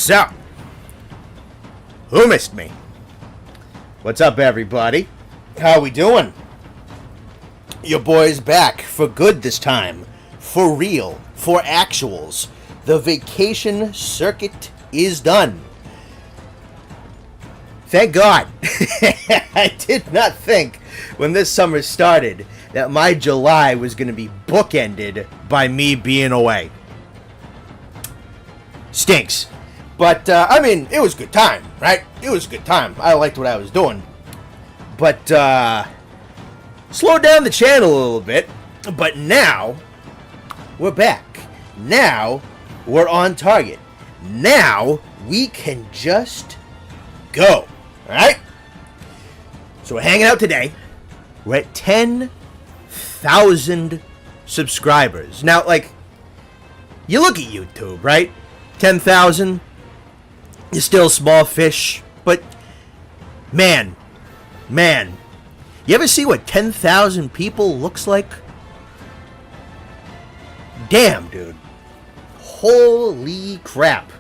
So, who missed me? What's up, everybody? How we doing? Your boy's back for good this time. For real. For actuals. The vacation circuit is done. Thank God. I did not think when this summer started that my July was going to be bookended by me being away. Stinks. But, I mean, it was a good time, right? It was a good time. I liked what I was doing. But, slowed down the channel a little bit. But now, we're back. Now, we're on target. Now, we can just go. Alright? So we're hanging out today. We're at 10,000 subscribers. Now, like, you look at YouTube, right? 10,000 is still small fish, but man, you ever see what 10,000 people looks like? Damn, dude. Holy crap.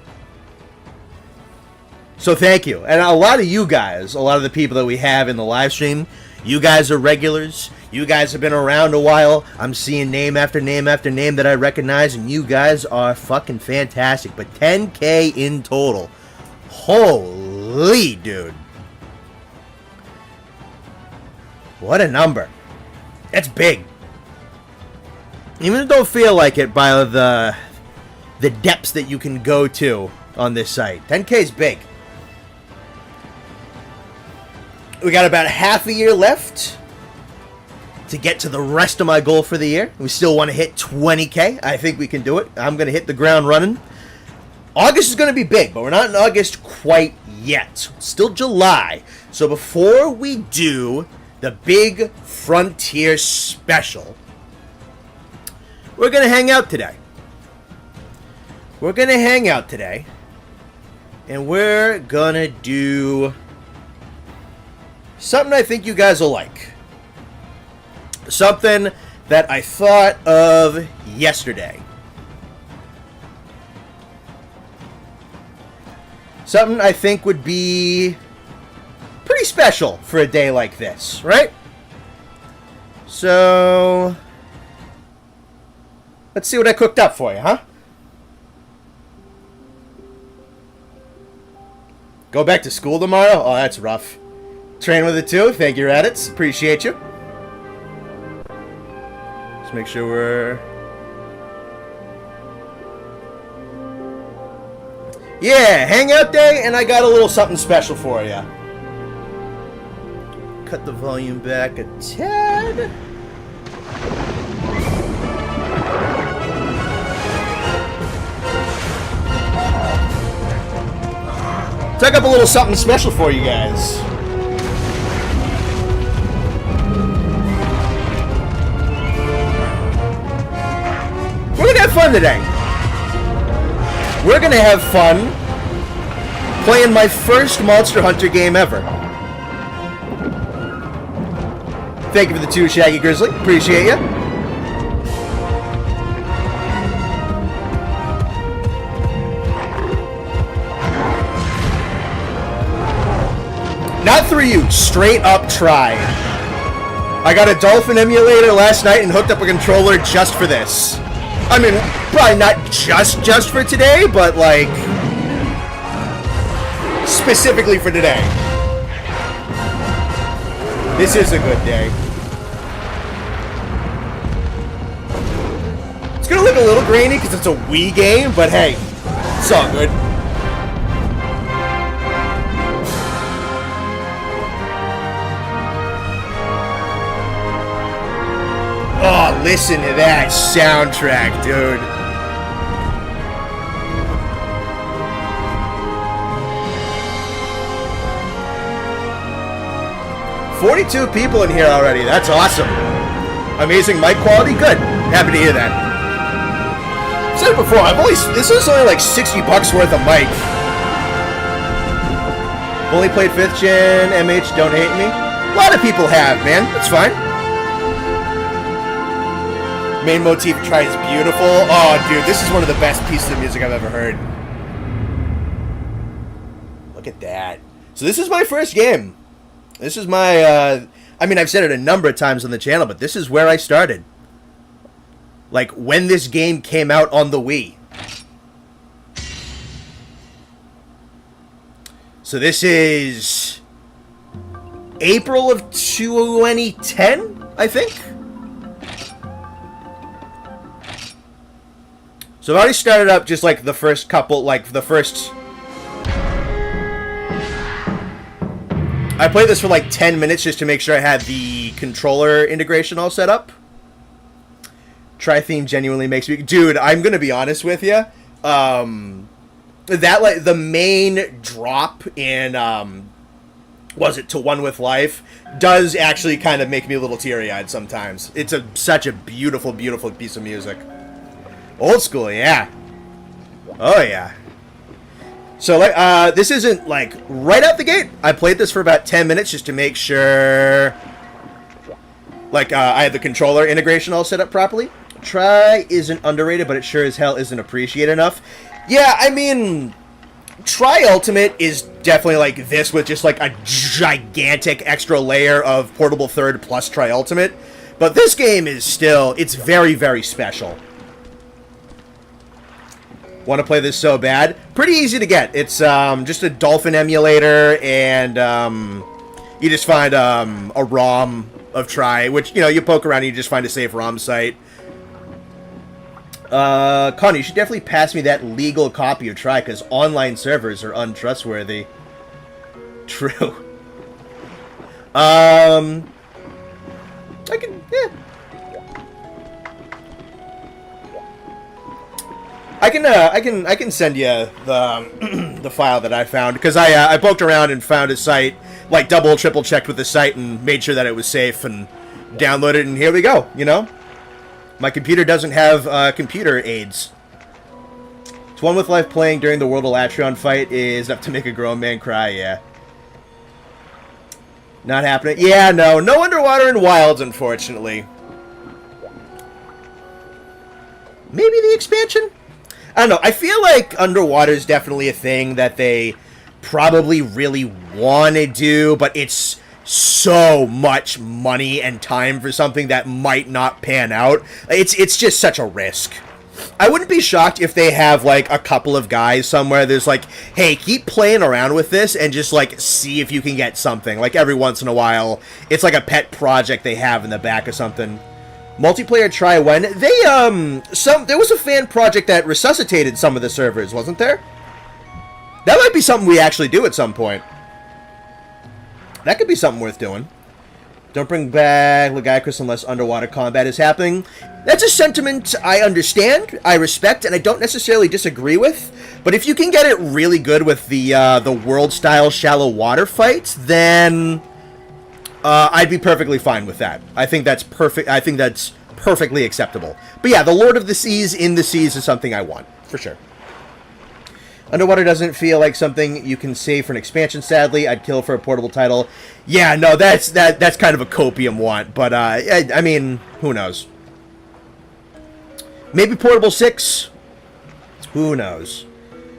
So thank you. And a lot of you guys, a lot of the people that we have in the live stream, you guys are regulars. You guys have been around a while. I'm seeing name after name after name that I recognize, and you guys are fucking fantastic. But 10K in total. Holy dude. What a number. That's big. Even if it don't feel like it by the depths that you can go to on this site. 10K is big. We got about half a year left to get to the rest of my goal for the year. We still want to hit 20K. I think we can do it. I'm going to hit the ground running. August is going to be big, but we're not in August quite yet. It's still July. So before we do the big Frontier special, we're going to hang out today. We're going to hang out today, and we're going to do something I think you guys will like. Something that I thought of yesterday. Something I think would be pretty special for a day like this, right? So, let's see what I cooked up for you, huh? Go back to school tomorrow? Oh, that's rough. Train with it too. Thank you, Reddits. Appreciate you. Let's make sure we're... Yeah, hangout day, and I got a little something special for you. Cut the volume back a tad. Took up a little something special for you guys. We're gonna have fun today. We're gonna have fun playing my first Monster Hunter game ever. Thank you for the 2, Shaggy Grizzly. Appreciate you. Not through you, straight up tried. I got a Dolphin emulator last night and hooked up a controller just for this. I mean, probably not just for today, but like specifically for today. This is a good day. It's gonna look a little grainy because it's a Wii game, but hey, it's all good. Oh, listen to that soundtrack, dude. $42 people in here already. That's awesome. Amazing mic quality. Good. Happy to hear that. I've said it before. This is only like $60 worth of mic. Only played 5th gen. MH, don't hate me. A lot of people have, man. That's fine. Main motif tries beautiful. Oh, dude, this is one of the best pieces of music I've ever heard. look at that. So this is my first game. This is my, I mean, I've said it a number of times on the channel, but this is where I started. Like, when this game came out on the Wii. So this is April of 2010, I think. So I've already started up just like the first couple, like the first... I played this for like 10 minutes just to make sure I had the controller integration all set up. Tri-theme genuinely makes me... Dude, I'm going to be honest with you. That, like, the main drop in, was it To One With Life, does actually kind of make me a little teary-eyed sometimes. It's such a beautiful, beautiful piece of music. Old school, yeah. Oh, yeah. So, like, this isn't, like, right out the gate. I played this for about 10 minutes just to make sure, like, I had the controller integration all set up properly. Tri isn't underrated, but it sure as hell isn't appreciated enough. Yeah, I mean, Tri Ultimate is definitely like this with just like a gigantic extra layer of Portable Third plus Tri Ultimate. But this game is still, it's very, very special. Want to play this so bad? Pretty easy to get. It's just a Dolphin emulator, and you just find a ROM of Tri, which, you know, you poke around and you just find a safe ROM site. Connie, you should definitely pass me that legal copy of Tri, because online servers are untrustworthy. True. I can, yeah. I can send you the the file that I found, because I poked around and found a site, like double, triple checked with the site and made sure that it was safe and downloaded it, and here we go, you know? My computer doesn't have computer aids. It's One With Life playing during the World of Latreon fight is enough to make a grown man cry, yeah. Not happening. Yeah, no underwater and wilds, unfortunately. Maybe the expansion? I don't know. I feel like underwater is definitely a thing that they probably really want to do, but it's so much money and time for something that might not pan out. It's just such a risk. I wouldn't be shocked if they have like a couple of guys somewhere there's like, hey, keep playing around with this and just like see if you can get something. Like every once in a while, it's like a pet project they have in the back of something. Multiplayer Tri when they there was a fan project that resuscitated some of the servers, wasn't there? That might be something we actually do at some point. That could be something worth doing. Don't bring back Lagicus unless underwater combat is happening. That's a sentiment I understand, I respect, and I don't necessarily disagree with. But if you can get it really good with the world-style shallow water fights, then I'd be perfectly fine with that. I think that's perfect. I think that's perfectly acceptable. But yeah, the Lord of the Seas in the Seas is something I want, for sure. Underwater doesn't feel like something you can save for an expansion, sadly. I'd kill for a portable title. Yeah, no, that's kind of a copium want, but I mean, who knows? Maybe Portable 6? Who knows?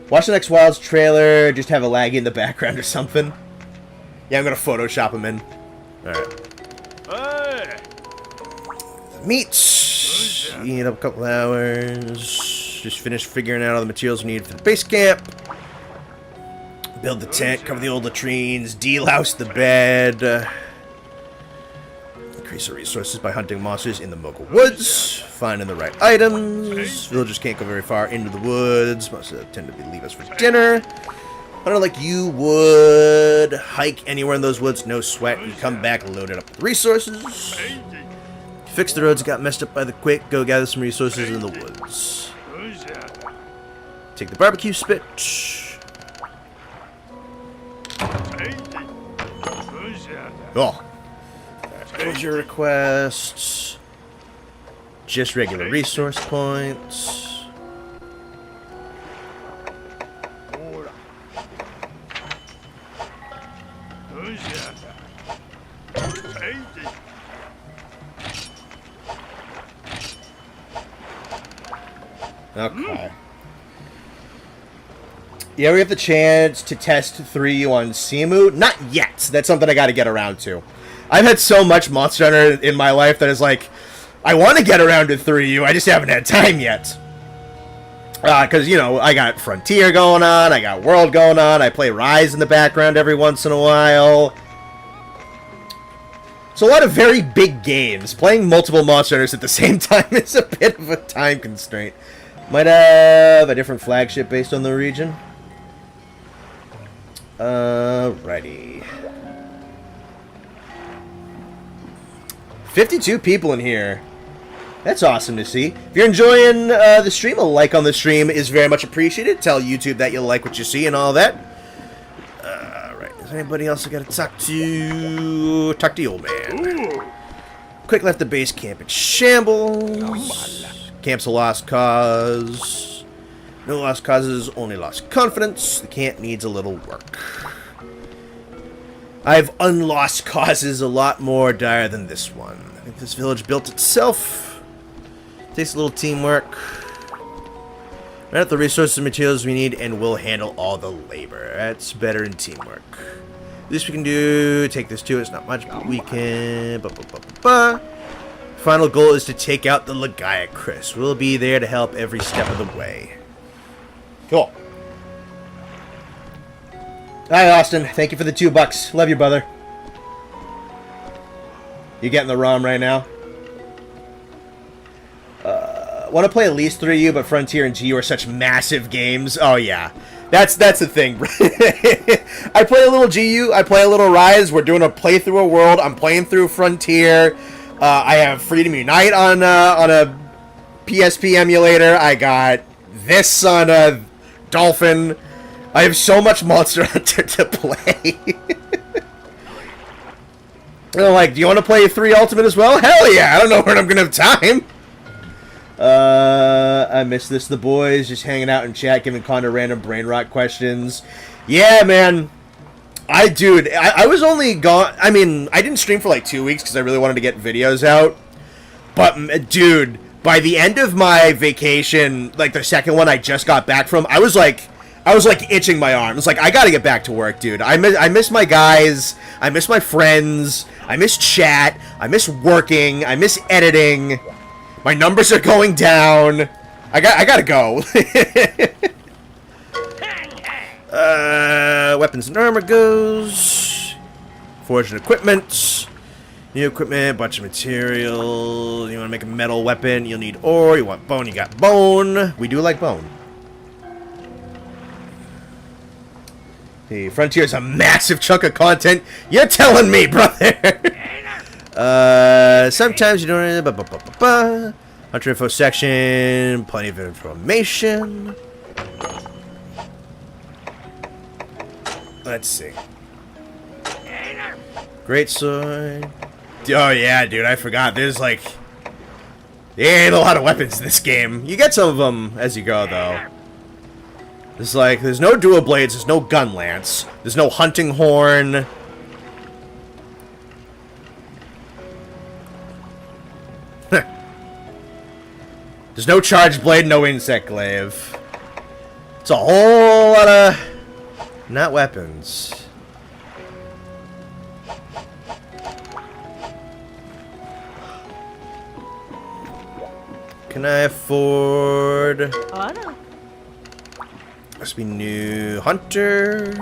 Watch the next Wilds trailer, just have a laggy in the background or something. Yeah, I'm gonna Photoshop him in. Alright. Hey. Meats. Eat up a couple hours. Just finished figuring out all the materials we need for the base camp. Build the tent, cover the old latrines, delouse the bed. Increase our resources by hunting monsters in the Mogul Woods. Finding the right items. Villagers can't go very far into the woods. Most of them tend to leave us for dinner. Hunter like you would hike anywhere in those woods, no sweat, and come back loaded up with resources. Fix the roads that got messed up by the quake. Go gather some resources in the woods. Take the barbecue spit. Oh. There's your requests. Just regular resource points. Okay. Yeah, we have the chance to test 3U on Simu. Not yet. That's something I got to get around to. I've had so much Monster Hunter in my life that is like, I want to get around to 3U. I just haven't had time yet. Because, you know, I got Frontier going on. I got World going on. I play Rise in the background every once in a while. It's a lot of very big games. Playing multiple Monster Hunters at the same time is a bit of a time constraint. Might have a different flagship based on the region. Alrighty. 52 people in here. That's awesome to see. If you're enjoying the stream, a like on the stream is very much appreciated. Tell YouTube that you like what you see and all that. Alright, is there anybody else I gotta talk to? Talk to the old man. Quick left the base camp in shambles. Camp's a lost cause. No lost causes, only lost confidence. The camp needs a little work. I've unlost causes a lot more dire than this one. I think this village built itself. Takes a little teamwork. Right at the resources and materials we need, and we'll handle all the labor. That's better in teamwork. Least we can do, take this too. It's not much, but we can. Final goal is to take out the Lagaya Chris. We'll be there to help every step of the way. Cool. Hi, Austin. Thank you for the $2. Love you, brother. You getting the ROM right now? Want to play at least 3U, but Frontier and GU are such massive games. Oh, yeah. That's the thing. I play a little GU. I play a little Rise. We're doing a playthrough of World. I'm playing through Frontier. I have Freedom Unite on a PSP emulator. I got this on a Dolphin. I have so much Monster Hunter to play. They're like, do you want to play 3 Ultimate as well? Hell yeah! I don't know when I'm going to have time. I miss this. The boys just hanging out in chat, giving Connor random brain rot questions. Yeah, man. I was only gone. I mean, I didn't stream for like 2 weeks because I really wanted to get videos out. But, dude, by the end of my vacation, like the second one I just got back from, I was like itching my arms. Like, I gotta get back to work, dude. I miss my guys. I miss my friends. I miss chat. I miss working. I miss editing. My numbers are going down. I gotta go. Weapons and armor goes. Forged equipment. New equipment, bunch of material. You want to make a metal weapon, you'll need ore. You want bone, you got bone. We do like bone. The Frontier is a massive chunk of content. You're telling me, brother. Sometimes you don't. Hunter info section. Plenty of information. Let's see. Great sword. Oh yeah, dude, I forgot. There's like, there ain't a lot of weapons in this game. You get some of them as you go, though. There's like, there's no dual blades, there's no gun lance, there's no hunting horn. There's no charged blade, no insect glaive. It's a whole lot of not weapons. Can I afford? Oh, no. Must be new hunter.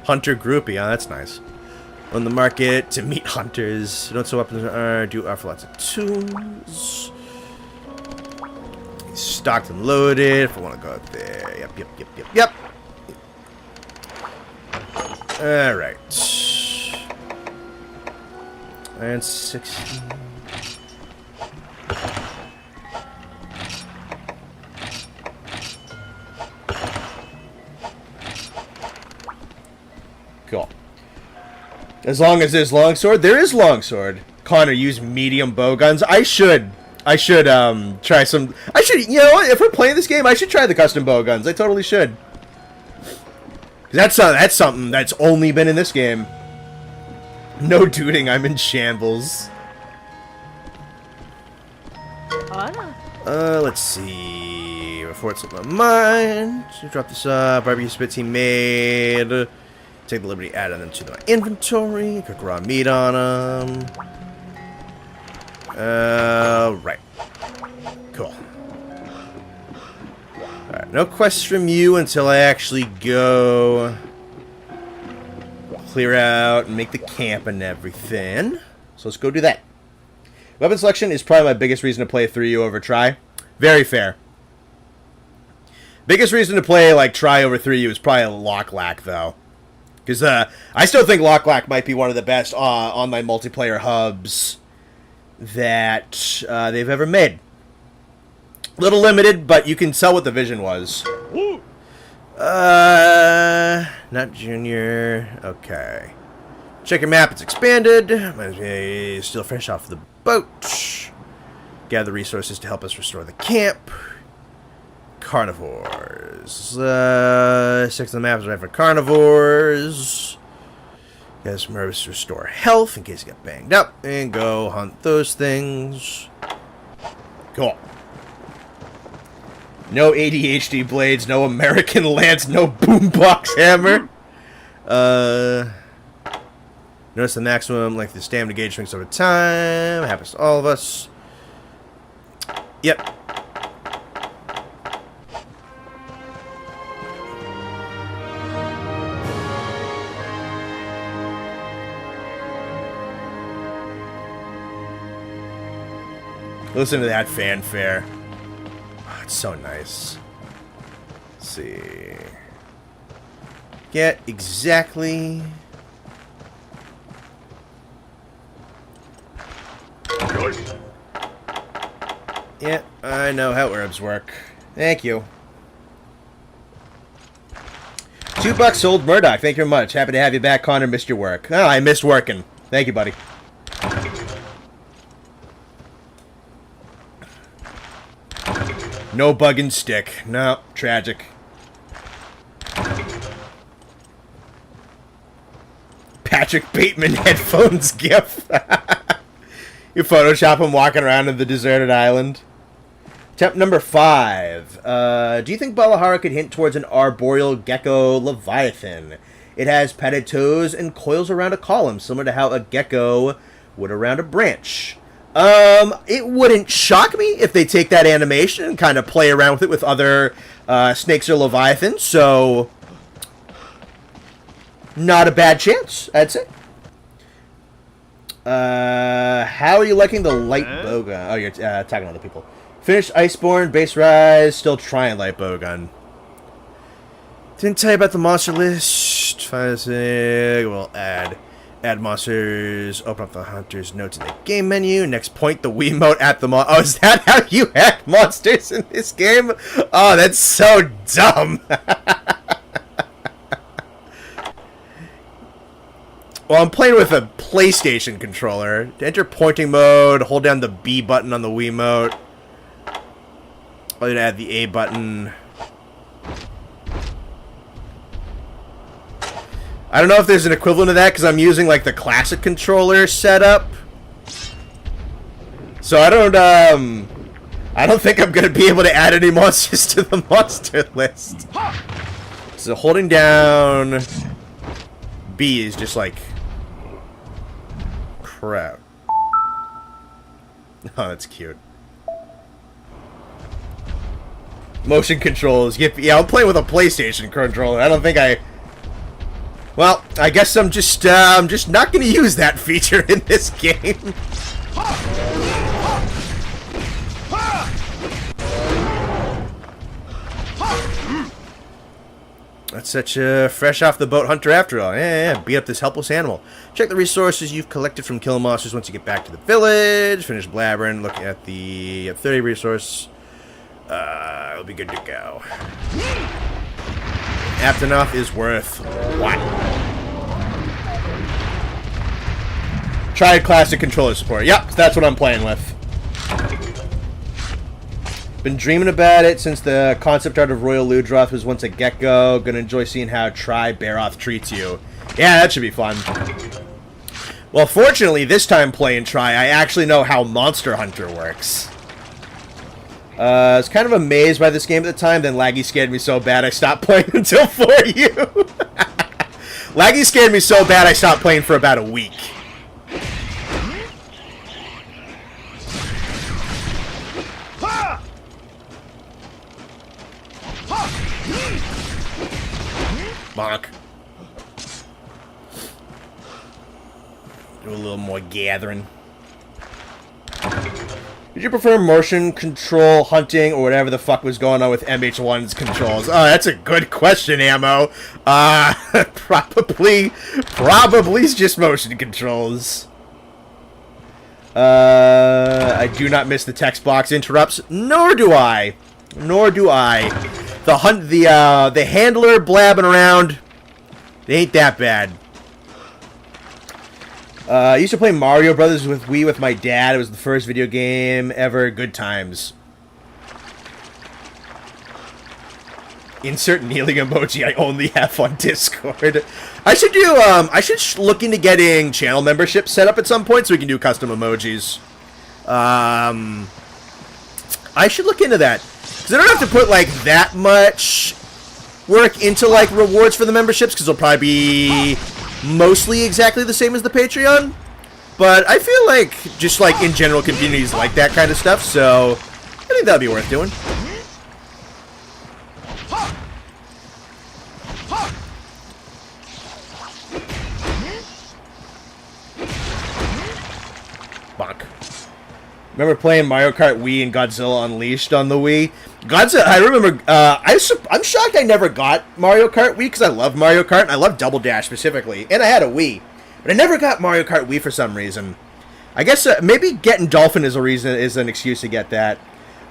Hunter groupie, oh, that's nice. On the market to meet hunters. Don't sell weapons are do offer lots of tools. Stocked and loaded. If I want to go out there. Yep. Alright. And 16. Cool. As long as there's longsword, there is longsword. Connor, use medium bow guns. I should try some. I should, you know what? If we're playing this game, I should try the custom bow guns. I totally should. That's something that's only been in this game. No duding, I'm in shambles. Let's see. Before it slipped my mind, drop this barbecue spits he made. Take the liberty adding them to my inventory. Cook raw meat on them. Right. Cool. Alright, no quests from you until I actually go clear out and make the camp and everything. So let's go do that. Weapon selection is probably my biggest reason to play 3U over try. Very fair. Biggest reason to play like try over 3U is probably Lock-Lack though. Because I still think Lock-Lack might be one of the best online multiplayer hubs that they've ever made. Little limited, but you can tell what the vision was. Not junior. Okay. Check your map, it's expanded. Still fresh off the boat. Gather resources to help us restore the camp. Carnivores. 6 of the maps are right for carnivores. Got some herbs to restore health in case you get banged up. And go hunt those things. Cool. No ADHD blades, no American lance, no boombox hammer. Notice the maximum length of stamina gauge shrinks over time. Happens to all of us. Yep. Listen to that fanfare. Oh, it's so nice. Let's see. Get exactly... Yeah, I know how herbs work. Thank you. $2 old Murdoch. Thank you very much. Happy to have you back, Connor. Missed your work. Oh, I missed working. Thank you, buddy. No bug and stick. No, tragic. Patrick Bateman headphones gif. You Photoshop him walking around in the deserted island. Temp number 5. Do you think Balahara could hint towards an arboreal gecko leviathan? It has padded toes and coils around a column, similar to how a gecko would around a branch. It wouldn't shock me if they take that animation and kind of play around with it with other snakes or leviathans, so not a bad chance, I'd say. How are you liking the light bowgun? Oh, you're talking to other people. Finished Iceborne, base rise, still trying light bowgun. Didn't tell you about the monster list. We'll add monsters. Open up the hunter's notes in the game menu. Next, point the Wiimote at the Oh, is that how you add monsters in this game? Oh, that's so dumb. Well, I'm playing with a PlayStation controller. To enter pointing mode, hold down the B button on the Wiimote. I'll need to add the A button. I don't know if there's an equivalent of that because I'm using like the classic controller setup. So I don't think I'm gonna be able to add any monsters to the monster list. So holding down B is just like crap. Oh, that's cute. Motion controls. Yeah, I'm playing with a PlayStation controller. I don't think I... Well, I guess I'm just not going to use that feature in this game. That's such a fresh off the boat hunter after all. Yeah, beat up this helpless animal. Check the resources you've collected from killing monsters once you get back to the village. Finish blabbering. Look at the 30 resource. It'll be good to go. Apt enough is worth what? Try classic controller support. Yep, that's what I'm playing with. Been dreaming about it since the concept art of Royal Ludroth was once a gecko. Gonna enjoy seeing how Baroth treats you. Yeah, that should be fun. Well, fortunately, this time playing I actually know how Monster Hunter works. I was kind of amazed by this game at the time, then laggy scared me so bad I stopped playing until for you. Laggy scared me so bad I stopped playing for about a week. Bonk. Do a little more gathering. Did you prefer motion control, hunting, or whatever the fuck was going on with MH1's controls? Oh, that's a good question, Ammo. Probably just motion controls. I do not miss the text box interrupts, nor do I. The handler blabbing around, it ain't that bad. I used to play Mario Brothers with Wii with my dad. It was the first video game ever. Good times. Insert kneeling emoji I only have on Discord. I should do, I should look into getting channel membership set up at some point so we can do custom emojis. I should look into that. Because I don't have to put, like, that much work into, like, rewards for the memberships, because they'll probably be mostly exactly the same as the Patreon. But I feel like, just, like, in general, communities like that kind of stuff, so I think that would be worth doing. Bonk. Remember playing Mario Kart Wii and Godzilla Unleashed on the Wii? Godzilla, I remember, I'm shocked I never got Mario Kart Wii, because I love Mario Kart, and I love Double Dash specifically, and I had a Wii. But I never got Mario Kart Wii for some reason. I guess, maybe getting Dolphin is an excuse to get that.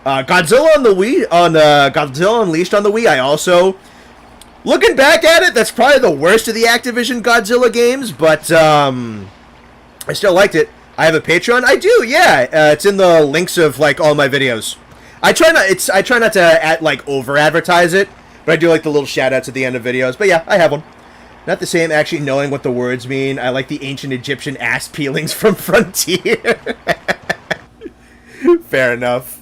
Godzilla on the Wii, Godzilla Unleashed on the Wii, I also, looking back at it, that's probably the worst of the Activision Godzilla games, but, I still liked it. I have a Patreon? I do, yeah. It's in the links of, like, all my videos. I try not to, like, over-advertise it, but I do like the little shout-outs at the end of videos. But yeah, I have one. Not the same actually knowing what the words mean. I like the ancient Egyptian ass peelings from Frontier. Fair enough.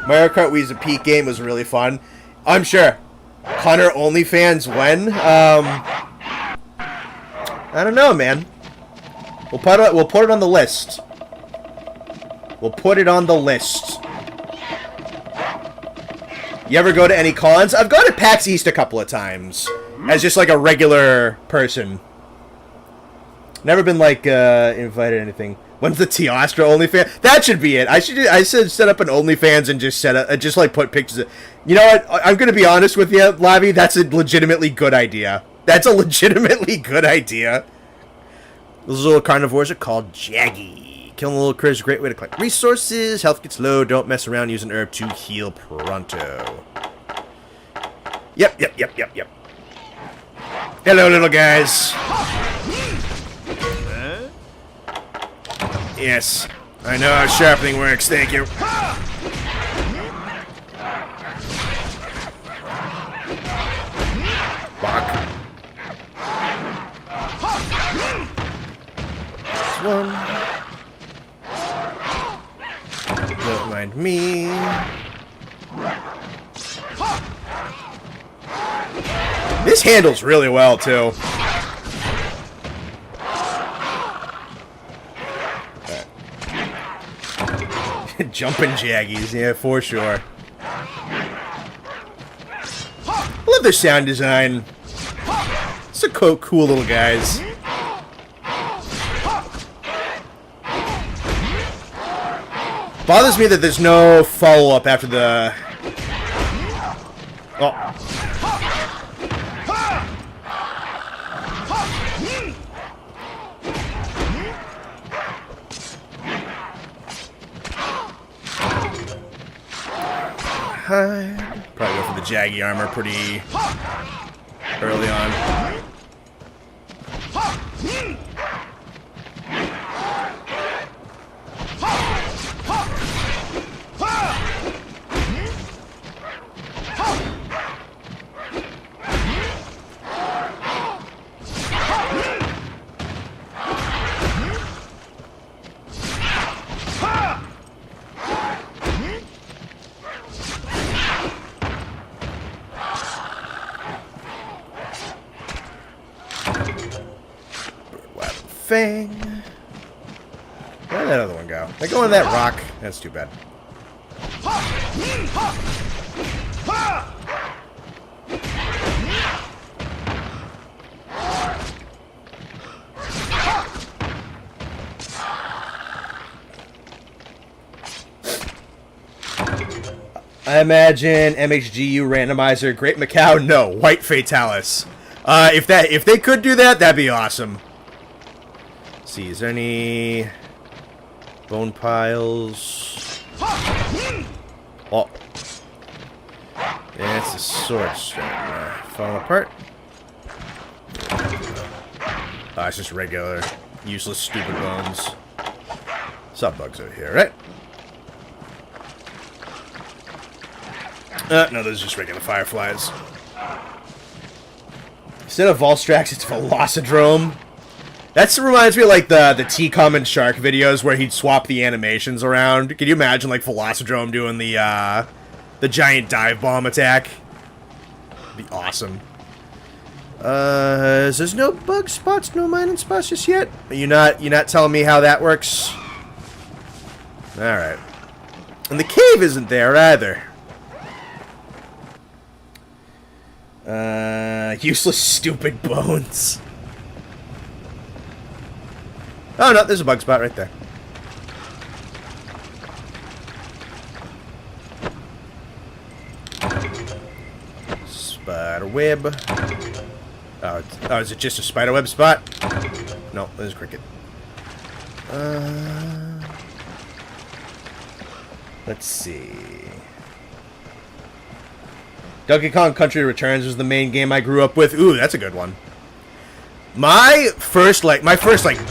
Mario Kart Wii's a peak game. Was really fun. I'm sure. Hunter OnlyFans when? I don't know, man. We'll put it on the list. We'll put it on the list. You ever go to any cons? I've gone to PAX East a couple of times. As just like a regular person. Never been like invited to anything. When's the Teostra OnlyFans? That should be it. I should set up an OnlyFans and just like put pictures of, you know what? I'm gonna be honest with you, Lavi, that's a legitimately good idea. That's a legitimately good idea. Those little carnivores are called Jaggy. Killing little critters is a great way to collect resources. Health gets low. Don't mess around. Use an herb to heal pronto. Yep. Hello, little guys. Yes. I know how sharpening works. Thank you. Bonk. One. Don't mind me. This handles really well too. Jumping Jaggies, yeah, for sure. I love their sound design. It's a cool little guys. Bothers me that there's no follow-up after the... Oh. Probably go for the Jaggy armor pretty early on. Fang. Where'd that other one go? They go in that rock. That's too bad. I imagine MHGU randomizer, Great Macau. No, White Fatalis. If they could do that, that'd be awesome. Let's see, is there any bone piles? Oh, yeah, it's a sword falling apart. Oh, it's just regular, useless, stupid bones. Some bugs out here, right? No, those are just regular fireflies. Instead of Volstrax, it's Velocidrome. That reminds me of like the T-Common Shark videos where he'd swap the animations around. Can you imagine like Velocidrome doing the giant dive bomb attack? Be awesome. There's no bug spots, no mining spots just yet? You're not telling me how that works? Alright. And the cave isn't there either. Useless stupid bones. Oh no, there's a bug spot right there. Spider web. Oh, is it just a spider web spot? No, there's a cricket. Let's see. Donkey Kong Country Returns was the main game I grew up with. Ooh, that's a good one. My first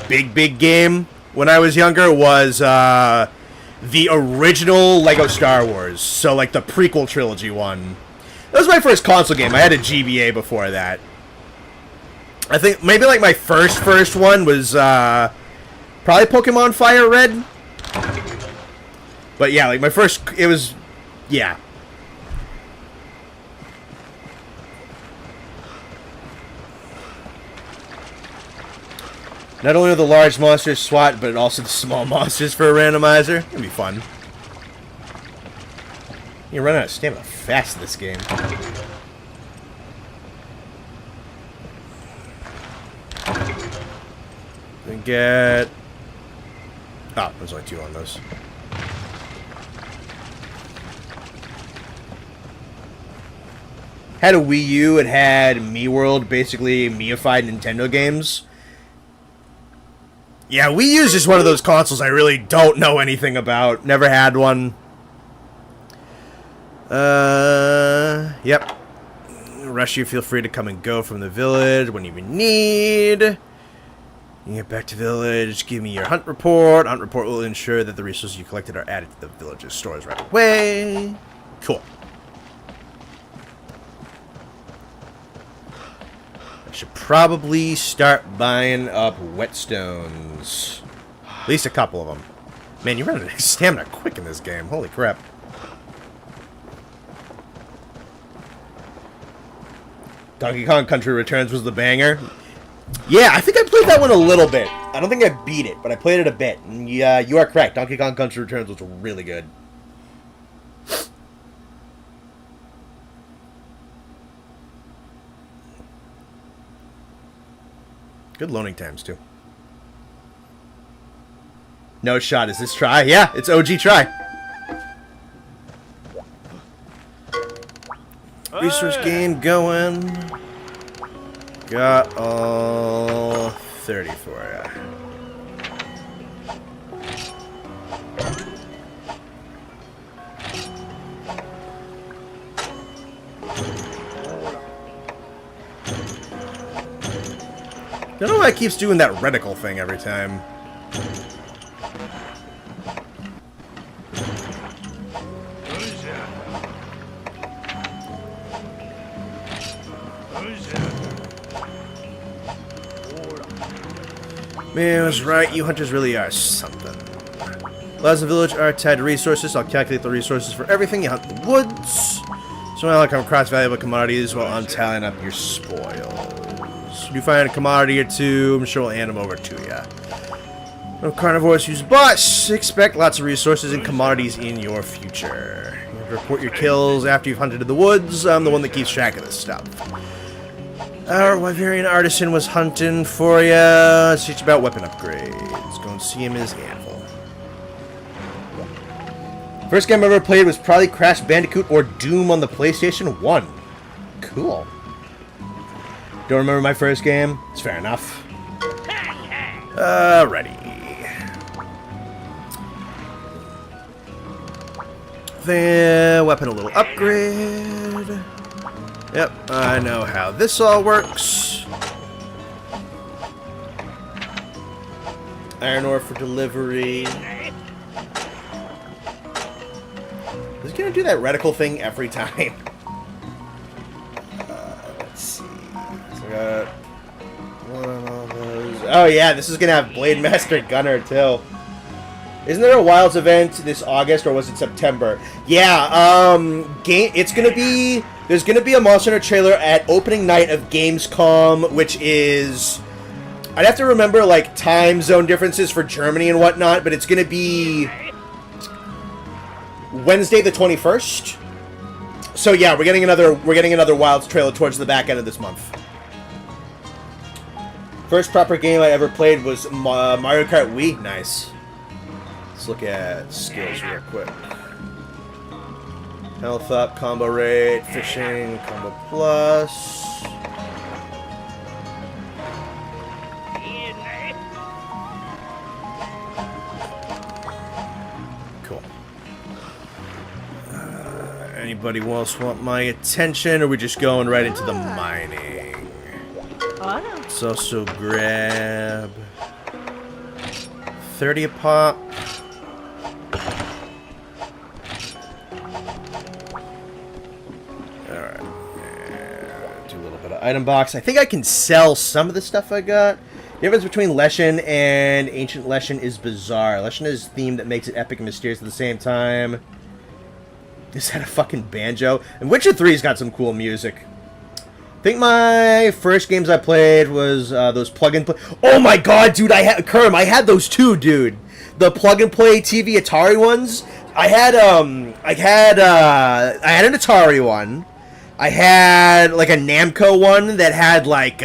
big game when I was younger was the original Lego Star Wars. So like the prequel trilogy one. That was my first console game. I had a GBA before that. I think maybe like my first one was probably Pokemon Fire Red. But yeah, like my first, it was, yeah. Not only are the large monsters SWAT, but also the small monsters for a randomizer. It'd be fun. You run out of stamina fast in this game. We get... Oh, there's only 2 on those. Had a Wii U, it had Mii World, basically Miified Nintendo games. Yeah, Wii U is just one of those consoles I really don't know anything about. Never had one. Yep. Rush you, feel free to come and go from the village when you need. You get back to village, give me your hunt report. Hunt report will ensure that the resources you collected are added to the village's stores right away. Cool. Should probably start buying up whetstones. At least a couple of them. Man, you're running stamina quick in this game. Holy crap. Donkey Kong Country Returns was the banger. Yeah, I think I played that one a little bit. I don't think I beat it, but I played it a bit. And yeah, you are correct. Donkey Kong Country Returns was really good. Good loading times, too. No shot. Is this try? Yeah, it's OG try. Resource gain going. Got all 30 for ya. I don't know why it keeps doing that reticle thing every time. Man, I was right. You hunters really are something. Laws of the village are tied to resources. I'll calculate the resources for everything you hunt in the woods. So I'll come across valuable commodities while I'm tallying up your spoils. If you find a commodity or two, I'm sure we'll hand them over to you. No carnivores use bots. Expect lots of resources and commodities in your future. You have to report your kills after you've hunted in the woods. I'm the one that keeps track of this stuff. Our Wyverian artisan was hunting for you. Let's teach you about weapon upgrades. Go and see him in his anvil. First game I ever played was probably Crash Bandicoot or Doom on the PlayStation 1. Cool. Don't remember my first game? It's fair enough. Alrighty. The weapon a little upgrade. Yep, I know how this all works. Iron ore for delivery. Is it gonna do that reticle thing every time? Let's see. So I got one of all those. Oh yeah, this is gonna have Blade Master Gunner too. Isn't there a Wilds event this August, or was it September? Yeah, it's gonna be... There's gonna be a Monster Hunter trailer at opening night of Gamescom, which is... I'd have to remember, like, time zone differences for Germany and whatnot, but it's gonna be... Wednesday the 21st. So yeah, we're getting another Wilds trailer towards the back end of this month. First proper game I ever played was Mario Kart Wii. Nice. Let's look at skills real quick. Health up, combo rate, fishing, combo plus. Cool. Anybody else want my attention, or are we just going right into the mining? Let's also grab 30 a pop. Item box. I think I can sell some of the stuff I got. The difference between Leshen and Ancient Leshen is bizarre. Leshen is a theme that makes it epic and mysterious at the same time. Is that a fucking banjo? And Witcher 3's got some cool music. I think my first games I played was those plug-and-play... Oh my god, dude! I had those too, dude! The plug-and-play TV Atari ones. I had an Atari one. I had, like, a Namco one that had, like,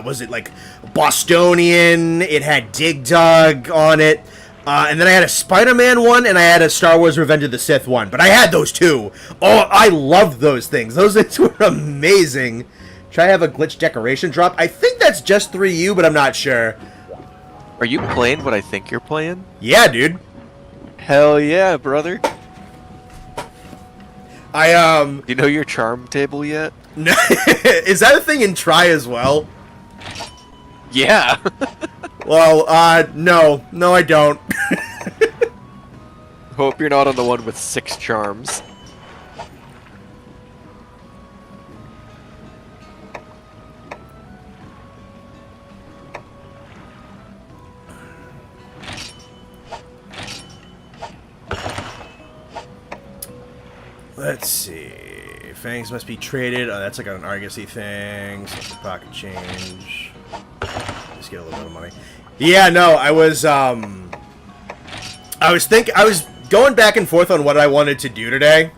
was it, like, Bostonian, it had Dig Dug on it, and then I had a Spider-Man one, and I had a Star Wars Revenge of the Sith one, but I had those too. Oh, I loved those things. Those things were amazing. Try to have a glitch decoration drop. I think that's just 3U, but I'm not sure. Are you playing what I think you're playing? Yeah, dude. Hell yeah, brother. Do you know your charm table yet? No. Is that a thing in Try as well? Yeah. Well, no. No, I don't. Hope you're not on the one with 6 charms. Let's see. Fangs must be traded. Oh, that's like an Argosy thing. So pocket change. Just get a little bit of money. Yeah, no, I was going back and forth on what I wanted to do today.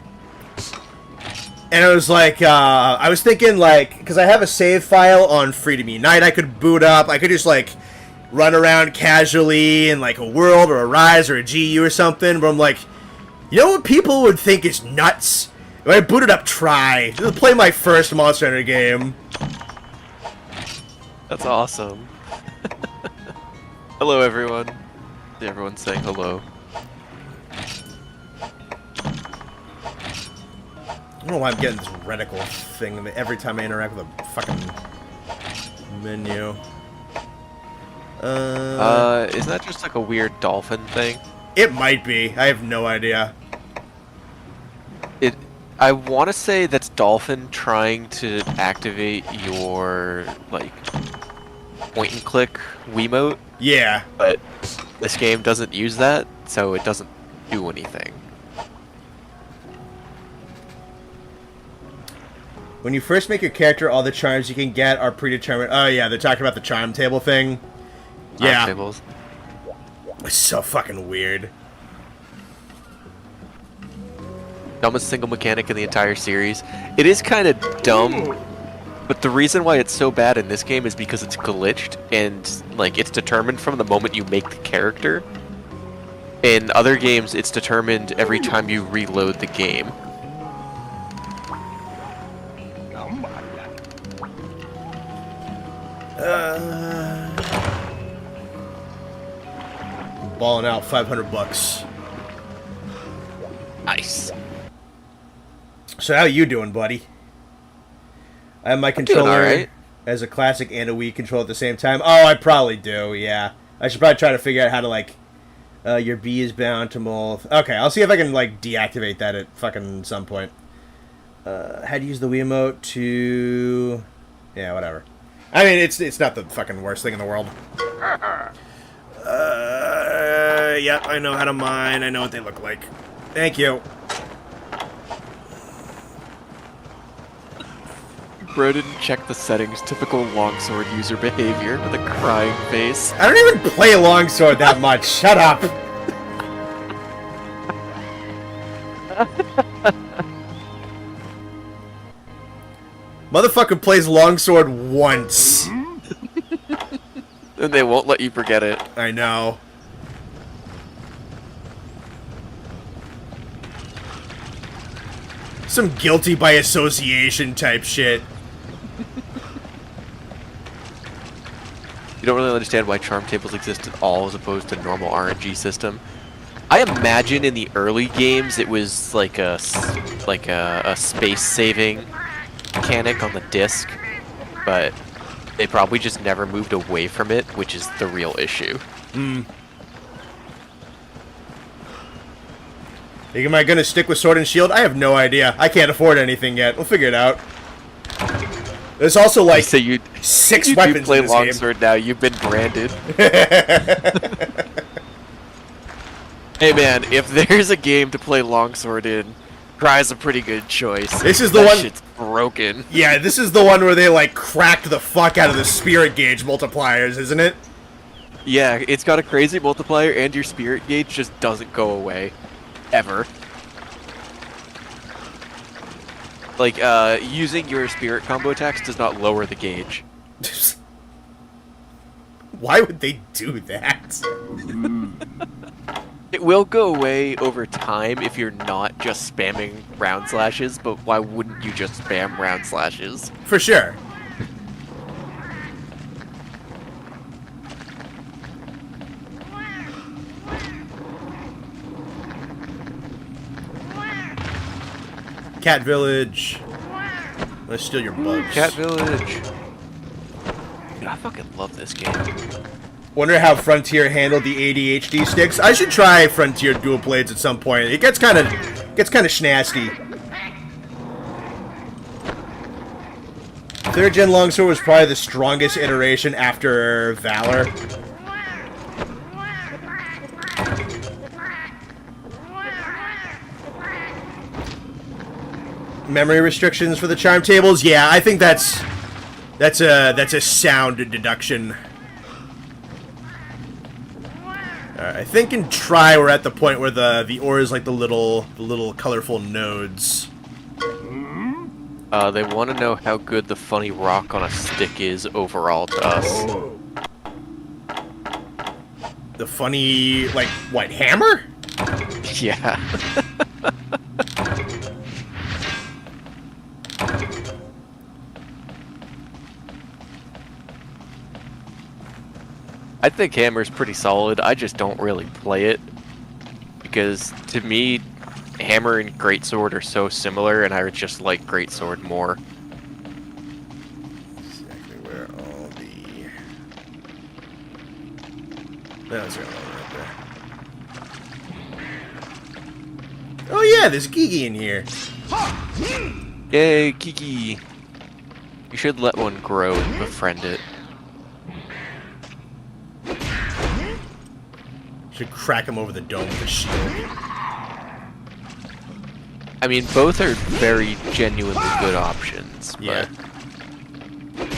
And I was like, I was thinking, like, because I have a save file on Freedom Unite I could boot up. I could just, like, run around casually in, like, a World or a Rise or a GU or something. But I'm like, you know what people would think is nuts? If I booted up Try to play my first Monster Hunter game. That's awesome. Hello, everyone. Everyone's saying hello. I don't know why I'm getting this reticle thing every time I interact with a fucking menu. Isn't that just like a weird dolphin thing? It might be. I have no idea. I want to say that's Dolphin trying to activate your, like, point-and-click Wiimote. Yeah. But this game doesn't use that, so it doesn't do anything. When you first make your character, all the charms you can get are predetermined. Oh, yeah, they're talking about the charm table thing. Yeah. Tables. It's so fucking weird. Dumbest single mechanic in the entire series. It is kind of dumb, but the reason why it's so bad in this game is because it's glitched, and like it's determined from the moment you make the character. In other games, it's determined every time you reload the game. Balling out $500. Nice. So how you doing, buddy? I have my doing controller alright. as a classic and a Wii controller at the same time. Oh, I probably do, yeah. I should probably try to figure out how to, like... your B is bound to both. Okay, I'll see if I can, like, deactivate that at fucking some point. How to use the Wiimote to... Yeah, whatever. I mean, it's not the fucking worst thing in the world. Yeah, I know how to mine. I know what they look like. Thank you. Bro didn't check the settings. Typical longsword user behavior with a crying face. I don't even play longsword that much. Shut up. Motherfucker plays longsword once. And they won't let you forget it. I know. Some guilty by association type shit. You don't really understand why charm tables exist at all as opposed to normal RNG system. I imagine in the early games it was like a space saving mechanic on the disc, but they probably just never moved away from it, which is the real issue. Am I gonna stick with Sword and Shield? I have no idea. I can't afford anything yet. We'll figure it out. There's also like So you 6 you weapons do play in this game. longsword now. You've been branded. Hey man, if there's a game to play longsword in, Cry's a pretty good choice. This is the that one. Shit's broken. Yeah, this is the one where they like cracked the fuck out of the spirit gauge multipliers, isn't it? Yeah, it's got a crazy multiplier, and your spirit gauge just doesn't go away. Ever. Like, using your spirit combo attacks does not lower the gauge. Why would they do that? It will go away over time if you're not just spamming round slashes, but why wouldn't you just spam round slashes? For sure. Cat Village. Let's steal your bugs. Cat Village. Dude, I fucking love this game. Wonder how Frontier handled the ADHD sticks. I should try Frontier dual blades at some point. It gets kind of schnasty. 3rd gen longsword was probably the strongest iteration after Valor. Memory restrictions for the charm tables? Yeah, I think that's a sound deduction. I think in Try we're at the point where the ore is like the little colorful nodes. They want to know how good the funny rock on a stick is overall to us. The funny, like, what, hammer? Yeah. I think Hammer's pretty solid. I just don't really play it because to me, Hammer and Greatsword are so similar, and I just like Greatsword more. Exactly where all the... That's right there. Oh yeah, there's Gigi in here. Yay, Kiki! You should let one grow and befriend it. Should crack him over the dome with a shield. I mean, both are very genuinely good options. sense. Yeah. But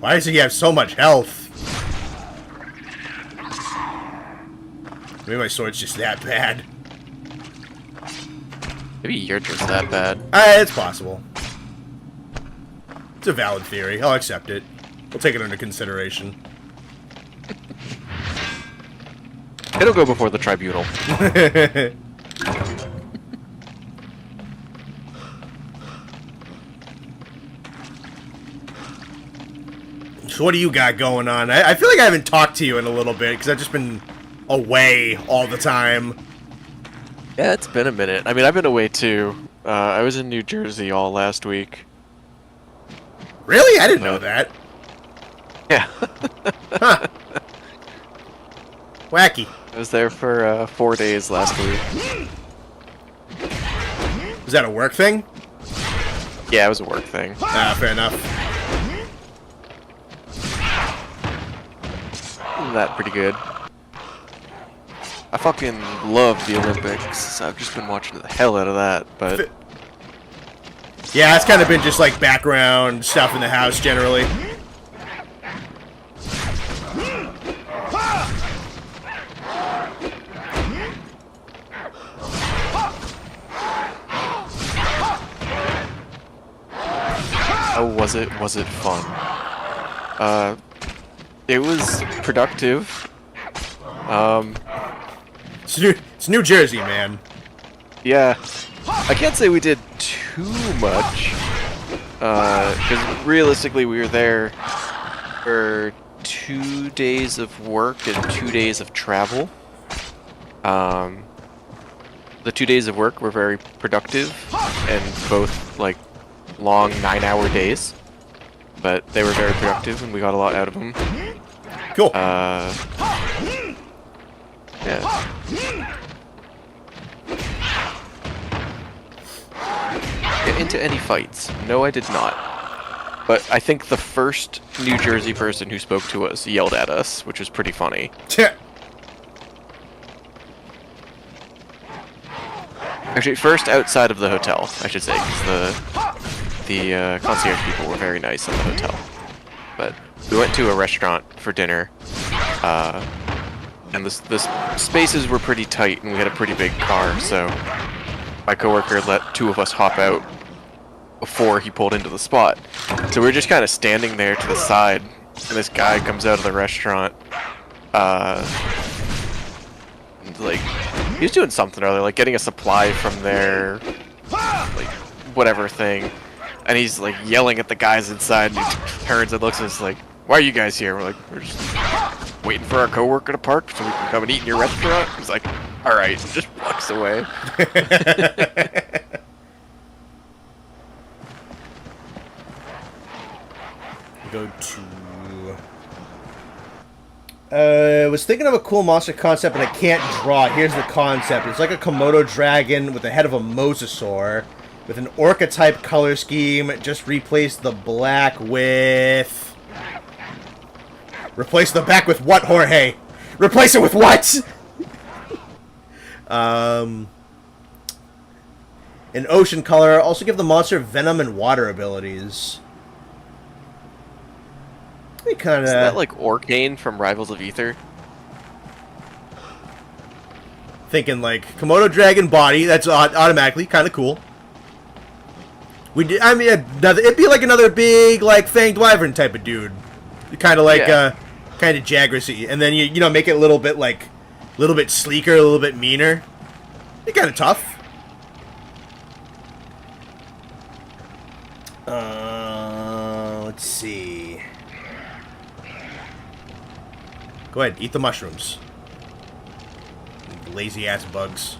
Why does he have so much health? Maybe my sword's just that bad. maybe you're just that bad. It's possible. It's a valid theory. I'll accept it. We'll take it under consideration. It'll go before the tribunal. So what do you got going on? I feel like I haven't talked to you in a little bit because I've just been away all the time. Yeah, it's been a minute. I mean, I've been away too. I was in New Jersey all last week. Really? I didn't know that. Yeah. Huh. Wacky. I was there for 4 days last week. Was that a work thing? Yeah, it was a work thing. Fair enough. That pretty good. I fucking love the Olympics. So I've just been watching the hell out of that, but Yeah, it's kind of been just like background stuff in the house generally. oh, was it fun? It was productive. It's New Jersey, man. Yeah. I can't say we did too much. Because realistically we were there for 2 days of work and 2 days of travel. The 2 days of work were very productive and both like long 9-hour days. But they were very productive and we got a lot out of them. Cool. Yeah. Get into any fights? No, I did not. But I think the first New Jersey person who spoke to us yelled at us, which was pretty funny. Actually, first outside of the hotel, I should say, because the concierge people were very nice in the hotel. But we went to a restaurant for dinner, and the spaces were pretty tight, and we had a pretty big car, so my coworker let 2 of us hop out before he pulled into the spot. So we were just kind of standing there to the side, and this guy comes out of the restaurant, and, like, he was doing something or other, like getting a supply from their, like, whatever thing, and he's, like, yelling at the guys inside, and he turns and looks and is like, why are you guys here? We're like, we're just waiting for our coworker to park so we can come and eat in your restaurant. He's like, alright, and just walks away. Go to... I was thinking of a cool monster concept, but I can't draw it. Here's the concept. It's like a Komodo dragon with the head of a mosasaur, with an orca-type color scheme. Just replace the black with... Replace the back with what, Jorge? Replace it with what? An ocean color. Also give the monster venom and water abilities. Kind of. Isn't that like Orcane from Rivals of Ether? Thinking like Komodo dragon body. That's automatically kind of cool. We did. I mean, it'd be like another big like fanged wyvern type of dude. Kind of like kind of Jaggersy, and then you know make it a little bit sleeker, a little bit meaner. Be kind of tough. Let's see. Go ahead, eat the mushrooms. Lazy ass bugs.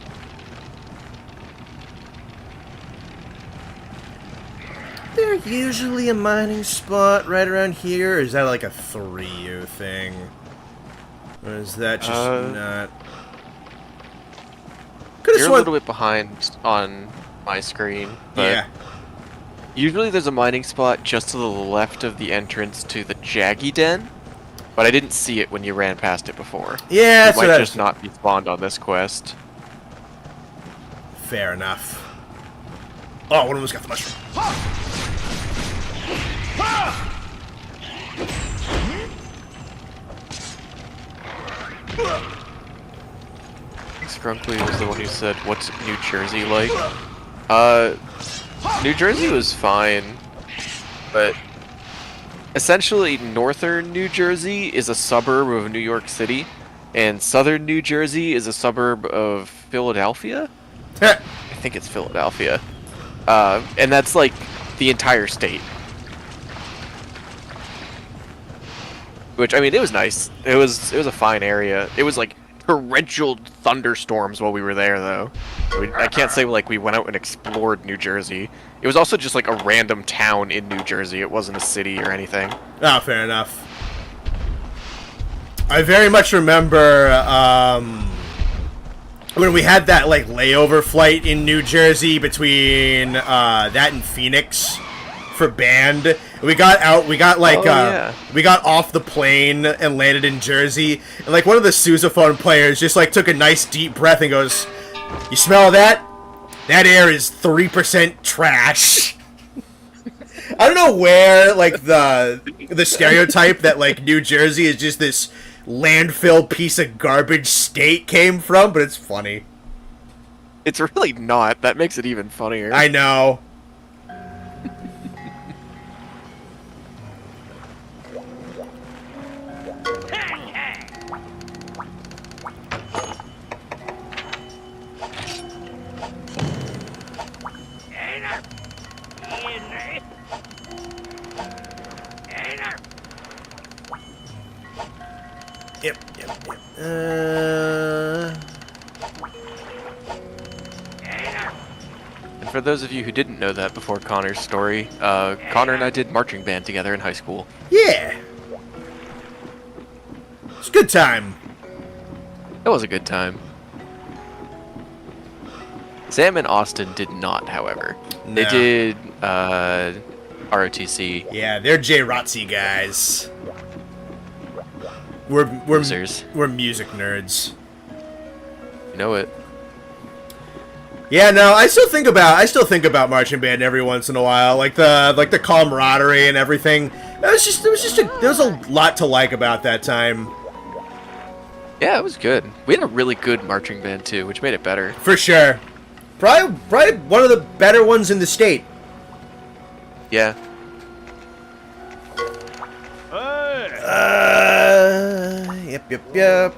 There usually a mining spot right around here, or is that like a 3-year thing? Or is that just not? You're a little bit behind on my screen. But yeah. Usually there's a mining spot just to the left of the entrance to the Jaggy Den, but I didn't see it when you ran past it before. Yeah, it might just not be spawned on this quest. Fair enough. Oh, one of them's got the mushroom. Scrunkly was the one who said, "What's New Jersey like?" New Jersey was fine, but essentially northern New Jersey is a suburb of New York City, and southern New Jersey is a suburb of Philadelphia. I think it's Philadelphia, and that's like the entire state. Which, I mean, it was nice. It was a fine area. It was like torrential thunderstorms while we were there, though. I can't say like we went out and explored New Jersey. It was also just like a random town in New Jersey. It wasn't a city or anything. Oh, fair enough. I very much remember when we had that like layover flight in New Jersey between that and Phoenix for band. We got out. We got like we got off the plane and landed in Jersey. And like one of the sousaphone players just like took a nice deep breath and goes, "You smell that? That air is 3% trash." I don't know where like the stereotype that like New Jersey is just this landfill piece of garbage state came from, but it's funny. It's really not. That makes it even funnier. I know. Yep. And for those of you who didn't know that before Connor's story, Connor and I did marching band together in high school. Yeah. It's a good time. It was a good time. Sam and Austin did not, however. No. They did ROTC. Yeah, they're J-Rotzi guys. We're Losers. We're music nerds. You know it. Yeah, no, I still think about marching band every once in a while, like the camaraderie and everything. There was a lot to like about that time. Yeah, it was good. We had a really good marching band too, which made it better. For sure. Probably one of the better ones in the state. Yeah. Yep.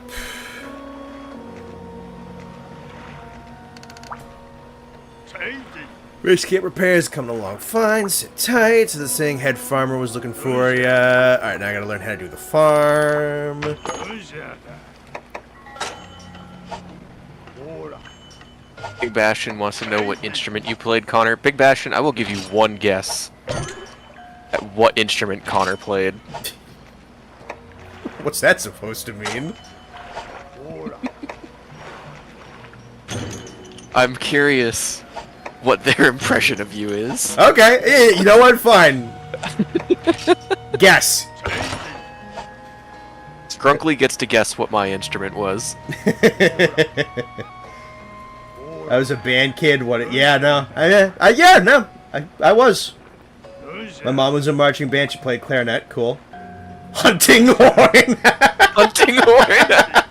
Race kit repairs coming along fine. Sit tight. So the saying head farmer was looking for ya. Alright, now I gotta learn how to do the farm. Big Bastion wants to know what instrument you played, Connor. Big Bastion, I will give you one guess at what instrument Connor played. What's that supposed to mean? I'm curious what their impression of you is. Okay, you know what? Fine. Guess. Grunkly gets to guess what my instrument was. I was a band kid. Yeah, no. I was. My mom was in marching band. She played clarinet. Cool. Hunting horn. Hunting horn.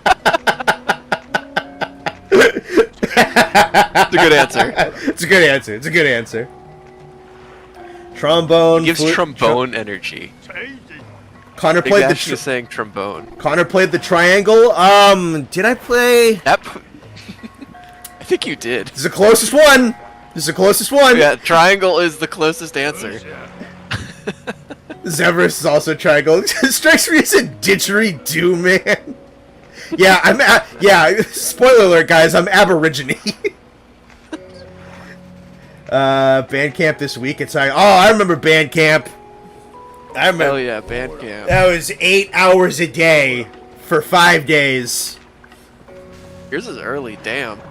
It's a good answer. It's a good answer. Trombone. It gives trombone energy. Connor Big played Bash is saying trombone. Connor played the triangle. Did I play? That. I think you did. This is the closest one. Yeah, triangle is the closest answer. Zevers is also triangle. Strikes me as a didgeridoo man. Yeah, spoiler alert, guys. I'm Aborigine. Band camp this week. I remember band camp. Hell yeah, band camp. That was 8 hours a day for 5 days. Yours is early, damn.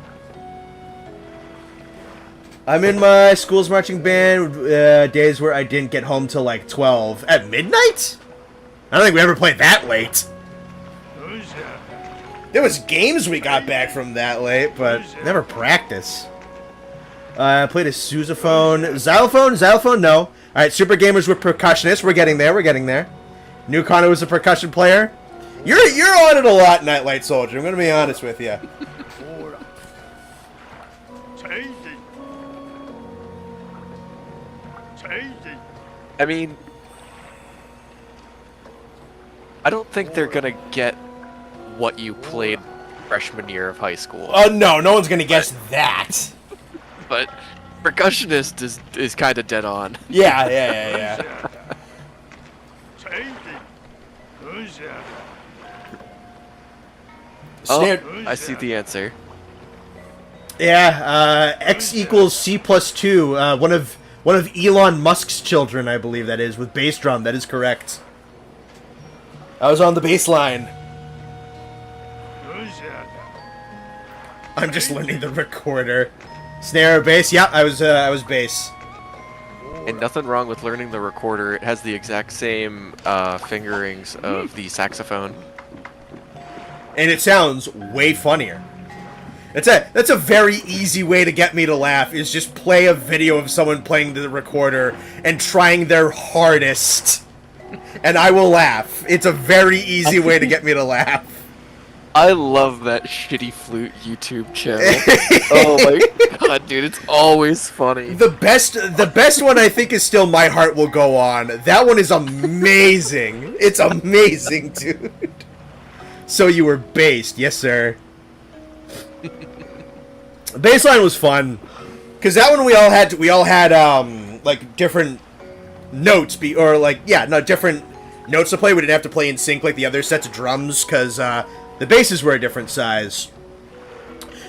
I'm in my school's marching band days where I didn't get home till like 12 at midnight. I don't think we ever played that late. There was games we got back from that late, but never practice. I played a sousaphone. Xylophone? No. right, Super Gamers with percussionists. We're getting there. We're getting there. New Connor was a percussion player. You're on it a lot, Nightlight Soldier. I'm gonna be honest with you. I mean, I don't think they're gonna get what you played freshman year of high school. Oh no, no one's gonna guess that. But percussionist is kind of dead on. Yeah. Oh, I see the answer. Yeah, X equals C plus 2. One of Elon Musk's children, I believe that is, with bass drum. That is correct. I was on the bass line. I'm just learning the recorder. Snare or bass? Yeah, I was bass. And nothing wrong with learning the recorder. It has the exact same fingerings of the saxophone. And it sounds way funnier. That's a very easy way to get me to laugh, is just play a video of someone playing the recorder and trying their hardest. And I will laugh. It's a very easy way to get me to laugh. I love that shitty flute YouTube channel. Oh my god, dude, it's always funny. The best one I think is still My Heart Will Go On. That one is amazing. It's amazing, dude. So you were based, yes sir. Baseline was fun, cause that one we all had like different notes different notes to play. We didn't have to play in sync like the other sets of drums, cause the basses were a different size.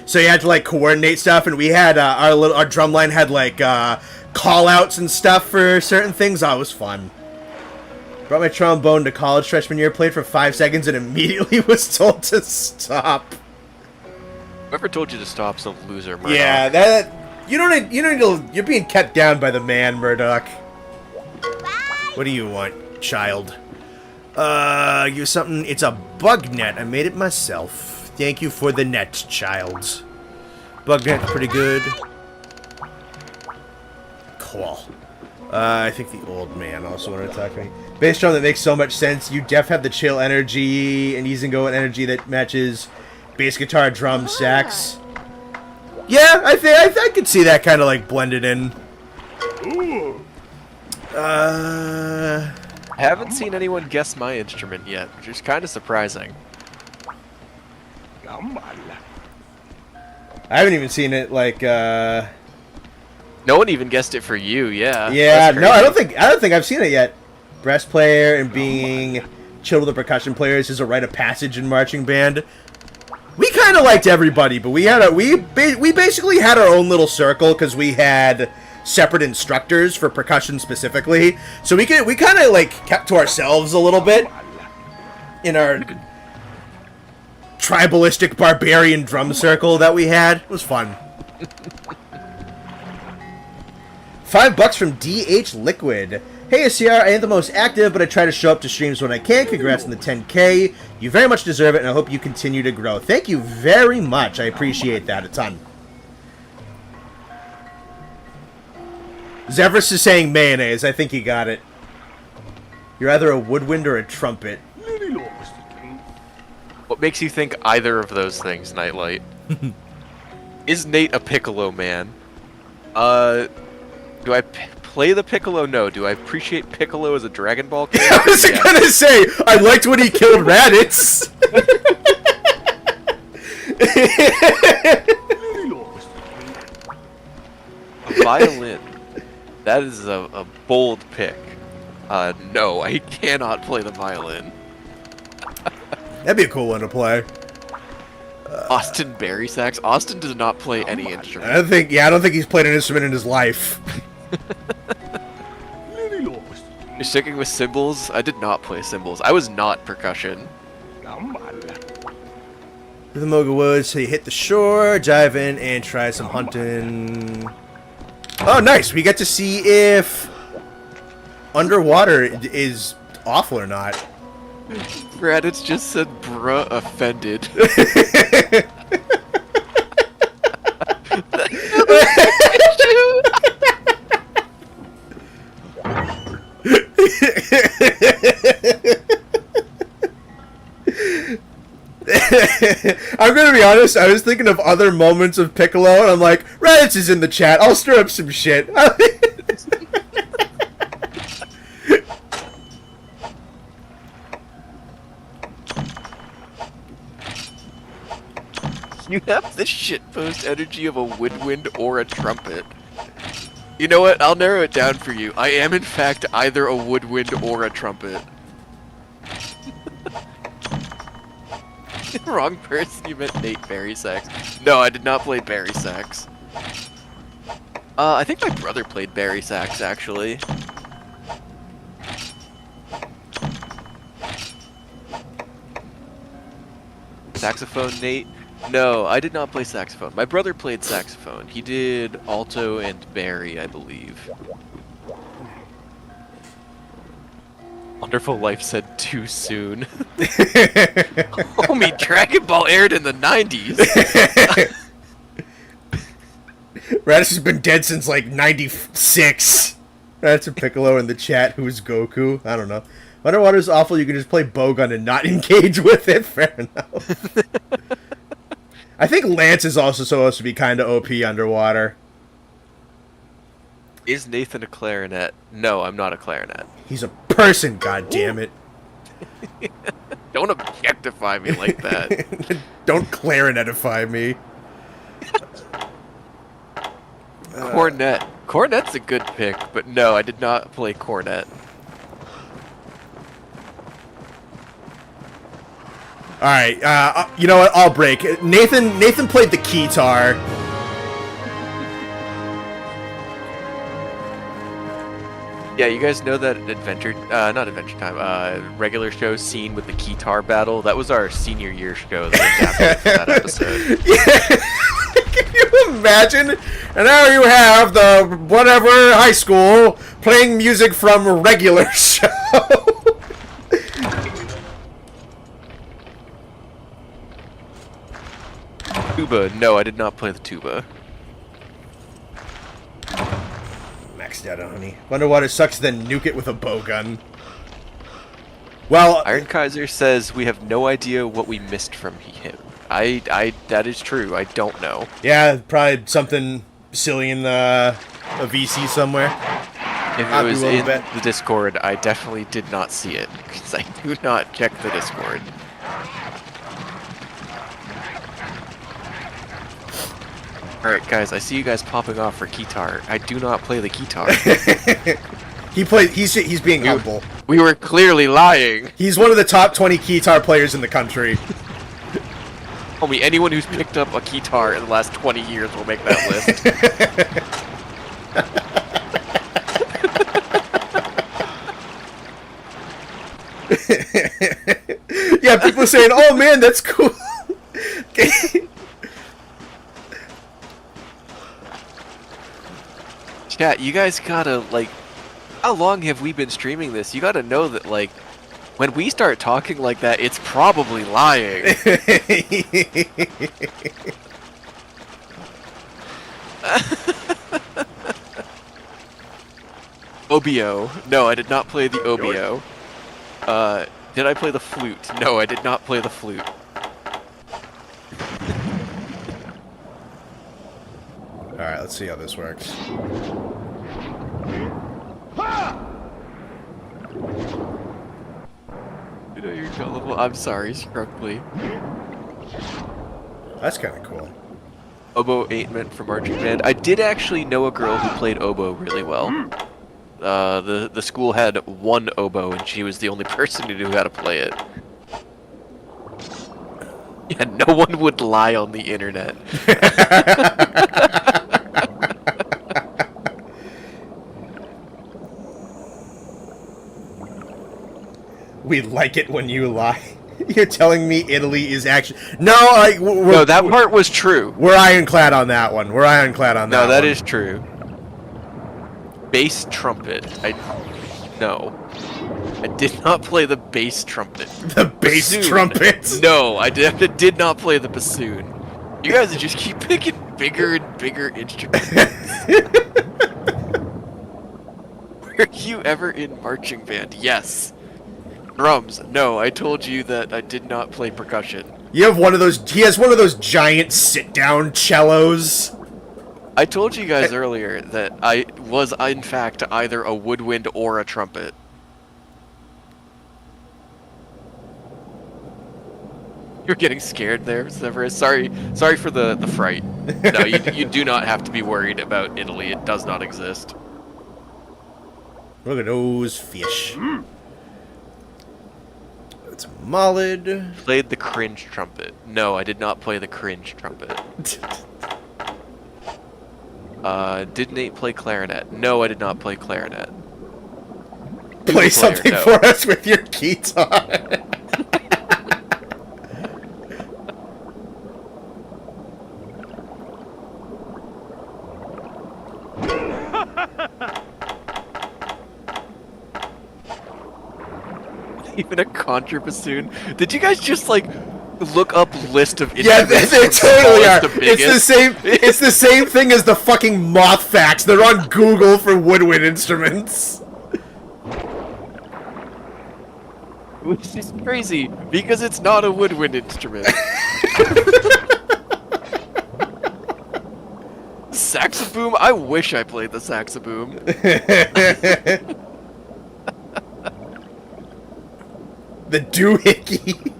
So you had to like coordinate stuff, and we had our drum line had like call outs and stuff for certain things. Oh, it was fun. Brought my trombone to college freshman year, played for 5 seconds, and immediately was told to stop. Whoever told you to stop's a loser, Murdoch. Yeah, that you don't need to. You're being kept down by the man, Murdoch. What do you want, child? You something. It's a bug net. I made it myself. Thank you for the net, child. Bug net's pretty good. Cool. I think the old man also wanted to talk to me. Bass drum that makes so much sense. You def have the chill energy and ease and go energy that matches bass guitar, drum, sax. Yeah, I could see that kind of like blended in. I haven't seen anyone guess my instrument yet, which is kind of surprising. I haven't even seen it like No one even guessed it for you, yeah. Yeah, no, I don't think I've seen it yet. Brass player and being chill with the percussion players is a rite of passage in marching band. We kind of liked everybody, but we basically had our own little circle because we had separate instructors for percussion specifically. So we kind of like kept to ourselves a little bit in our tribalistic barbarian drum circle that we had. It was fun. $5 from DH Liquid. Hey CR, I ain't the most active, but I try to show up to streams when I can. Congrats on the 10K. You very much deserve it, and I hope you continue to grow. Thank you very much. I appreciate that a ton. Zephyrus is saying mayonnaise. I think you got it. You're either a woodwind or a trumpet. What makes you think either of those things, Nightlight? Is Nate a Piccolo man? Do I play the Piccolo? No. Do I appreciate Piccolo as a Dragon Ball character? I was gonna say, I liked when he killed Raditz. A violin. That is a bold pick. No, I cannot play the violin. That'd be a cool one to play. Austin Barry sax. Austin does not play any instrument. I don't think he's played an instrument in his life. You're sticking with cymbals? I did not play cymbals. I was not percussion. The Moga Woods, so you hit the shore, dive in, and try some hunting. Oh, nice! We get to see if underwater is awful or not. Raditz just said, bruh, offended. was thinking of other moments of Piccolo, and I'm like, Raditz is in the chat. I'll stir up some shit. You have the shitpost energy of a woodwind or a trumpet. You know what? I'll narrow it down for you. I am, in fact, either a woodwind or a trumpet. Wrong person, you meant Nate Barry Sax. No, I did not play Barry Sax. I think my brother played Barry Sax, actually. Saxophone, Nate? No, I did not play saxophone. My brother played saxophone. He did alto and bari, I believe. Wonderful Life said too soon. Homie, Dragon Ball aired in the 90s. Raditz has been dead since like 96. That's a Piccolo in the chat who's Goku. I don't know. Underwater's awful. You can just play bowgun and not engage with it. Fair enough. I think Lance is also supposed to be kind of OP underwater. Is Nathan a clarinet? No, I'm not a clarinet. He's a person, goddammit. Don't objectify me like that. Don't clarinetify me. Cornet. Cornet's a good pick, but no, I did not play cornet. Alright, you know what? I'll break. Nathan played the keytar. Yeah, you guys know that not Adventure Time, regular show scene with the keytar battle? That was our senior year show that adapted for that episode. Yeah. Can you imagine? And now you have the whatever high school playing music from a regular show. Tuba. No, I did not play the tuba. Maxed out, honey. Underwater sucks, then nuke it with a bowgun. Well, Iron Kaiser says we have no idea what we missed from him. That is true. I don't know. Yeah, probably something silly in a VC somewhere. If it was in the Discord, I definitely did not see it, because I do not check the Discord. Alright guys, I see you guys popping off for guitar. I do not play the guitar. He's being humble. We were clearly lying. He's one of the top 20 guitar players in the country. Homie, anyone who's picked up a guitar in the last 20 years will make that list. Yeah, people saying, "Oh man, that's cool." Chat, you guys gotta, like, how long have we been streaming this? You gotta know that, like, when we start talking like that, it's probably lying. OBO. No, I did not play the OBO. Did I play the flute? No, I did not play the flute. Alright, let's see how this works. You know you're gullible. I'm sorry, Scrunkly. That's kind of cool. Oboe ain't meant for marching band. I did actually know a girl who played oboe really well. The school had one oboe, and she was the only person who knew how to play it. Yeah, no one would lie on the internet. We like it when you lie. You're telling me Italy is actually... No, no, that part was true. We're ironclad on that one. We're ironclad on that one. No, that is true. Bass trumpet. No. I did not play the bass trumpet. The bass trumpet? No, I did not play the bassoon. You guys just keep picking bigger and bigger instruments. Were you ever in marching band? Yes. Drums. No, I told you that I did not play percussion. You have one of those. He has one of those giant sit-down cellos. I told you guys earlier that I was, in fact, either a woodwind or a trumpet. You're getting scared there, Severus. Sorry for the fright. No, you do not have to be worried about Italy. It does not exist. Look at those fish. It's Mollid. Played the cringe trumpet. No, I did not play the cringe trumpet. Did Nate play clarinet? No, I did not play clarinet. Play something for us with your guitar. Even a contrabassoon? Did you guys just like look up list of Yeah, instruments? they totally are. The It's the same. It's the same thing as the fucking moth facts. They're on Google for woodwind instruments. Which is crazy because it's not a woodwind instrument. Saxoboom? I wish I played the saxoboom. The doohickey.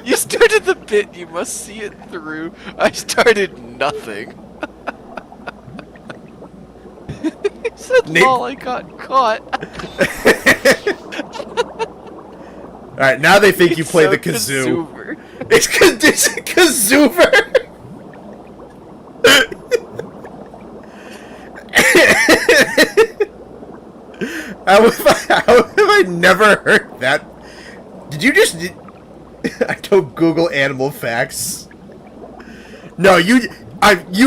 You started the bit, you must see it through. I started nothing. He said, lol, I got caught. Alright, now they think you play so the kazoo. kazoover. It's a kazoover! How have I never heard that? Did you just... I don't Google animal facts. No, you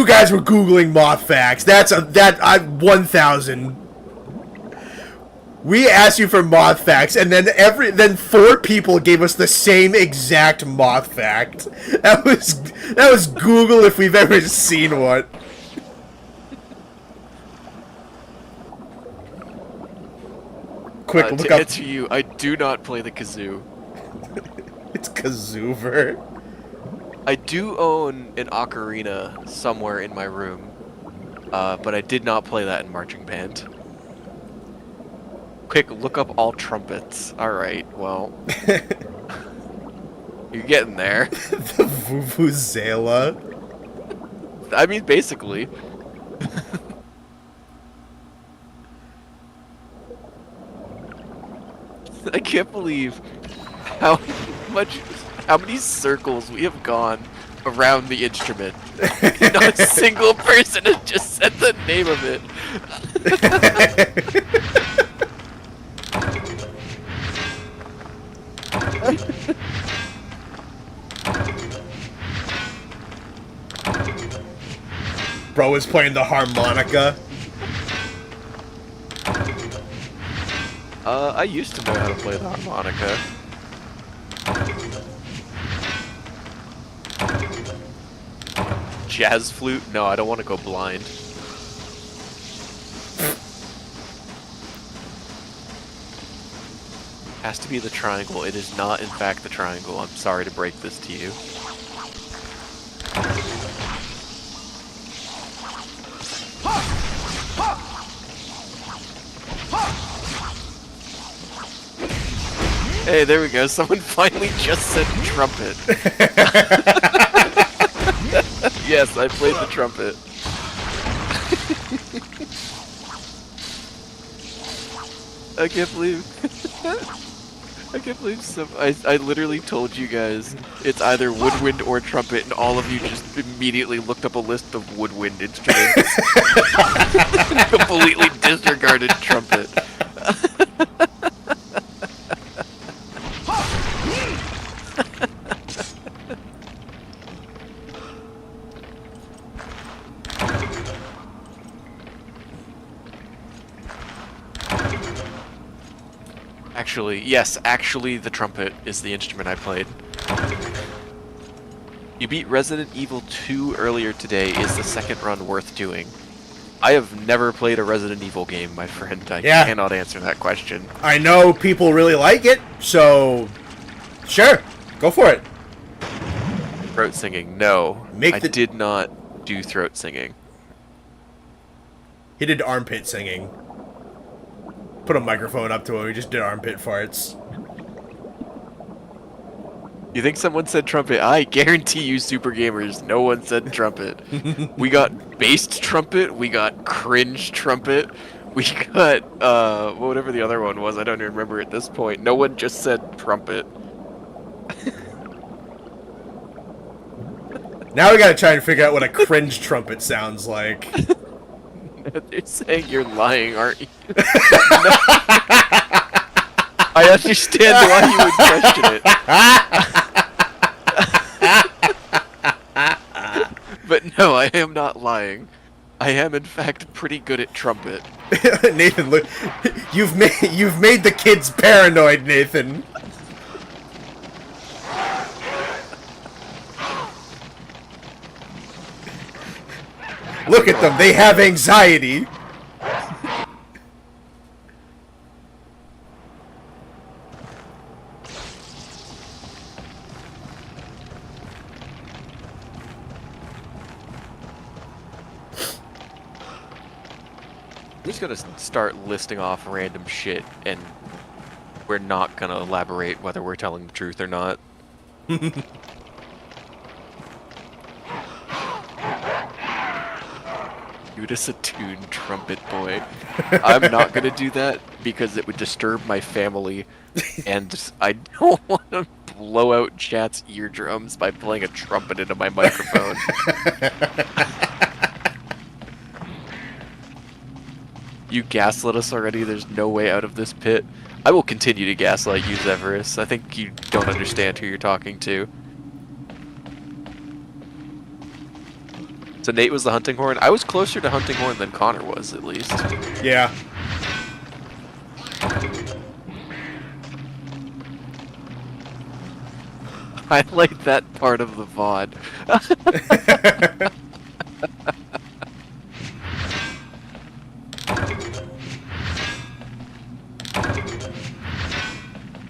guys were Googling moth facts. That's 1,000. We asked you for moth facts, and then 4 people gave us the same exact moth fact. That was Google if we've ever seen one. Quick, look to up. answer you, I do not play the kazoo. It's kazoover. I do own an ocarina somewhere in my room, but I did not play that in marching band. Quick, look up all trumpets. Alright, well. You're getting there. The vuvuzela. I mean, basically. I can't believe how many circles we have gone around the instrument. Not a single person has just said the name of it. Bro is playing the harmonica. I used to know how to play the harmonica. Jazz flute? No, I don't want to go blind. Has to be the triangle. It is not, in fact, the triangle. I'm sorry to break this to you. Hey, there we go. Someone finally just said trumpet. Yes, I played the trumpet. I can't believe... I can't believe I literally told you guys it's either woodwind or trumpet, and all of you just immediately looked up a list of woodwind instruments. Completely disregarded trumpet. Actually, the trumpet is the instrument I played. You beat Resident Evil 2 earlier today. Is the second run worth doing? I have never played a Resident Evil game, my friend. I Yeah. cannot answer that question. I know people really like it, so sure, go for it. Throat singing, no. I Make the- did not do throat singing. He did armpit singing. Put a microphone up to him, he just did armpit farts. You think someone said trumpet? I guarantee you, super gamers, no one said trumpet. We got based trumpet, we got cringe trumpet, we got, whatever the other one was, I don't even remember at this point. No one just said trumpet. Now we gotta try and figure out what a cringe trumpet sounds like. They're saying you're lying, aren't you? I understand why you would question it. But no, I am not lying. I am, in fact, pretty good at trumpet. Nathan, look, you've made the kids paranoid, Nathan. Look at them, they have anxiety. I'm just gonna start listing off random shit, and we're not gonna elaborate whether we're telling the truth or not. Judas attuned trumpet boy. I'm not gonna do that because it would disturb my family, and I don't want to blow out chat's eardrums by playing a trumpet into my microphone. You gaslit us already, there's no way out of this pit. I will continue to gaslight you, Zeverus. I think you don't understand who you're talking to. So Nate was the hunting horn. I was closer to hunting horn than Connor was, at least. Yeah. I like that part of the VOD.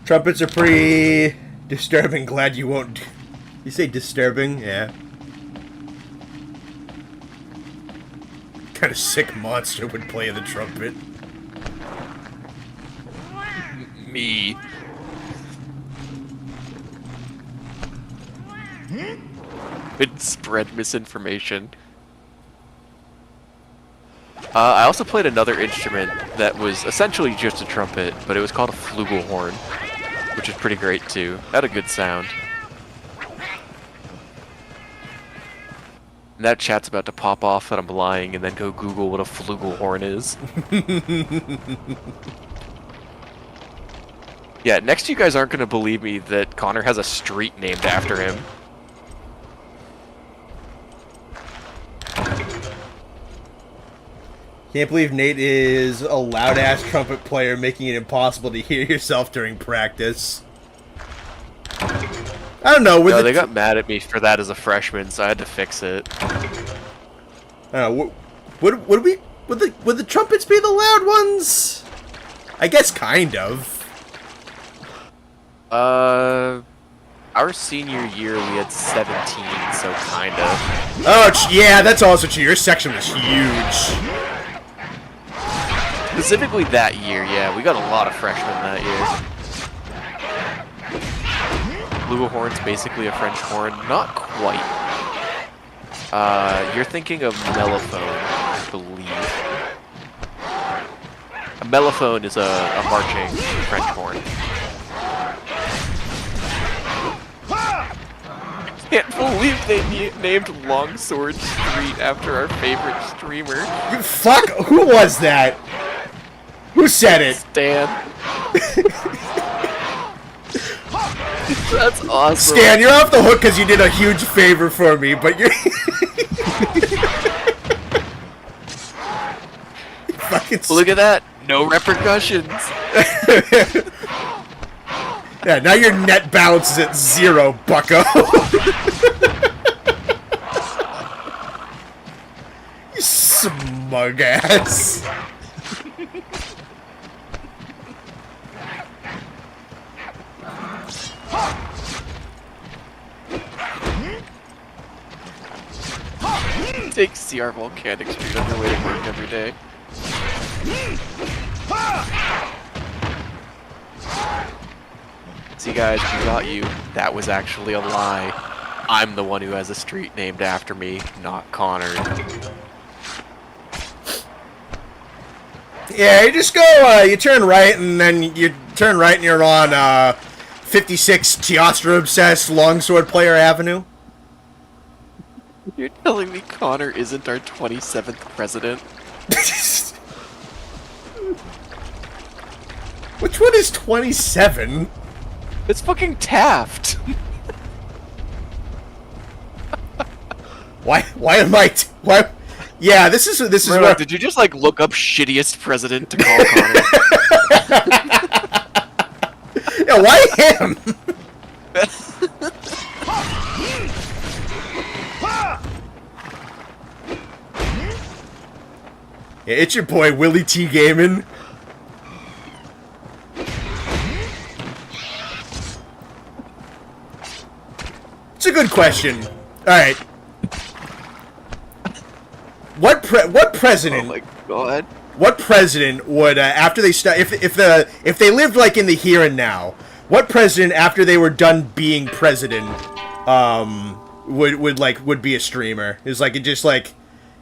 Trumpets are pretty disturbing. Glad you won't. You say disturbing? Yeah. Kind of sick monster would play the trumpet. Me. Could spread misinformation. I also played another instrument that was essentially just a trumpet, but it was called a flugelhorn, which is pretty great too. Had a good sound. And that chat's about to pop off that I'm lying and then go Google what a flugelhorn is. Yeah, next you guys aren't going to believe me that Connor has a street named after him. Can't believe Nate is a loud-ass trumpet player, making it impossible to hear yourself during practice. I don't know. No, they got mad at me for that as a freshman, so I had to fix it. I don't know. Would the trumpets be the loud ones? I guess kind of. Our senior year we had 17, so kind of. Oh, yeah, that's also true. Your section was huge. Specifically that year, yeah, we got a lot of freshmen that year. Flugelhorn's basically a French horn, not quite. You're thinking of mellophone, I believe. A mellophone is a marching French horn. Can't believe they named Longsword Street after our favorite streamer. You fuck! Who was that? Who said it? Stan. That's awesome. Stan, you're off the hook because you did a huge favor for me, but you're... fucking... Look at that. No repercussions. Yeah, now your net balance is at 0, bucko. You smart. smug ass. Take CR-VODcanic Street on your way to work every day. See guys, we got you. That was actually a lie. I'm the one who has a street named after me, not Connor. Yeah, you just go, you turn right, and then you turn right and you're on, 56 Teostra-obsessed Longsword Player Avenue. You're telling me Connor isn't our 27th president? Which one is 27? It's fucking Taft! Why am I, why? Yeah, this is Bro, what... did you just, like, look up shittiest president to call Connor? Yeah, why him? Yeah, it's your boy, Willie T. Gaiman. It's a good question. Alright. What president... Oh my god. What president would, after they if they lived, like, in the here and now, what president, after they were done being president, would be a streamer? It's like, it just, like,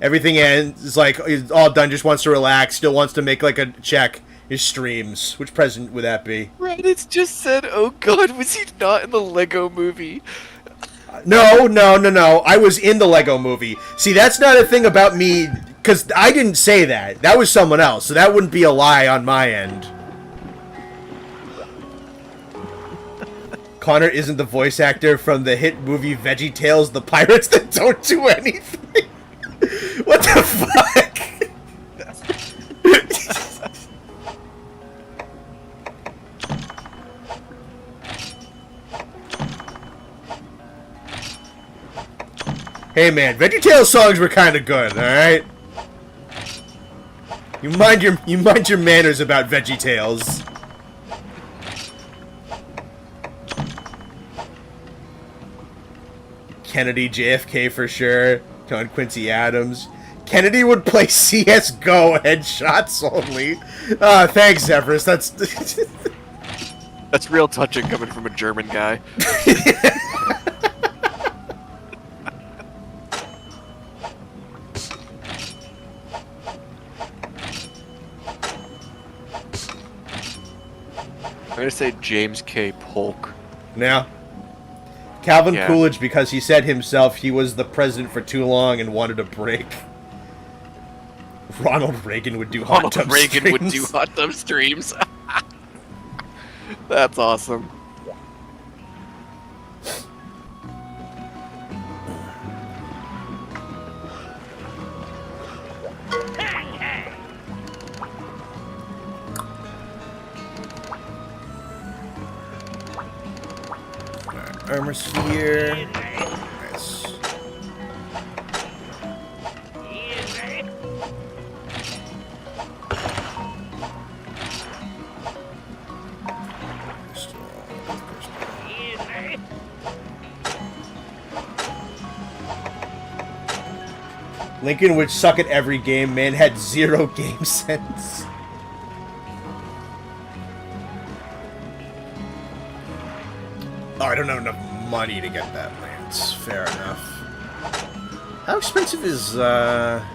everything ends, it's like, it's all done, just wants to relax, still wants to make, like, a check, his streams. Which president would that be? Reddit's just said, oh god, was he not in the Lego movie? No. I was in the Lego movie. See, that's not a thing about me, because I didn't say that. That was someone else, so that wouldn't be a lie on my end. Connor isn't the voice actor from the hit movie VeggieTales, the pirates that don't do anything. What the fuck? Hey man, VeggieTales songs were kind of good, all right. You mind your manners about VeggieTales. Kennedy, JFK for sure. John Quincy Adams. Kennedy would play CS:GO headshots only. Thanks, Zephyrus. That's That's real touching coming from a German guy. I'm gonna say James K. Polk. now. Calvin Yeah. Coolidge, because he said himself he was the president for too long and wanted a break. Ronald Reagan would do hot tub Reagan streams. would do hot tub streams. That's awesome. Armor sphere. Nice. Lincoln would suck at every game. Man had zero game sense. Oh, I don't have enough money to get that lance. Fair enough. How expensive is, Isn't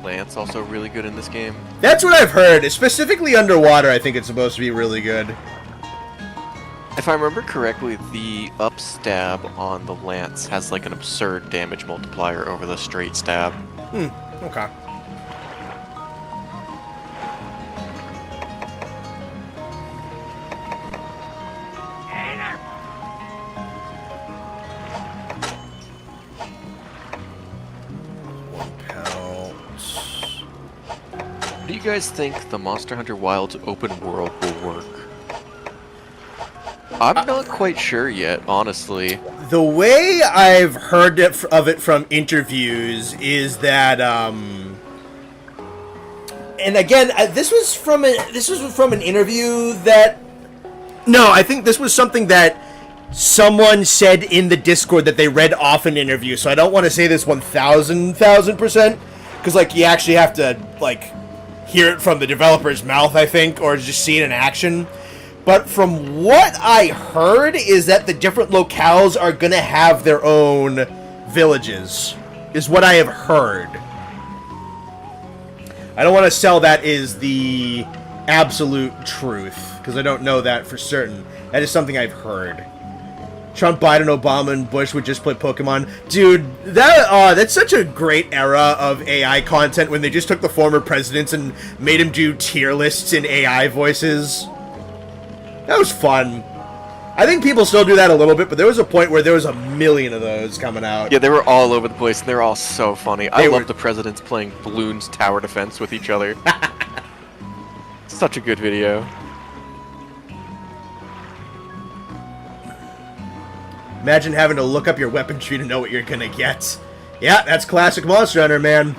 Lance also really good in this game? That's what I've heard. Specifically underwater, I think it's supposed to be really good. If I remember correctly, the up stab on the Lance has like an absurd damage multiplier over the straight stab. Okay. How do you guys think the Monster Hunter Wilds open world will work? I'm not quite sure yet, honestly. The way I've heard of it from interviews is that, and again, this was from an interview that. No, I think this was something that someone said in the Discord that they read off an interview. So I don't want to say this 1,000%, because like you actually have to like hear it from the developer's mouth, I think, or just see it in action. But from what I heard is that the different locales are gonna have their own villages, is what I have heard. I don't want to sell that as the absolute truth, because I don't know that for certain. That is something I've heard. Trump, Biden, Obama, and Bush would just play Pokemon. Dude, that's such a great era of AI content when they just took the former presidents and made them do tier lists in AI voices. That was fun. I think people still do that a little bit, but there was a point where there was a million of those coming out. Yeah, they were all over the place, and they were all so funny. I love the presidents playing Bloons Tower Defense with each other. Such a good video. Imagine having to look up your weapon tree to know what you're gonna get. Yeah, that's classic Monster Hunter, man.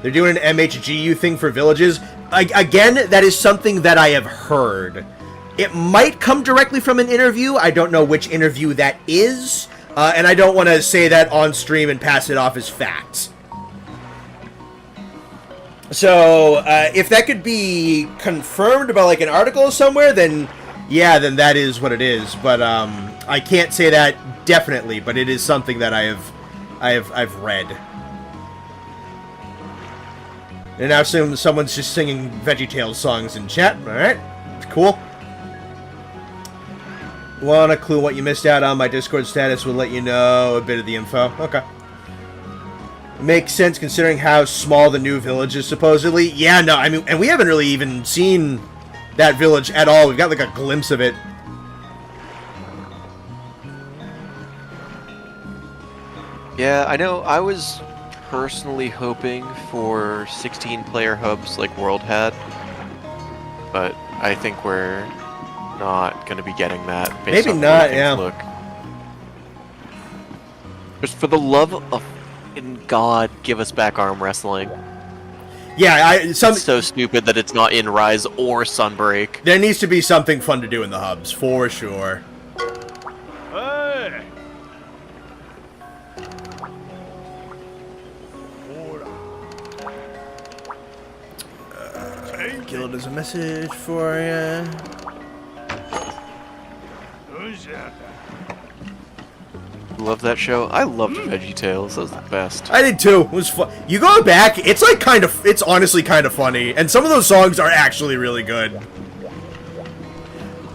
They're doing an MHGU thing for villages. Again, that is something that I have heard. It might come directly from an interview. I don't know which interview that is. And I don't want to say that on stream and pass it off as fact. So, if that could be confirmed by like an article somewhere, then yeah, then that is what it is. But I can't say that definitely, but it is something that I've read. And now someone's just singing VeggieTales songs in chat. All right, cool. Want a clue what you missed out on? My Discord status will let you know a bit of the info. Okay. Makes sense considering how small the new village is supposedly. Yeah, no, I mean, and we haven't really even seen that village at all. We've got like a glimpse of it. Yeah, I know. I was personally hoping for 16-player hubs like World had, but I think we're not going to be getting that. Based Maybe on not, yeah. look. Just for the love of God, give us back arm wrestling. Yeah, It's so stupid that it's not in Rise or Sunbreak. There needs to be something fun to do in the hubs, for sure. Hey! Guild has a message for you. Love that show. I loved VeggieTales. That was the best. I did too. It was fun. You go back, it's like it's honestly kind of funny, and some of those songs are actually really good.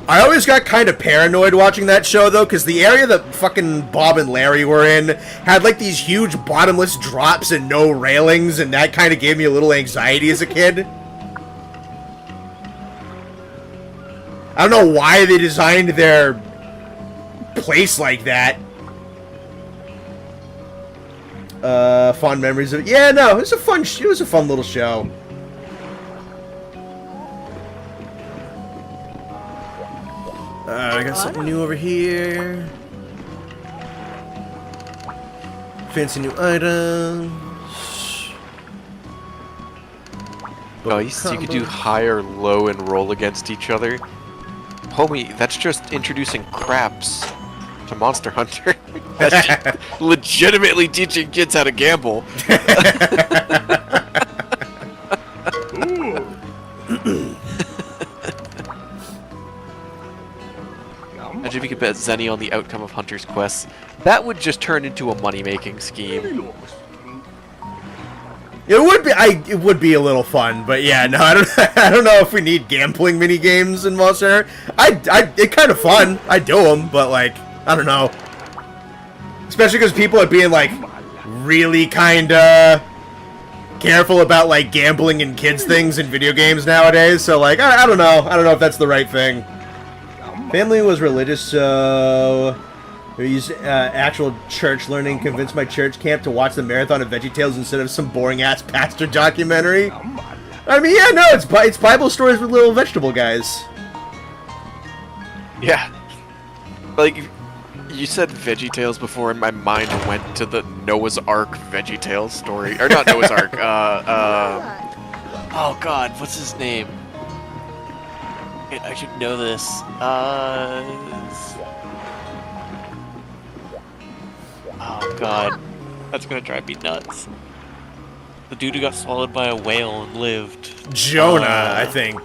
I always got kind of paranoid watching that show though, because the area that fucking Bob and Larry were in had like these huge bottomless drops and no railings, and that kind of gave me a little anxiety as a kid. I don't know why they designed their place like that. Fond memories of... Yeah, no, it was a fun little show. I got something new over here. Fancy new items. Oh, you could do high or low and roll against each other. Homie, that's just introducing craps to Monster Hunter. That's just legitimately teaching kids how to gamble. Imagine if you could bet Zenny on the outcome of Hunter's quests. That would just turn into a money-making scheme. It would be a little fun, but yeah, no, I don't know if we need gambling mini games in Monster Hunter. It's kind of fun. I do them, but like, I don't know. Especially because people are being like really kind of careful about like gambling and kids things in video games nowadays. So like, I don't know. I don't know if that's the right thing. Family was religious, so we used actual church learning. Convinced my church camp to watch the marathon of VeggieTales instead of some boring-ass pastor documentary. I mean, yeah, no, it's Bible stories with little vegetable guys. Yeah. Like, you said VeggieTales before, and my mind went to the Noah's Ark VeggieTales story. Or not Noah's Ark, oh god, what's his name? I should know this. Oh god. That's gonna drive me nuts. The dude who got swallowed by a whale and lived. Jonah, I think.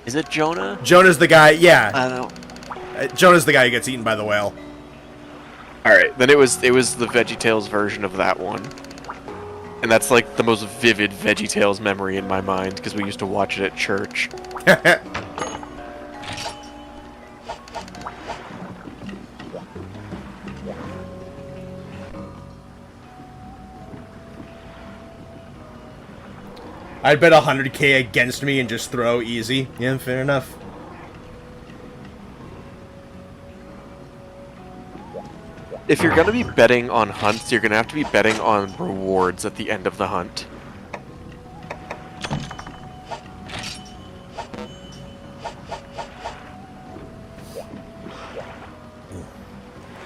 Is it Jonah? Jonah's the guy, yeah. I don't know. Jonah's the guy who gets eaten by the whale. Alright, then it was the VeggieTales version of that one. And that's like the most vivid VeggieTales memory in my mind, because we used to watch it at church. I'd bet 100k against me and just throw easy. Yeah, fair enough. If you're gonna be betting on hunts, you're gonna have to be betting on rewards at the end of the hunt.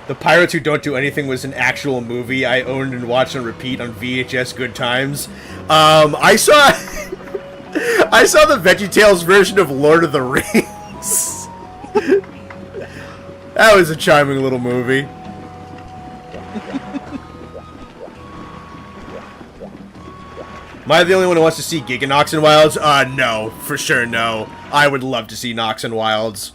The Pirates Who Don't Do Anything was an actual movie I owned and watched on repeat on VHS good times. I saw I saw the VeggieTales version of Lord of the Rings. That was a charming little movie. Am I the only one who wants to see Giganox and Wilds? No, for sure no. I would love to see Nox and Wilds.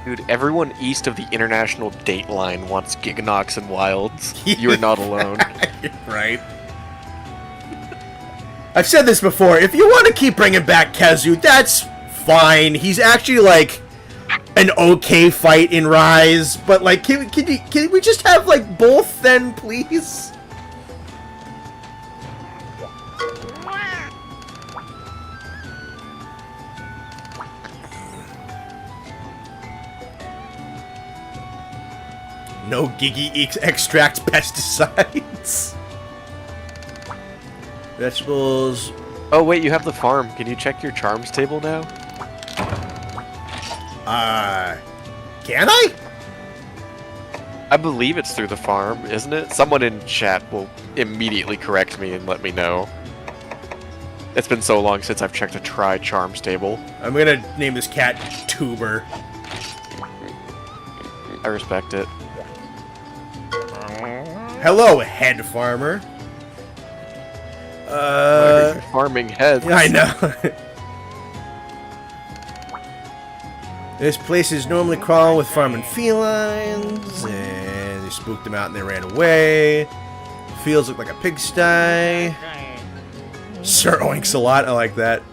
Dude, everyone east of the international date line wants Giganox and Wilds. You are not alone. You're right. I've said this before. If you want to keep bringing back Kazu, that's fine. He's actually, like, an okay fight in Rise. But, like, can we just have, like, both then, please? No Gigi extract pesticides. Vegetables. Oh wait, you have the farm. Can you check your charms table now? Can I? I believe it's through the farm, isn't it? Someone in chat will immediately correct me and let me know. It's been so long since I've checked a try charms table. I'm gonna name this cat Tuber. I respect it. Hello, head farmer. Farming heads. I know. This place is normally crawling with farming felines, and they spooked them out and they ran away. Fields look like a pigsty. Sir oinks a lot, I like that.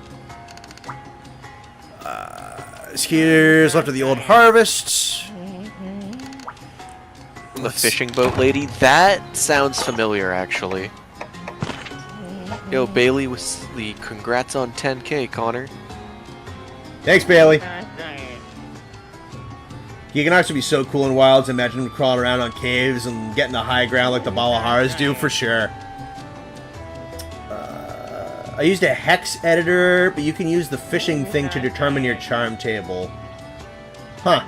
Here's left of the old harvest. The fishing boat lady? That sounds familiar, actually. Yo, Bailey with the congrats on 10k, Connor. Thanks, Bailey. Giganox would be so cool in Wilds. Imagine him crawling around on caves and getting the high ground like the Balaharas do, for sure. I used a hex editor, but you can use the fishing thing to determine your charm table. Huh.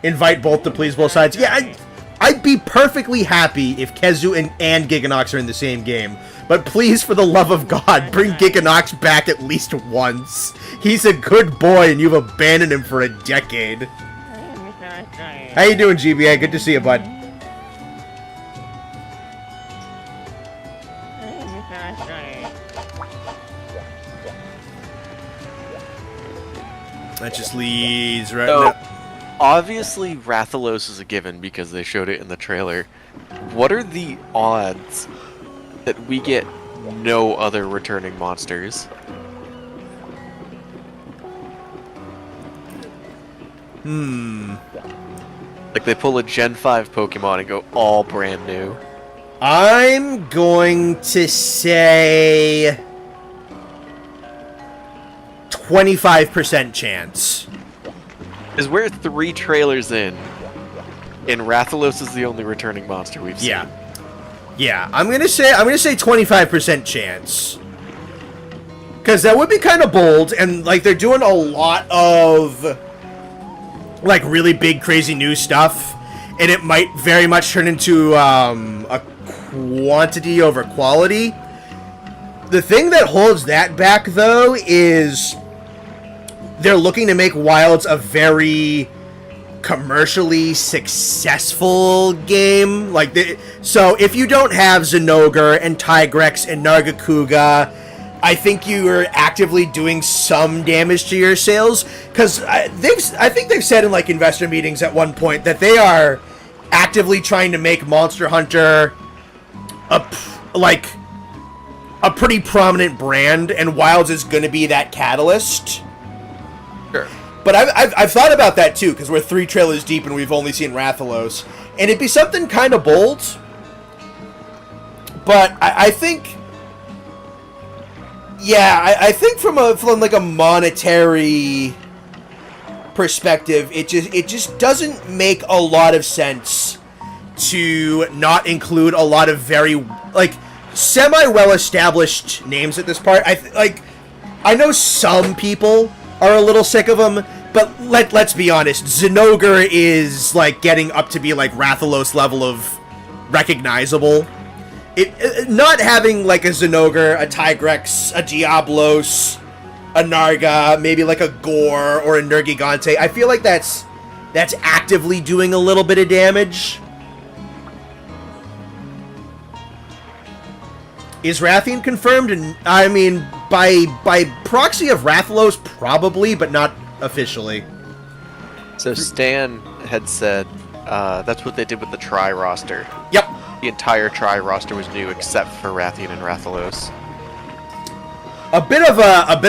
Invite both to please both sides. Yeah, I'd be perfectly happy if Kezu and Giganox are in the same game. But please, for the love of God, bring Giganox back at least once. He's a good boy, and you've abandoned him for a decade. How you doing, GBA? Good to see you, bud. That just leads right now. Obviously, Rathalos is a given because they showed it in the trailer. What are the odds that we get no other returning monsters? Like they pull a Gen 5 Pokemon and go all brand new. I'm going to say 25% chance. Because we're 3 trailers in, and Rathalos is the only returning monster we've seen. Yeah. Yeah, I'm gonna say 25% chance. Because that would be kind of bold, and like they're doing a lot of like really big, crazy new stuff, and it might very much turn into a quantity over quality. The thing that holds that back, though, is they're looking to make Wilds a very commercially successful game. Like, so if you don't have Zinogre and Tigrex and Nargacuga, I think you are actively doing some damage to your sales, because I think they've said in like investor meetings at one point that they are actively trying to make Monster Hunter a pretty prominent brand, and Wilds is going to be that catalyst. Sure. But I've thought about that too, because we're 3 trailers deep and we've only seen Rathalos, and it'd be something kind of bold. But I think, yeah, I think from like a monetary perspective, it just doesn't make a lot of sense to not include a lot of very like semi well established names at this part. I know some people are a little sick of them, but let's be honest, Zinogre is like getting up to be like Rathalos level of recognizable. Not having like a Zinogre, a Tigrex, a Diablos, a Narga, maybe like a Gore or a Nergigante, I feel like that's actively doing a little bit of damage. Is Rathian confirmed? And I mean, by proxy of Rathalos, probably, but not officially. So Stan had said that's what they did with the Tri roster. Yep. The entire Tri roster was new except for Rathian and Rathalos. A bit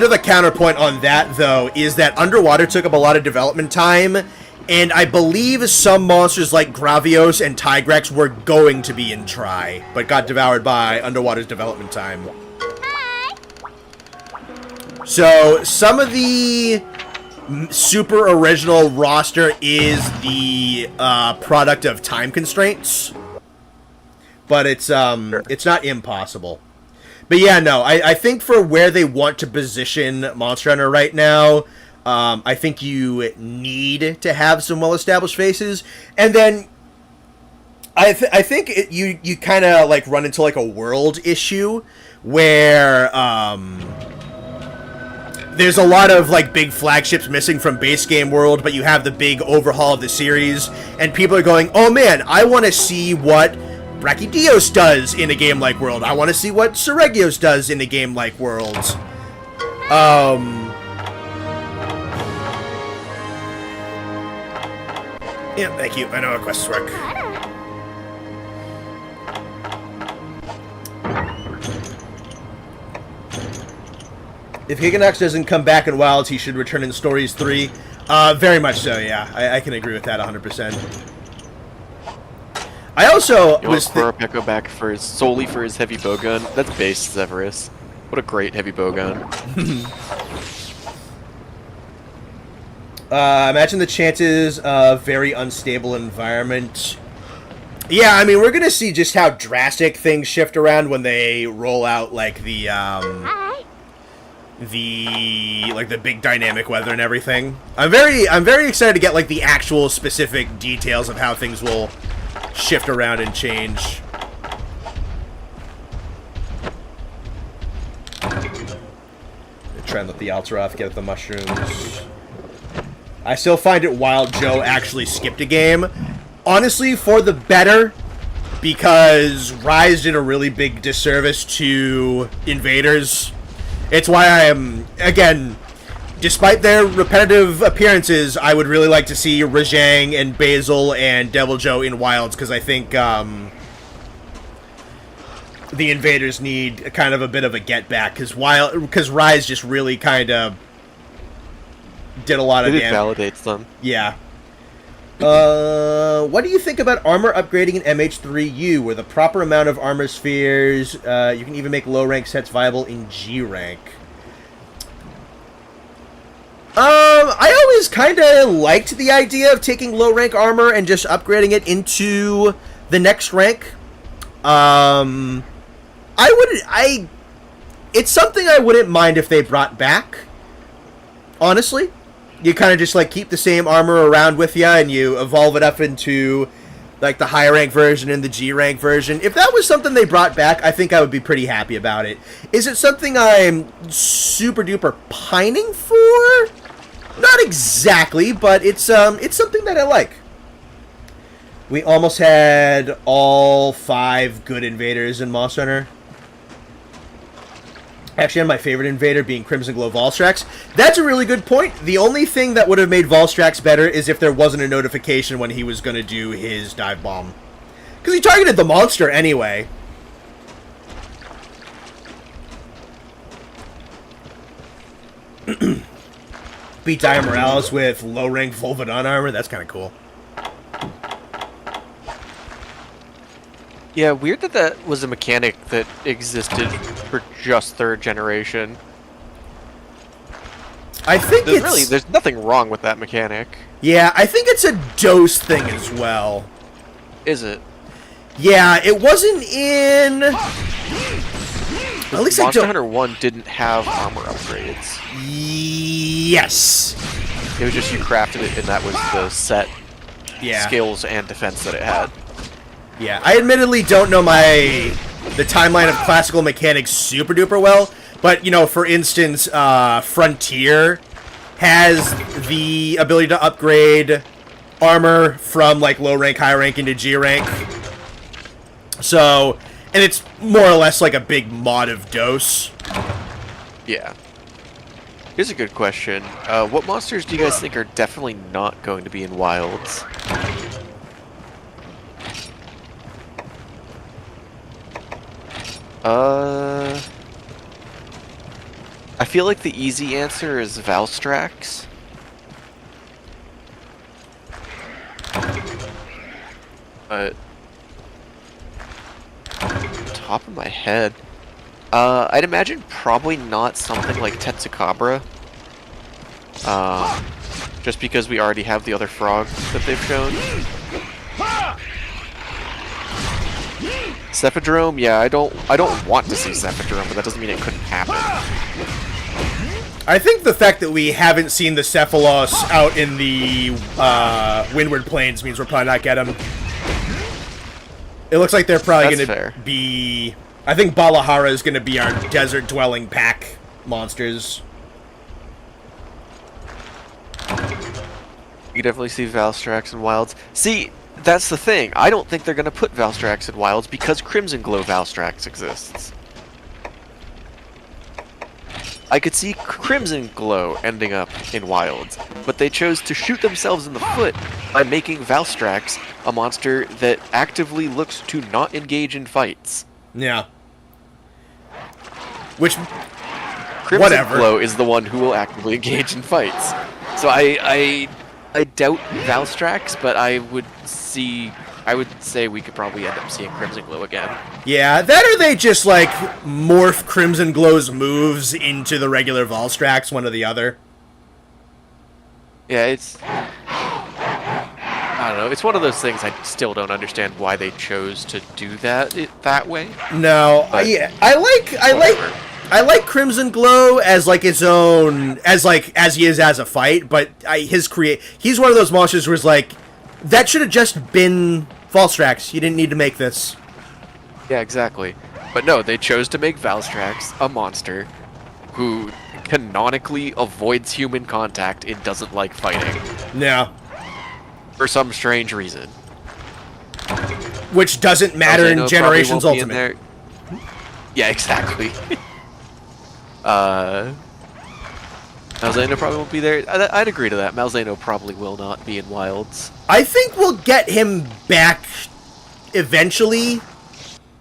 of a counterpoint on that, though, is that Underwater took up a lot of development time, and I believe some monsters like Gravios and Tigrex were going to be in Tri, but got devoured by Underwater's development time. So some of the super original roster is the product of time constraints, but it's not impossible. But yeah, no, I think for where they want to position Monster Hunter right now, I think you need to have some well-established faces, and then I think you kind of like run into like a world issue where there's a lot of like big flagships missing from base game world, but you have the big overhaul of the series, and people are going, oh man, I want to see what Brachydios does in a game like World. I want to see what Seregios does in a game like World. Yeah, thank you. I know how quests work. If Giganox doesn't come back in Wilds, he should return in Stories 3. Very much so, yeah. I can agree with that 100%. I also was Echo back solely for his heavy bowgun. That's base Severus. What a great heavy bowgun. Imagine the chances of very unstable environment. Yeah, I mean, we're gonna see just how drastic things shift around when they roll out like the big dynamic weather and everything. I'm very excited to get like the actual specific details of how things will shift around and change. Try and let the Altaroth get at the mushrooms. I still find it wild Joe actually skipped a game. Honestly, for the better, because Rise did a really big disservice to Invaders. It's why I am, again, despite their repetitive appearances, I would really like to see Rajang and Basil and Devil Joe in Wilds, because I think the Invaders need kind of a bit of a get back, because Rise just really kind of did a lot of damage. It validates them. Yeah. What do you think about armor upgrading in MH3U, where the proper amount of armor spheres, you can even make low rank sets viable in G rank? I always kind of liked the idea of taking low rank armor and just upgrading it into the next rank. It's something I wouldn't mind if they brought back. Honestly, you kind of just like keep the same armor around with you, and you evolve it up into like the higher rank version and the G rank version. If that was something they brought back, I think I would be pretty happy about it. Is it something I'm super duper pining for? Not exactly, but it's something that I like. We almost had all 5 good invaders in Monster Hunter. Actually, had my favorite invader being Crimson Glow Volstrax. That's a really good point. The only thing that would have made Volstrax better is if there wasn't a notification when he was going to do his dive bomb. Because he targeted the monster anyway. Beat Dire Morales with low-rank Volvidon armor. That's kind of cool. Yeah, weird that that was a mechanic that existed for just 3rd generation. I think there's nothing wrong with that mechanic. Yeah, I think it's a dose thing as well. Is it? Yeah, it wasn't in... At least Monster Hunter 1 didn't have armor upgrades. Yes. It was just you crafted it, and that was the set skills and defense that it had. Yeah, I admittedly don't know the timeline of classical mechanics super duper well, but, you know, for instance, Frontier has the ability to upgrade armor from, like, low rank, high rank into G rank. So, and it's more or less like a big mod of dose. Yeah. Here's a good question. What monsters do you guys think are definitely not going to be in Wilds? I feel like the easy answer is Valstrax. But top of my head, I'd imagine probably not something like Tetsukabra. Just because we already have the other frog that they've shown. Cephadrome, yeah, I don't want to see Cephadrome, but that doesn't mean it couldn't happen. I think the fact that we haven't seen the Cephalos out in the Windward Plains means we'll probably not get him. It looks like they're probably going to be... I think Balahara is going to be our desert-dwelling pack monsters. You can definitely see Valstrax in Wilds. See, that's the thing. I don't think they're going to put Valstrax in Wilds because Crimson Glow Valstrax exists. I could see Crimson Glow ending up in Wilds, but they chose to shoot themselves in the foot by making Valstrax a monster that actively looks to not engage in fights. Yeah. Which... Crimson Glow is the one who will actively engage in fights. So I doubt Valstrax, but I would say we could probably end up seeing Crimson Glow again. Yeah, that or they just, like, morph Crimson Glow's moves into the regular Valstrax, one or the other. Yeah, it's... I don't know, it's one of those things I still don't understand why they chose to do that way. No, yeah, I like Crimson Glow as like its own as he is as a fight, but he's one of those monsters where it's like that should have just been Valstrax. You didn't need to make this. Yeah, exactly. But no, they chose to make Valstrax a monster who canonically avoids human contact and doesn't like fighting. Yeah. For some strange reason. Which doesn't matter in Generations Ultimate. Yeah, exactly. Malzeno probably won't be there. I'd agree to that. Malzeno probably will not be in Wilds. I think we'll get him back eventually.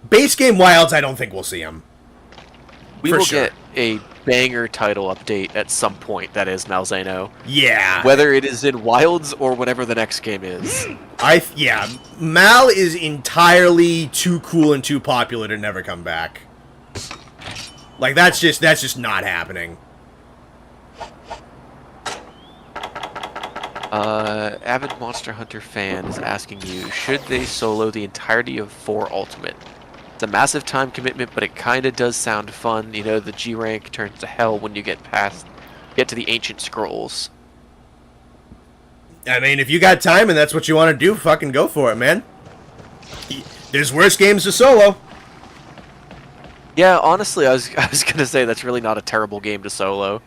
Base game Wilds, I don't think we'll see him. We will get a banger title update at some point that is Malzeno. Yeah. Whether it is in Wilds or whatever the next game is. Yeah, Mal is entirely too cool and too popular to never come back. Like, that's just not happening. Avid Monster Hunter fan is asking you, should they solo the entirety of 4 Ultimate? It's a massive time commitment, but it kind of does sound fun. You know, the G rank turns to hell when you get to the ancient scrolls. I mean, if you got time and that's what you want to do, fucking go for it, man. There's worse games to solo. Yeah, honestly, I was gonna say that's really not a terrible game to solo.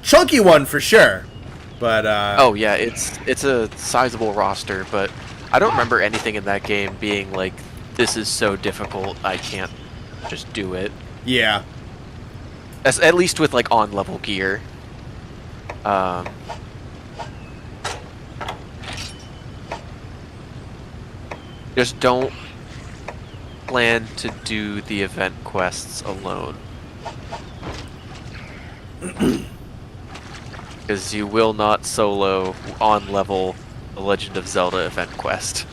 Chunky one for sure, but Oh yeah, it's a sizable roster, but I don't remember anything in that game being like, this is so difficult I can't just do it. yeah. At least with like on level gear. Just don't plan to do the event quests alone. Because you will not solo on level the Legend of Zelda event quest.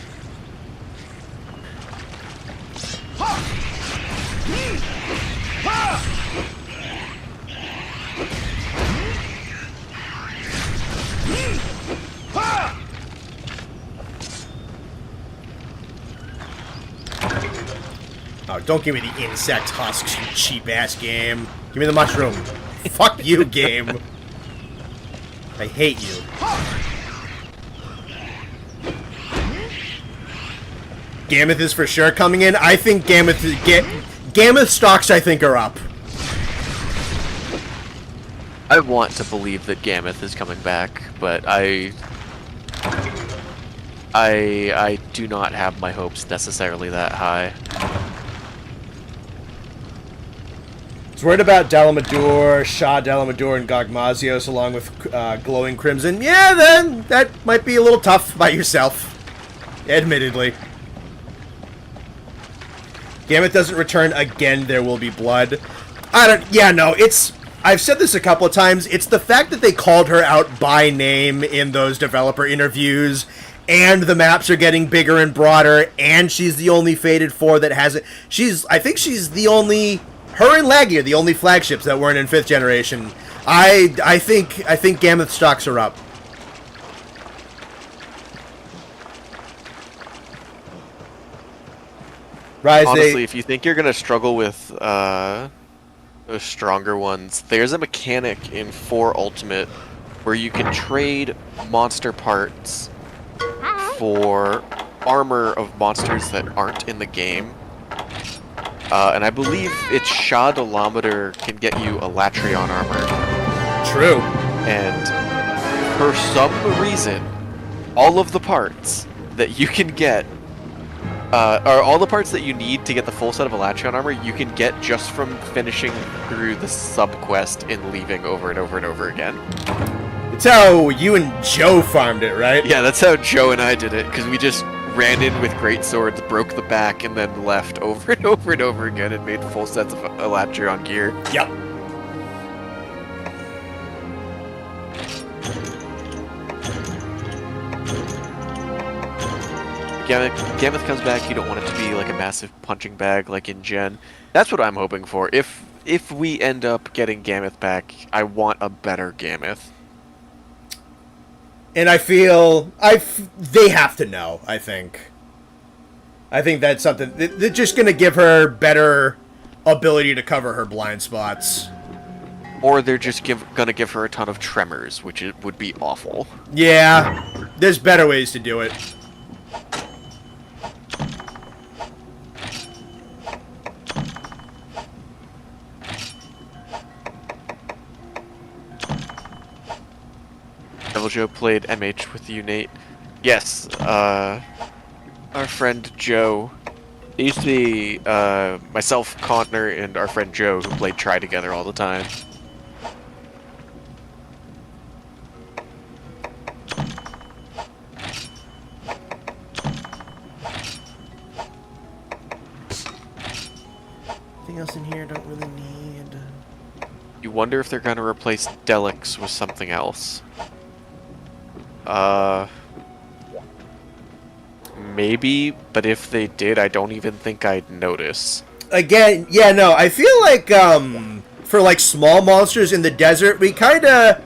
Oh, don't give me the insect husks, you cheap-ass game. Give me the mushroom. Fuck you, game. I hate you. Gammoth is for sure coming in. I think Gammoth stocks, I think, are up. I want to believe that Gammoth is coming back, but I do not have my hopes necessarily that high. It's worried about Dalamadur, Shah Dalamadur, and Gogmazios along with Glowing Crimson. Yeah, then that might be a little tough by yourself. Admittedly. Gammoth doesn't return again, there will be blood. I've said this a couple of times, it's the fact that they called her out by name in those developer interviews, and the maps are getting bigger and broader, and she's the only Fated 4 that hasn't... I think she's the only... Her and Laggy are the only flagships that weren't in 5th generation. I think Gammoth stocks are up. Rise, honestly, if you think you're gonna struggle with the stronger ones, there's a mechanic in 4 Ultimate where you can trade monster parts for armor of monsters that aren't in the game. And I believe it's Shah Dolometer can get you a Latreon armor. True. And for some reason, all of the parts that you can get, or all the parts that you need to get the full set of Latreon armor, you can get just from finishing through the sub-quest and leaving over and over and over again. It's how you and Joe farmed it, right? Yeah, that's how Joe and I did it, because we just ran in with great swords, broke the back, and then left over and over and over again and made full sets of Latreon gear. Yep. Gammoth comes back, you don't want it to be like a massive punching bag like in Gen. That's what I'm hoping for. If we end up getting Gammoth back, I want a better Gammoth. And I feel they have to know, I think. I think that's something they're just going to give her better ability to cover her blind spots. Or they're just gonna give her a ton of tremors, which would be awful. Yeah, there's better ways to do it. Devil Joe played MH with you, Nate. Yes, our friend Joe. It used to be myself, Connor, and our friend Joe who played Try together all the time. Anything else in here? Don't really need. You wonder if they're gonna replace Delix with something else. Maybe, but if they did, I don't even think I'd notice. Again, yeah, no, I feel like, for, like, small monsters in the desert, we kinda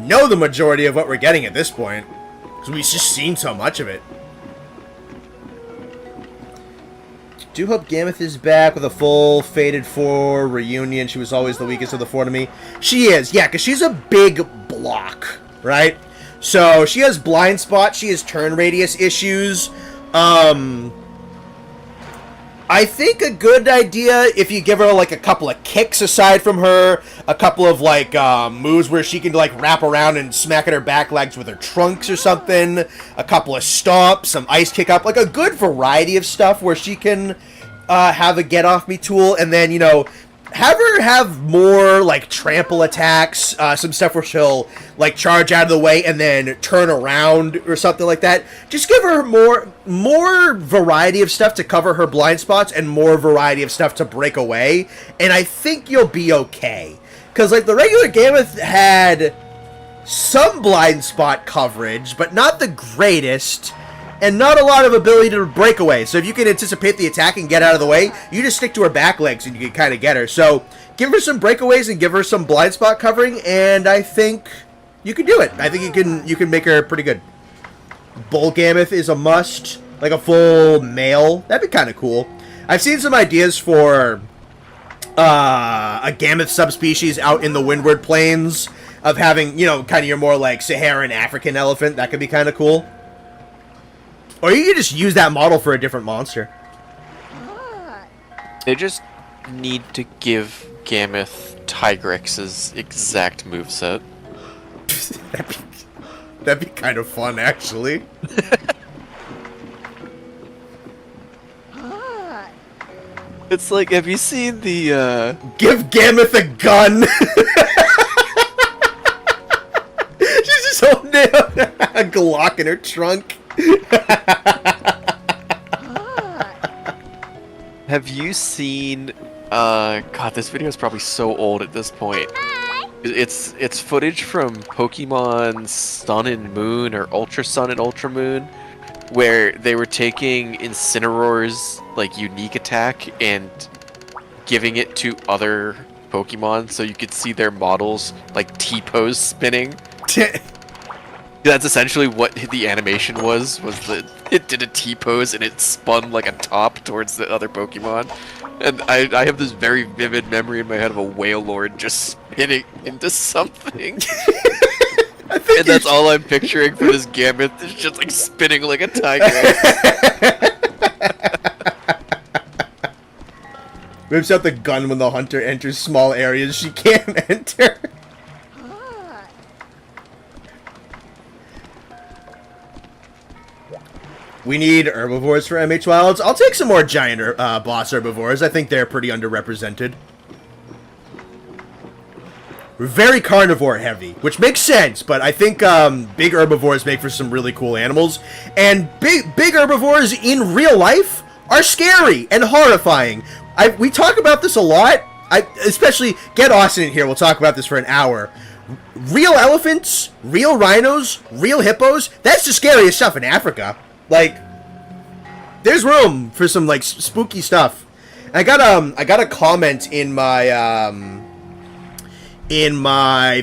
know the majority of what we're getting at this point. Because we've just seen so much of it. Do hope Gameth is back with a full Fated 4 reunion. She was always the weakest of the four to me. She is, yeah, because she's a big block, right? So she has blind spot. She has turn radius issues. I think a good idea if you give her like a couple of kicks aside from her, a couple of like moves where she can like wrap around and smack at her back legs with her trunks or something, a couple of stomps, some ice kick up, like a good variety of stuff where she can have a get off me tool, and then, you know, have her have more like trample attacks, some stuff where she'll like charge out of the way and then turn around or something like that. Just give her more variety of stuff to cover her blind spots and more variety of stuff to break away, and I think you'll be okay. Because like the regular Gameth had some blind spot coverage, but not the greatest. And not a lot of ability to break away. So if you can anticipate the attack and get out of the way, you just stick to her back legs and you can kind of get her. So give her some breakaways and give her some blind spot covering, and I think you can do it. I think you can make her pretty good. Bull Gameth is a must, like a full male. That'd be kind of cool. I've seen some ideas for a Gameth subspecies out in the Windward Plains of having, you know, kind of your more like Saharan African elephant. That could be kind of cool. Or you could just use that model for a different monster. They just need to give Gameth Tigrex's exact moveset. That'd be kind of fun, actually. It's like, have you seen the, Give Gameth a gun! She's just holding a Glock in her trunk. Have you seen, God, this video is probably so old at this point. It's footage from Pokemon Sun and Moon, or Ultra Sun and Ultra Moon, where they were taking Incineroar's, like, unique attack and giving it to other Pokemon so you could see their models, like, T-pose spinning. That's essentially what the animation was that it did a T-pose and it spun like a top towards the other Pokemon. And I have this very vivid memory in my head of a Wailord just spinning into something. And that's all I'm picturing for this Gameth, is just like spinning like a tiger. Whips out the gun when the hunter enters small areas she can't enter. We need herbivores for MH Wilds. I'll take some more giant boss herbivores. I think they're pretty underrepresented. We're very carnivore heavy, which makes sense, but I think big herbivores make for some really cool animals. And big herbivores in real life are scary and horrifying. We talk about this a lot. Especially, get Austin in here, we'll talk about this for an hour. Real elephants, real rhinos, real hippos, that's the scariest stuff in Africa. Like, there's room for some like spooky stuff. I got a comment in my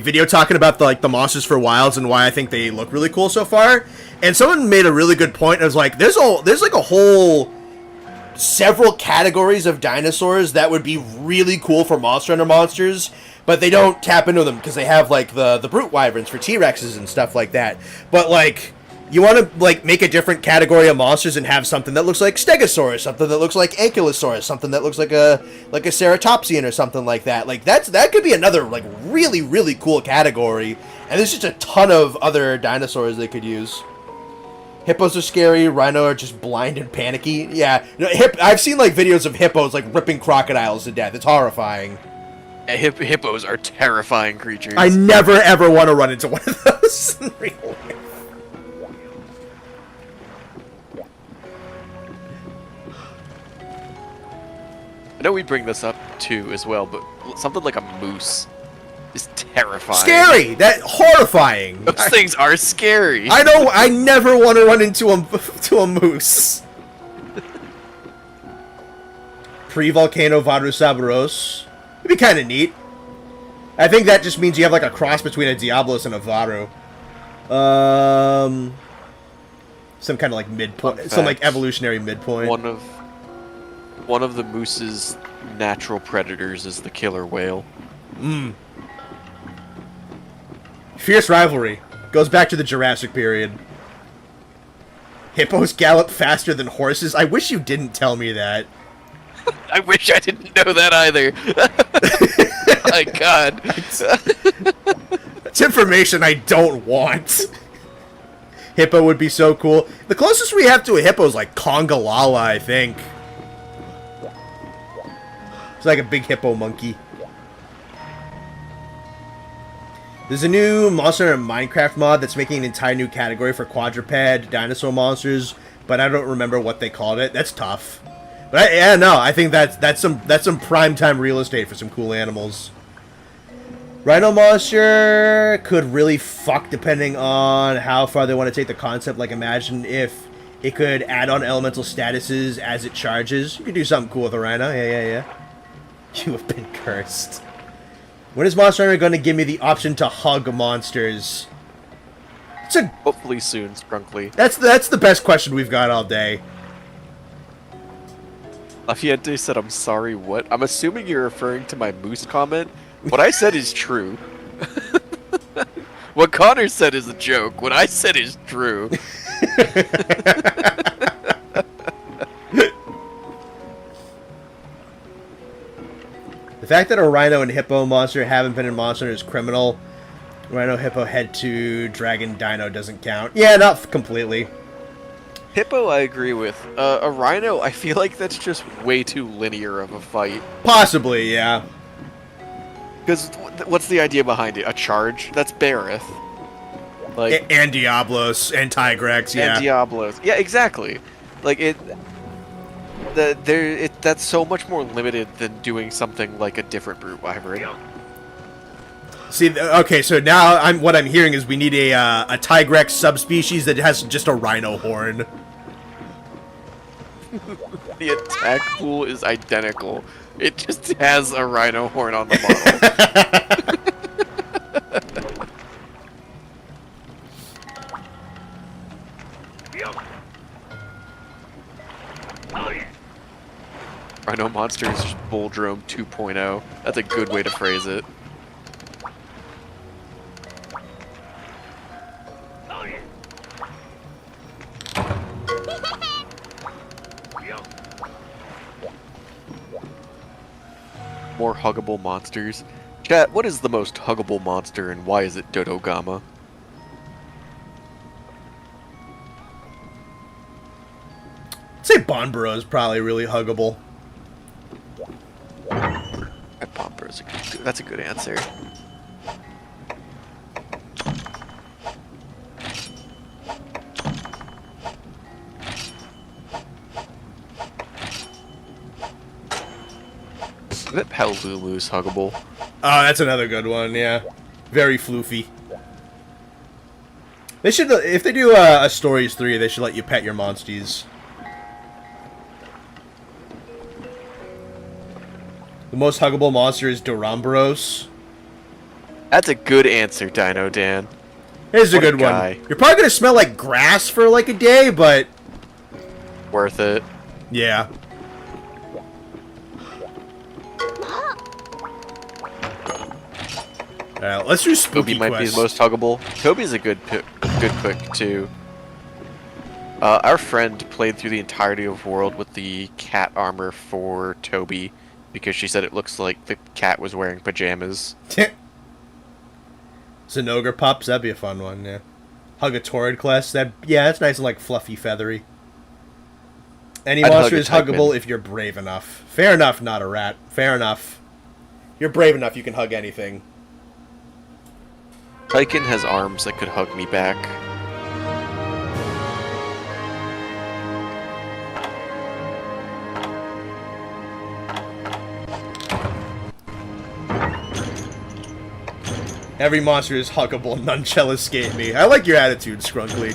video talking about the monsters for wilds and why I think they look really cool so far. And someone made a really good point. It was like there's like a whole several categories of dinosaurs that would be really cool for Monster Hunter monsters, but they don't tap into them because they have like the brute wyverns for T-Rexes and stuff like that. But like, you want to like make a different category of monsters and have something that looks like Stegosaurus, something that looks like Ankylosaurus, something that looks like a Ceratopsian or something like that. Like that could be another like really, really cool category. And there's just a ton of other dinosaurs they could use. Hippos are scary. Rhino are just blind and panicky. Yeah, I've seen like videos of hippos like ripping crocodiles to death. It's horrifying. Hippos are terrifying creatures. I never ever want to run into one of those in real life. I know we bring this up too as well, but something like a moose is terrifying. Scary! That horrifying! Those things are scary. I know, I never want to run into a moose. Pre-volcano Varu-Saburos. It'd be kind of neat. I think that just means you have like a cross between a Diablos and a Varu. Some kind of like midpoint, some like evolutionary midpoint. one of the moose's natural predators is the killer whale. Fierce rivalry. Goes back to the Jurassic period. Hippos gallop faster than horses? I wish you didn't tell me that. I wish I didn't know that either. My god. It's information I don't want. Hippo would be so cool. The closest we have to a hippo is like Congalala, I think. It's like a big hippo monkey. There's a new Monster Hunter Minecraft mod that's making an entire new category for quadruped dinosaur monsters, but I don't remember what they called it. That's tough. But I think that's some primetime real estate for some cool animals. Rhino monster could really fuck depending on how far they want to take the concept. Like, imagine if it could add on elemental statuses as it charges. You could do something cool with a rhino. Yeah. You have been cursed. When is Monster Hunter going to give me the option to hug monsters? Hopefully soon, Sprunkly. That's the best question we've got all day. Lafiente said, I'm sorry, what? I'm assuming you're referring to my moose comment. What I said is true. What Connor said is a joke. What I said is true. The fact that a rhino and hippo monster haven't been in Monster Hunter is criminal. Rhino, hippo, head 2, dragon, dino doesn't count. Yeah, not completely. Hippo, I agree with. A rhino, I feel like that's just way too linear of a fight. Possibly, yeah. Because what's the idea behind it? A charge? That's Bareth. Like And Diablos and Tigrex, yeah. And Diablos. Yeah, exactly. Like that's so much more limited than doing something like a different brute wyvern. See, okay, so now what I'm hearing is we need a Tigrex subspecies that has just a rhino horn. The attack pool is identical. It just has a rhino horn on the model. Rhino monster is just Bulldrome 2.0. That's a good way to phrase it. More huggable monsters. Chat, what is the most huggable monster and why is it Dodogama? I'd say Bonboro is probably really huggable. That's a good answer. I bet Palulu's huggable. Oh, that's another good one, yeah. Very floofy. They should, if they do a Stories 3, they should let you pet your monsties. The most huggable monster is Duramboros. That's a good answer, Dino Dan. Here's a good one. You're probably going to smell like grass for like a day, but... Worth it. Yeah. Alright, let's do Spooky Toby might Quest. be the most huggable. Toby's a good pick too. Our friend played through the entirety of World with the cat armor for Toby because she said it looks like the cat was wearing pajamas. Zinogre pups, that'd be a fun one, yeah. Hugatorid Quest, that's nice and like fluffy, feathery. Any monster is huggable if you're brave enough. Fair enough, not a rat. Fair enough. You're brave enough, you can hug anything. Tyken has arms that could hug me back. Every monster is huggable, none shall escape me. I like your attitude, Scrunkly.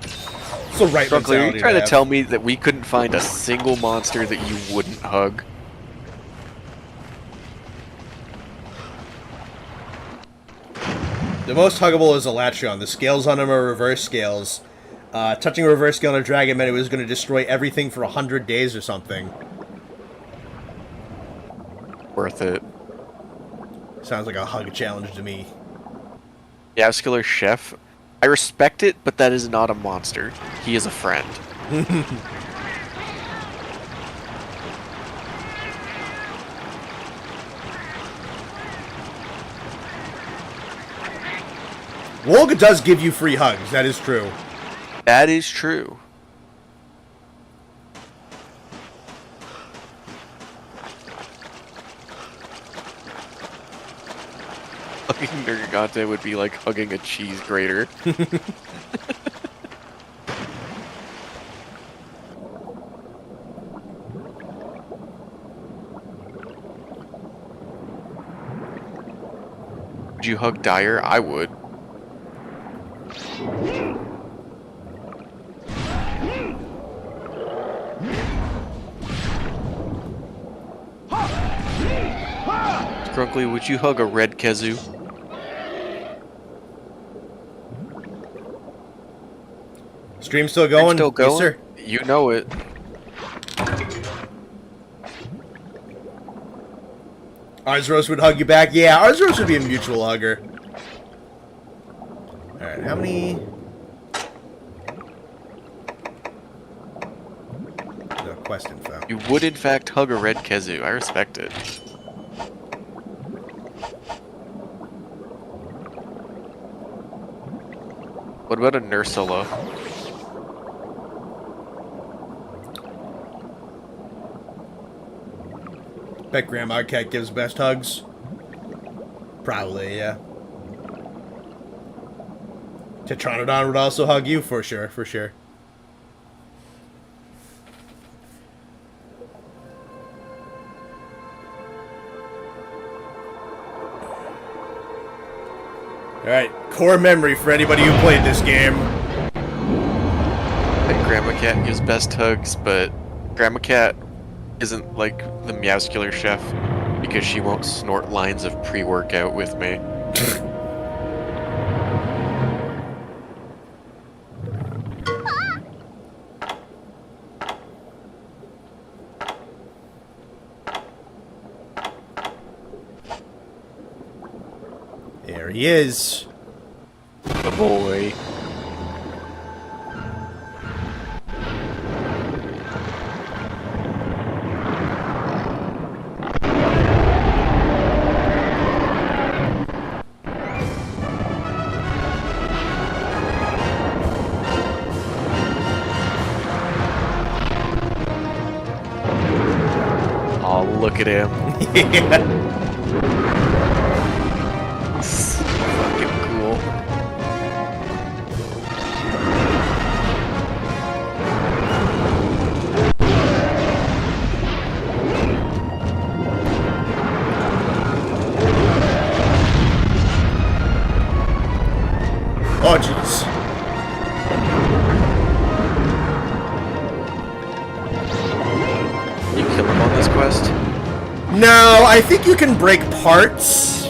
It's the right Scrunkly, are you trying to have. tell me that we couldn't find a single monster that you wouldn't hug? The most huggable is Elatreon. The scales on him are reverse scales. Touching a reverse skill on a dragon meant it was going to destroy everything for 100 days or something. Worth it. Sounds like a hug challenge to me. Vascular Chef. I respect it, but that is not a monster. He is a friend. Wolga does give you free hugs, that is true. That is true. Hugging Nergigante would be like hugging a cheese grater. Would you hug Dyer? I would. Grunkly, would you hug a red Kezu? Stream still going? Still going? Yes, sir. You know it. Arzros would hug you back. Yeah, Arzros would be a mutual hugger. Alright, how many... No, quest info. You would in fact hug a red Kezu. I respect it. What about a Nursula? Bet Grandma Cat gives best hugs. Probably, yeah. Tetranodon would also hug you, for sure, for sure. Alright, core memory for anybody who played this game. Like Grandma Cat gives best hugs, but Grandma Cat isn't like the Meowscular Chef because she won't snort lines of pre-workout with me. There he is. The boy. Oh, look at him. Yeah. Fucking cool. Oh, jeez. You kill him on this quest? No, I think you can break parts.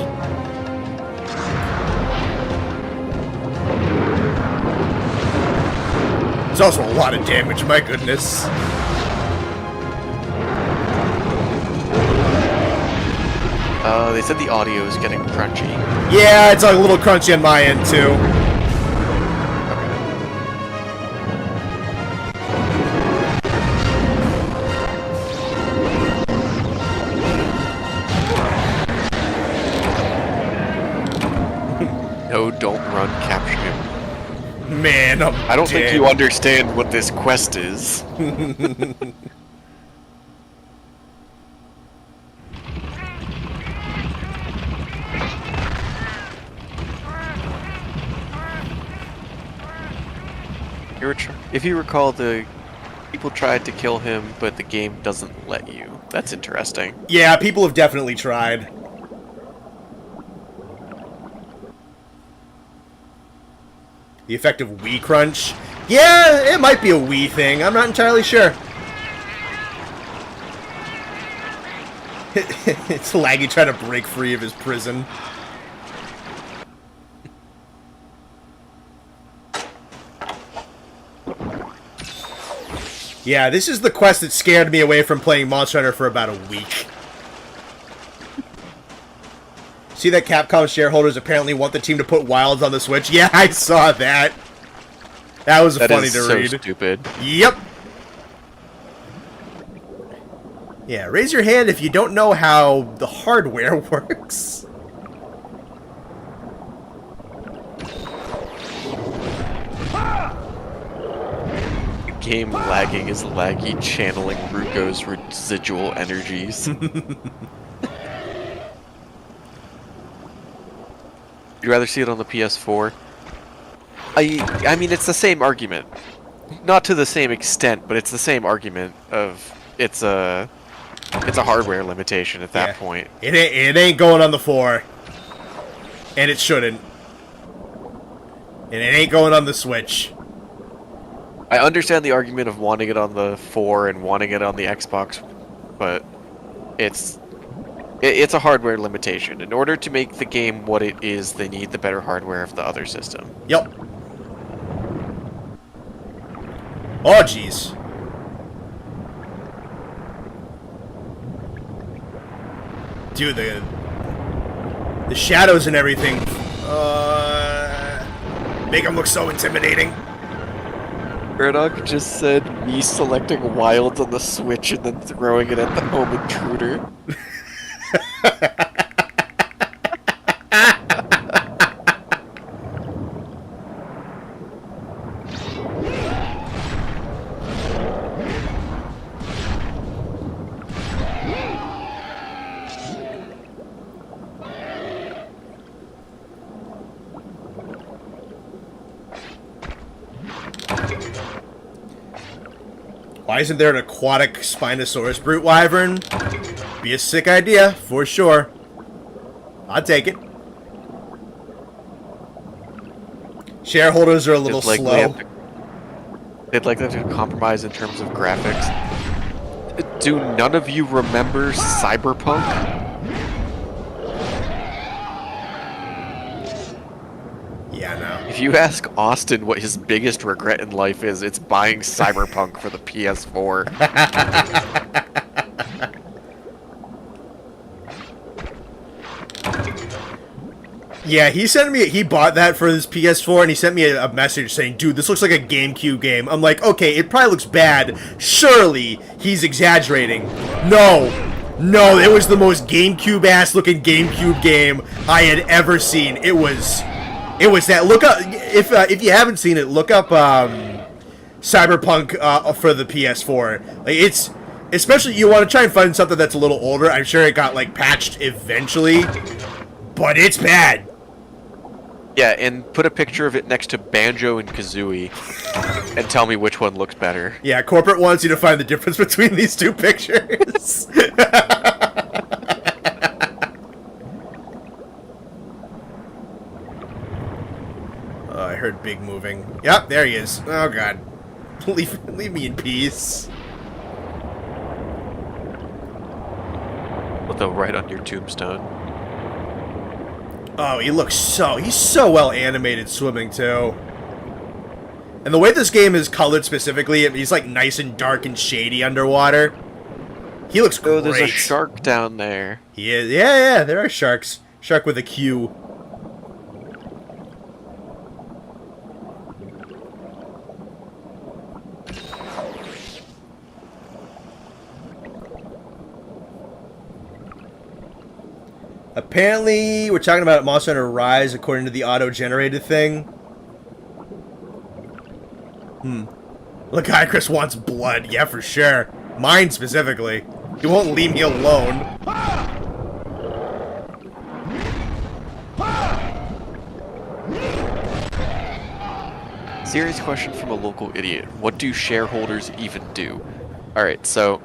It's also a lot of damage, my goodness. They said the audio is getting crunchy. Yeah, it's a little crunchy on my end, too. No, don't run, capture him. Man, I don't think you understand what this quest is. If you recall, the people tried to kill him, but the game doesn't let you. That's interesting. Yeah, people have definitely tried. The effect of Wii Crunch? Yeah, it might be a Wii thing. I'm not entirely sure. It's Laggy trying to break free of his prison. Yeah, this is the quest that scared me away from playing Monster Hunter for about a week. See that Capcom shareholders apparently want the team to put Wilds on the Switch? Yeah, I saw that. That was funny to read. So stupid. Yep. Yeah, raise your hand if you don't know how the hardware works. Game lagging is laggy channeling Ruko's residual energies. You'd rather see it on the PS4? I mean, it's the same argument. Not to the same extent, but it's the same argument of it's a hardware limitation at that point. It ain't going on the 4. And it shouldn't. And it ain't going on the Switch. I understand the argument of wanting it on the 4 and wanting it on the Xbox, but it's a hardware limitation. In order to make the game what it is, they need the better hardware of the other system. Yep. Oh, jeez. Dude, the shadows and everything make them look so intimidating. Murdoch just said me selecting Wilds on the Switch and then throwing it at the home intruder. Why isn't there an aquatic Spinosaurus brute wyvern? Be a sick idea, for sure. I'll take it. Shareholders are a little slow. They'd like them to compromise in terms of graphics. Do none of you remember Cyberpunk? Yeah, no. If you ask Austin what his biggest regret in life is, it's buying Cyberpunk for the PS4. Yeah, he bought that for his PS4, and he sent me a message saying, dude, this looks like a GameCube game. I'm like, okay, it probably looks bad. Surely he's exaggerating. No, it was the most GameCube-ass looking GameCube game I had ever seen. It was that. Look up, if you haven't seen it, look up Cyberpunk for the PS4. Like, it's, especially you want to try and find something that's a little older. I'm sure it got like patched eventually, but it's bad. Yeah, and put a picture of it next to Banjo and Kazooie, and tell me which one looks better. Yeah, corporate wants you to find the difference between these two pictures. Oh, I heard Big moving. Yep, there he is. Oh god, leave me in peace. Well, they'll write on your tombstone. Oh, he's so well animated swimming too. And the way this game is colored specifically, he's like nice and dark and shady underwater. He looks great. Oh, there's a shark down there. He is. Yeah, there are sharks. Shark with a Q. Apparently, we're talking about Monster Hunter Rise according to the auto-generated thing. Look, Chris wants blood. Yeah, for sure. Mine specifically. He won't leave me alone. Serious question from a local idiot. What do shareholders even do? Alright, so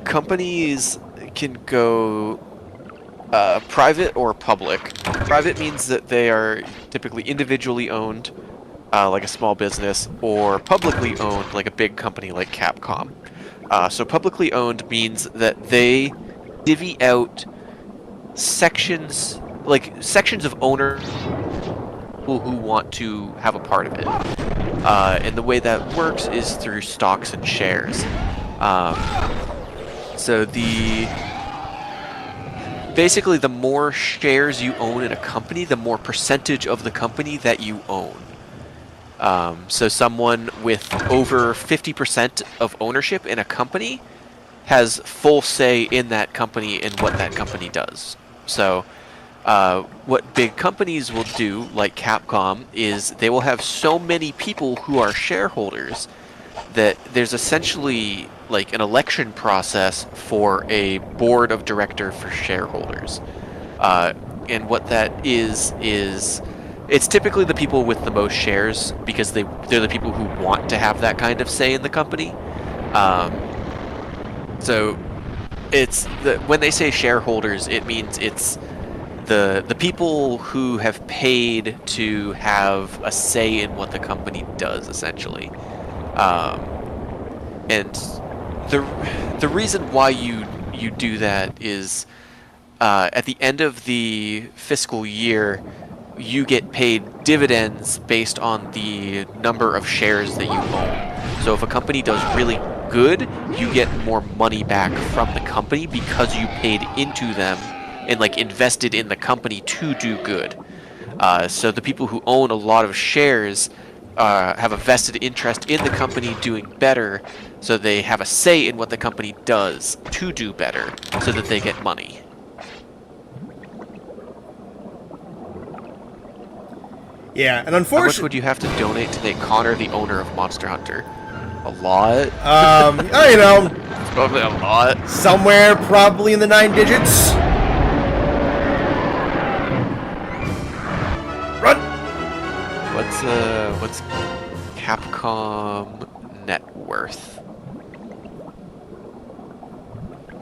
companies can go private or public. Private means that they are typically individually owned, like a small business, or publicly owned, like a big company like Capcom. So publicly owned means that they divvy out sections of owner who want to have a part of it. And the way that works is through stocks and shares. So basically the more shares you own in a company, the more percentage of the company that you own. So someone with over 50% of ownership in a company has full say in that company and what that company does. So what big companies will do, like Capcom, is they will have so many people who are shareholders that there's essentially like an election process for a board of director for shareholders. And what that is it's typically the people with the most shares, because they're the people who want to have that kind of say in the company. So it's when they say shareholders, it means it's the people who have paid to have a say in what the company does, essentially. And the reason why you do that is at the end of the fiscal year, you get paid dividends based on the number of shares that you own. So if a company does really good, you get more money back from the company because you paid into them and like invested in the company to do good. So the people who own a lot of shares have a vested interest in the company doing better, so they have a say in what the company does to do better, so that they get money. Yeah, and How much unfortunately, would you have to donate to make Connor the owner of Monster Hunter? A lot? you know, Probably a lot. somewhere probably in the 9 digits. Run! What's Capcom net worth?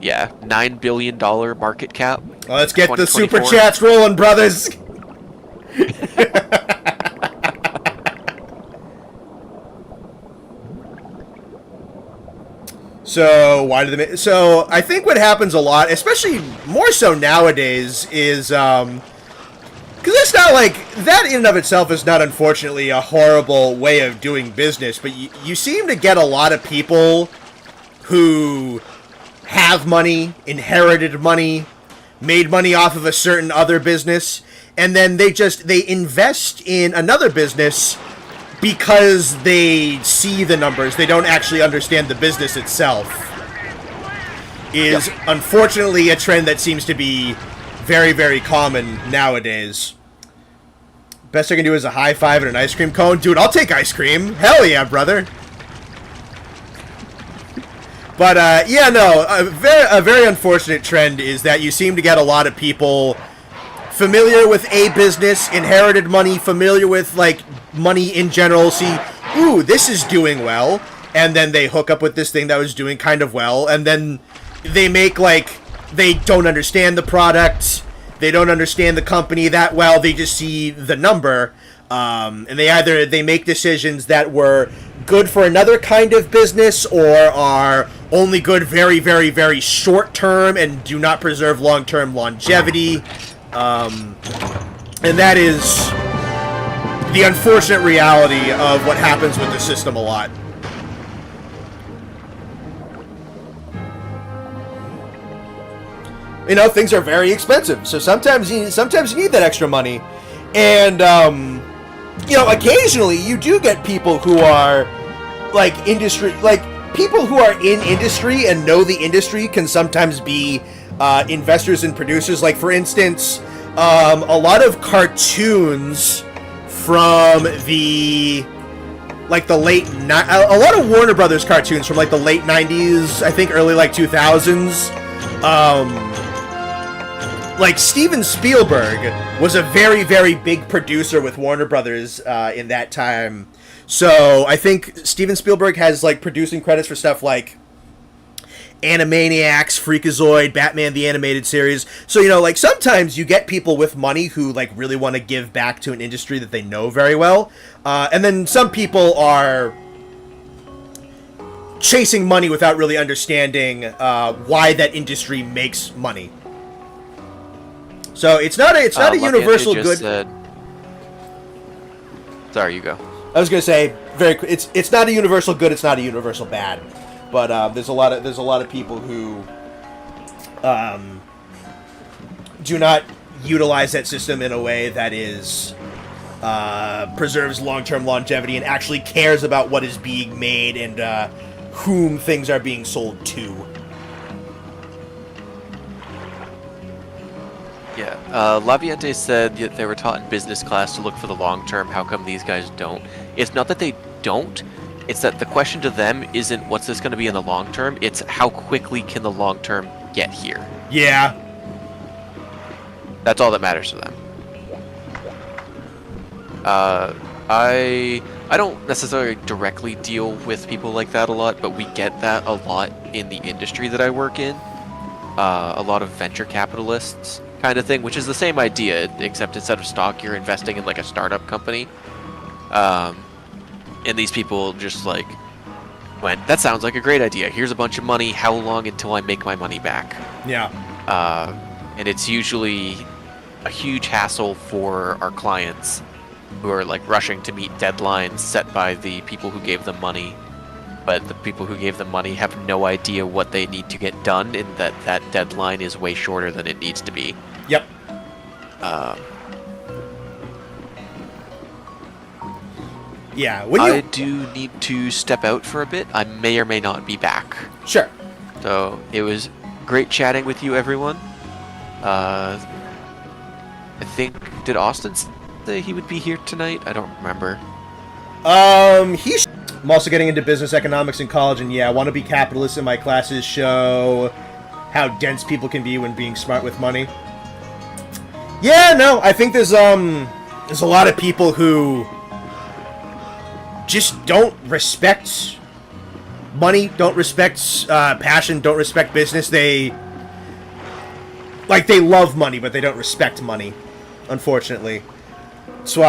Yeah, $9 billion market cap. Well, let's get the super 2024. chats rolling, brothers. So why do they? So I think what happens a lot, especially more so nowadays, is because it's not like that in and of itself is not, unfortunately, a horrible way of doing business. But you seem to get a lot of people who have money, inherited money, made money off of a certain other business, and then they invest in another business because they see the numbers. They don't actually understand the business itself. Is unfortunately a trend that seems to be very, very common nowadays. Best I can do is a high five and an ice cream cone. Dude, I'll take ice cream. Hell yeah, brother. But, yeah, no, a very unfortunate trend is that you seem to get a lot of people familiar with a business, inherited money, familiar with, like, money in general, see, ooh, this is doing well, and then they hook up with this thing that was doing kind of well, and then they make, like, they don't understand the product, they don't understand the company that well, they just see the number, and they make decisions that were good for another kind of business, or are only good very, very, very short term, and do not preserve long-term longevity, and that is the unfortunate reality of what happens with the system a lot. You know, things are very expensive, so sometimes you need that extra money, and you know, occasionally you do get people who are like people who are in industry and know the industry can sometimes be investors and producers. Like, for instance, a lot of cartoons from a lot of Warner Brothers cartoons from like the late 90s, I think early like 2000s. Like Steven Spielberg was a very, very big producer with Warner Brothers in that time. So I think Steven Spielberg has like producing credits for stuff like Animaniacs, Freakazoid, Batman the Animated Series. So, you know, like, sometimes you get people with money who, like, really want to give back to an industry that they know very well. And then some people are chasing money without really understanding why that industry makes money. So it's not a universal good. Sorry, you go. I was gonna say it's not a universal good, it's not a universal bad, but there's a lot of people who do not utilize that system in a way that is preserves long-term longevity and actually cares about what is being made and whom things are being sold to. Yeah, Laviente said that they were taught in business class to look for the long term. How come these guys don't? It's not that they don't. It's that the question to them isn't what's this going to be in the long term. It's how quickly can the long term get here. Yeah. That's all that matters to them. I don't necessarily directly deal with people like that a lot, but we get that a lot in the industry that I work in. A lot of venture capitalists kind of thing, which is the same idea, except instead of stock, you're investing in like a startup company. And these people just like went, that sounds like a great idea. Here's a bunch of money. How long until I make my money back? Yeah. And it's usually a huge hassle for our clients who are like rushing to meet deadlines set by the people who gave them money. But the people who gave them money have no idea what they need to get done, and that deadline is way shorter than it needs to be. Yep. Yeah. I do need to step out for a bit. I may or may not be back. Sure. So it was great chatting with you, everyone. I think, did Austin say he would be here tonight? I don't remember. I'm also getting into business economics in college, and yeah, I want to be capitalist in my classes show how dense people can be when being smart with money. Yeah, no, I think there's a lot of people who just don't respect money, don't respect passion, don't respect business. They love money, but they don't respect money, unfortunately. So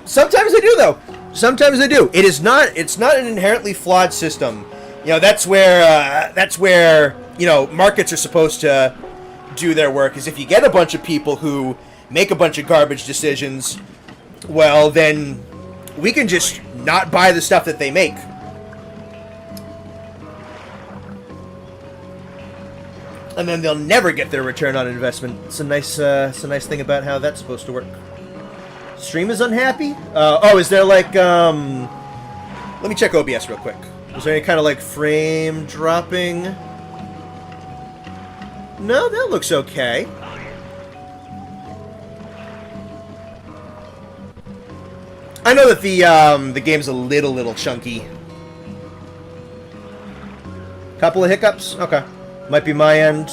sometimes they do, though. Sometimes they do. It's not an inherently flawed system. You know, that's where you know, markets are supposed to do their work, is if you get a bunch of people who make a bunch of garbage decisions, well, then we can just not buy the stuff that they make. And then they'll never get their return on investment. It's a nice thing about how that's supposed to work. Stream is unhappy? Is there like, let me check OBS real quick. Is there any kind of like frame dropping? No, that looks okay. I know that the game's a little chunky. Couple of hiccups? Okay. Might be my end.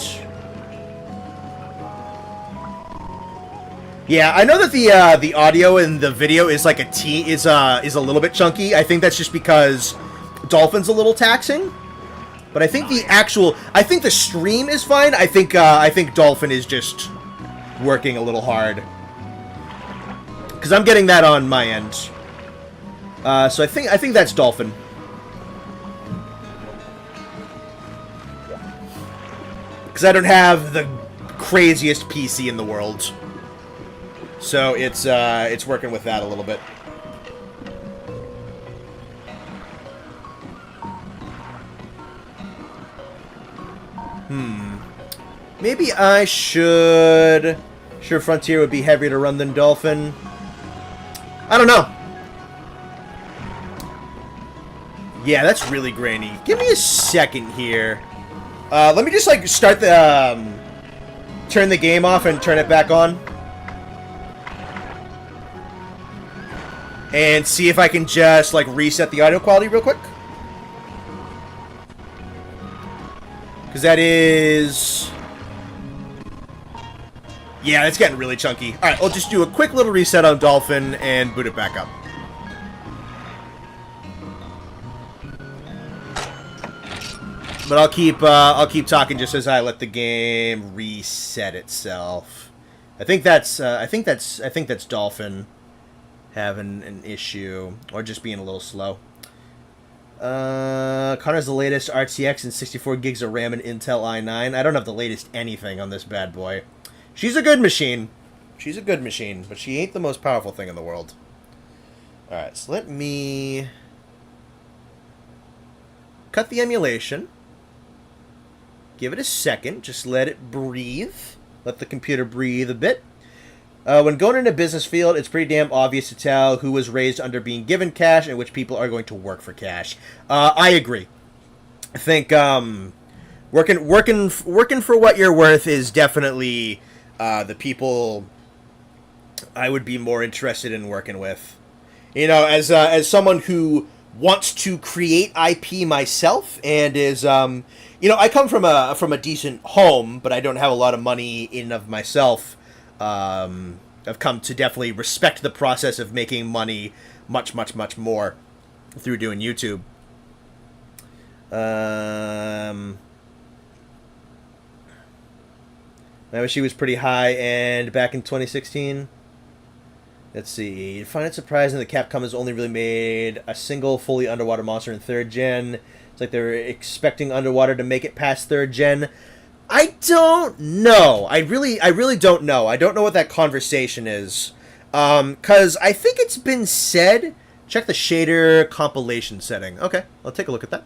Yeah, I know that the audio and the video is like is a little bit chunky. I think that's just because Dolphin's a little taxing. But I think I think the stream is fine. I think Dolphin is just working a little hard. Because I'm getting that on my end. So I think that's Dolphin. Because I don't have the craziest PC in the world. So it's working with that a little bit. Maybe I should... Sure, Frontier would be heavier to run than Dolphin. I don't know. Yeah, that's really grainy. Give me a second here. Let me just, like, start the... turn the game off and turn it back on. And see if I can just, like, reset the audio quality real quick. Because that is... Yeah, it's getting really chunky. Alright, I'll just do a quick little reset on Dolphin and boot it back up. But I'll keep talking just as I let the game reset itself. I think that's Dolphin having an issue, or just being a little slow. Connor's the latest RTX and 64 gigs of RAM and Intel i9. I don't have the latest anything on this bad boy. She's a good machine. She's a good machine, but she ain't the most powerful thing in the world. Alright, so let me cut the emulation. Give it a second. Just let it breathe. Let the computer breathe a bit. When going into a business field, it's pretty damn obvious to tell who was raised under being given cash and which people are going to work for cash. I agree. I think working for what you're worth is definitely the people I would be more interested in working with. You know, as someone who wants to create IP myself and is you know, I come from a decent home, but I don't have a lot of money in and of myself. I've come to definitely respect the process of making money much more through doing YouTube. She was pretty high end back in 2016. Let's see. You find it surprising that Capcom has only really made a single fully underwater monster in 3rd gen. It's like they're expecting underwater to make it past 3rd gen. I don't know. I really don't know. I don't know what that conversation is. 'Cause I think it's been said. Check the shader compilation setting. Okay, I'll take a look at that.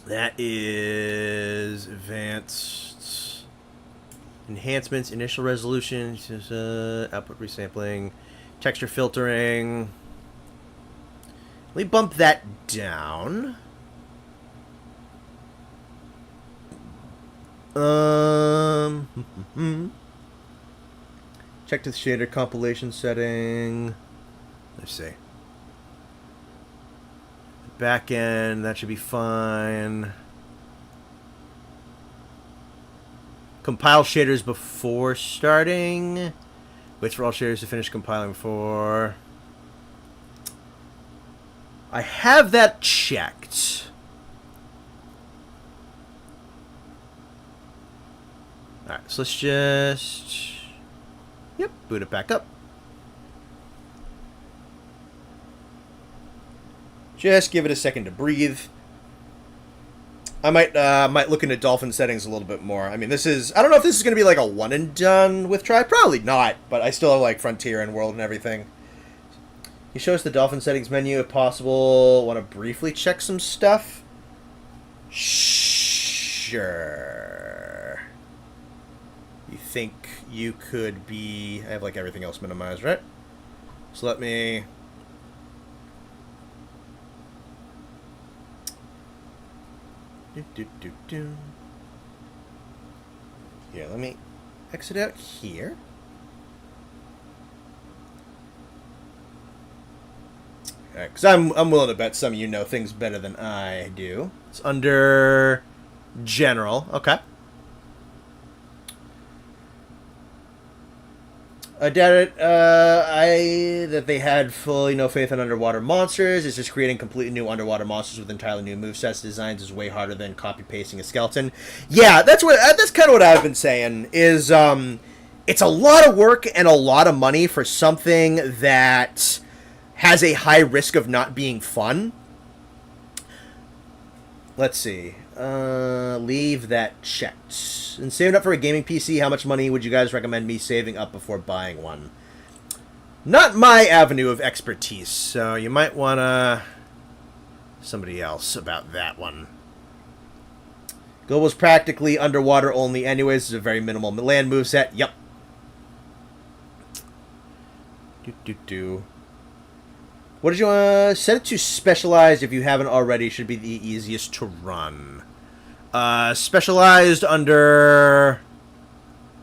That is advanced enhancements, initial resolution, output resampling, texture filtering. Let me bump that down. Check the shader compilation setting. Let's see. Back end, that should be fine. Compile shaders before starting. Wait for all shaders to finish compiling before. I have that checked. Alright, so let's just... Yep, boot it back up. Just give it a second to breathe. I might look into dolphin settings a little bit more. I mean, this is... I don't know if this is going to be like a one and done with Try. Probably not, but I still have like Frontier and World and everything. You show us the dolphin settings menu if possible. Want to briefly check some stuff? Sure. You think you could be... I have like everything else minimized, right? So let me... Yeah, let me exit out here. Alright, because I'm willing to bet some of you know things better than I do. It's under General. Okay. I doubt it. That they had fully no faith in underwater monsters. It's just creating completely new underwater monsters with entirely new movesets. Designs is way harder than copy pasting a skeleton. Yeah, that's kind of what I've been saying. Is it's a lot of work and a lot of money for something that has a high risk of not being fun. Let's see. Leave that checked. And saving up for a gaming PC, how much money would you guys recommend me saving up before buying one? Not my avenue of expertise, so you might want to... somebody else about that one. Global's practically underwater only anyways. It's a very minimal land moveset. Yep. What did you want? Set it to specialized if you haven't already. Should be the easiest to run. Specialized under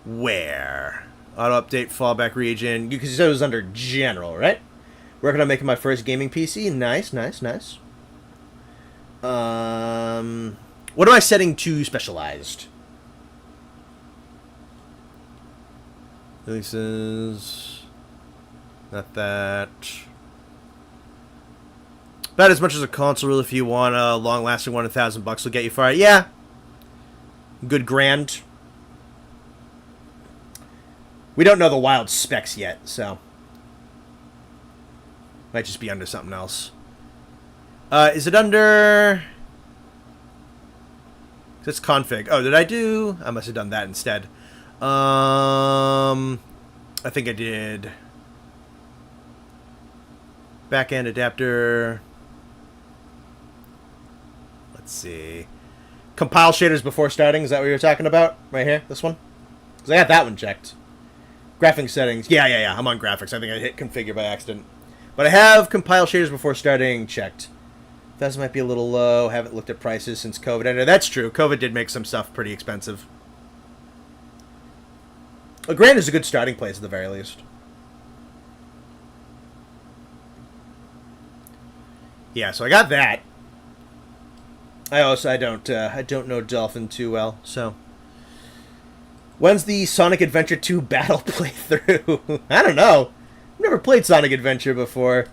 where? Auto update, fallback region. You said it was under general, right? Working on making my first gaming PC. Nice. What am I setting to specialized? This is not that. About as much as a console, really, if you want a long-lasting one, $1,000 will get you far. Yeah. Good grand. We don't know the wild specs yet, so. Might just be under something else. Is it under... It's config. Oh, did I do... I must have done that instead. I think I did. Back end adapter. Let's see. Compile shaders before starting. Is that what you're talking about? Right here? This one? Because I got that one checked. Graphics settings. Yeah. I'm on graphics. I think I hit configure by accident. But I have compile shaders before starting checked. Those might be a little low. Haven't looked at prices since COVID ended. That's true. COVID did make some stuff pretty expensive. A grand is a good starting place at the very least. Yeah, so I got that. I don't know Dolphin too well, so. When's the Sonic Adventure 2 battle playthrough? I don't know. I've never played Sonic Adventure before.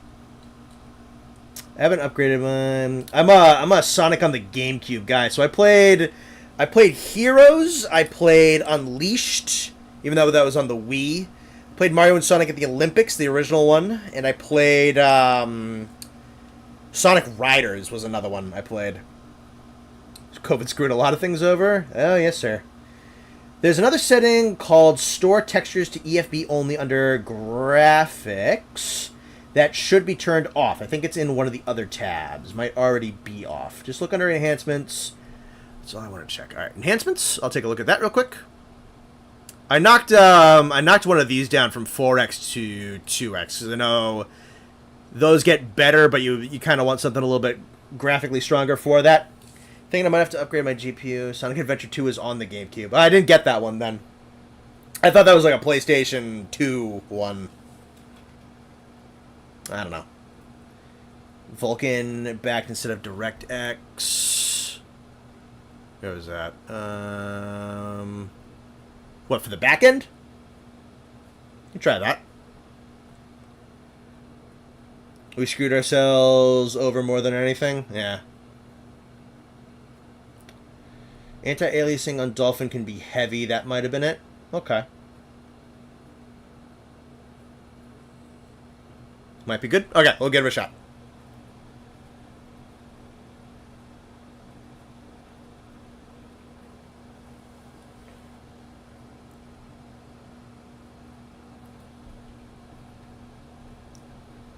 I haven't upgraded mine. I'm a Sonic on the GameCube guy. So I played Heroes. I played Unleashed, even though that was on the Wii. Played Mario and Sonic at the Olympics, the original one, and I played Sonic Riders was another one I played. COVID screwed a lot of things over. Oh yes, sir. There's another setting called Store Textures to EFB only under Graphics. That should be turned off. I think it's in one of the other tabs. Might already be off. Just look under Enhancements. That's all I want to check. All right, Enhancements. I'll take a look at that real quick. I knocked one of these down from 4x to 2x. Because I know those get better, but you kind of want something a little bit graphically stronger for that. Thinking I might have to upgrade my GPU. Sonic Adventure 2 is on the GameCube. I didn't get that one then. I thought that was like a PlayStation 2 one. I don't know. Vulcan back instead of DirectX. What was that? What, for the back end? You try that. We screwed ourselves over more than anything? Yeah. Anti-aliasing on Dolphin can be heavy. That might have been it. Okay. Might be good. Okay, we'll give it a shot.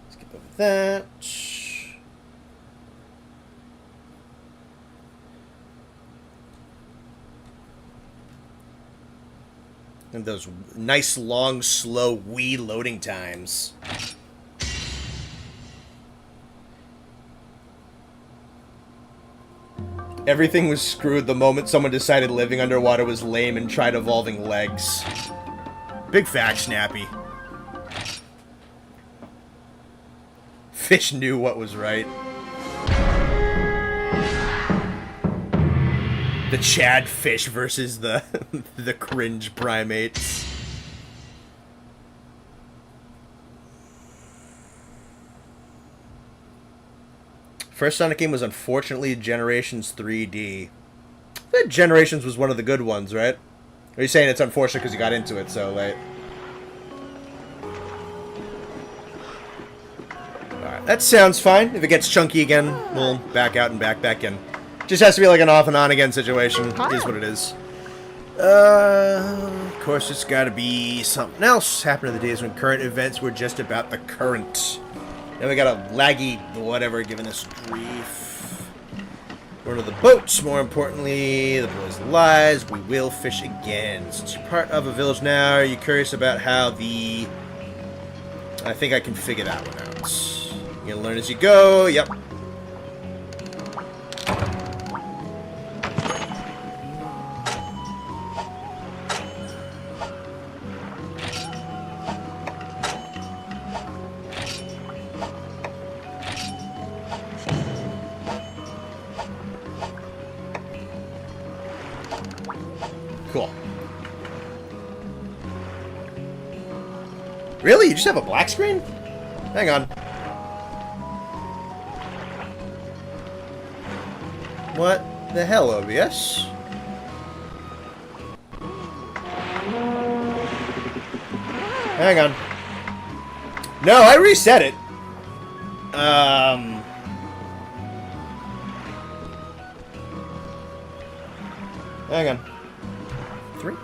Skip over that. And those nice, long, slow Wii loading times. Everything was screwed the moment someone decided living underwater was lame and tried evolving legs. Big fact, Snappy. Fish knew what was right. The Chad fish versus the the cringe primates. First Sonic game was unfortunately Generations 3D. I think Generations was one of the good ones, right? Or are you saying it's unfortunate because you got into it so late? Alright, that sounds fine. If it gets chunky again, we'll back out and back in. Just has to be like an off and on again situation. Is what it is. Of course, it's got to be something else. Happened in the days when current events were just about the current. Now we got a laggy whatever giving us grief. One of the boats, more importantly, the boys' lives. We will fish again. Since you're part of a village now, are you curious about how the... I think I can figure that one out. You're gonna learn as you go. Yep. Cool. Really? You just have a black screen? Hang on. What the hell, OBS? Hang on. No, I reset it. Hang on. 3,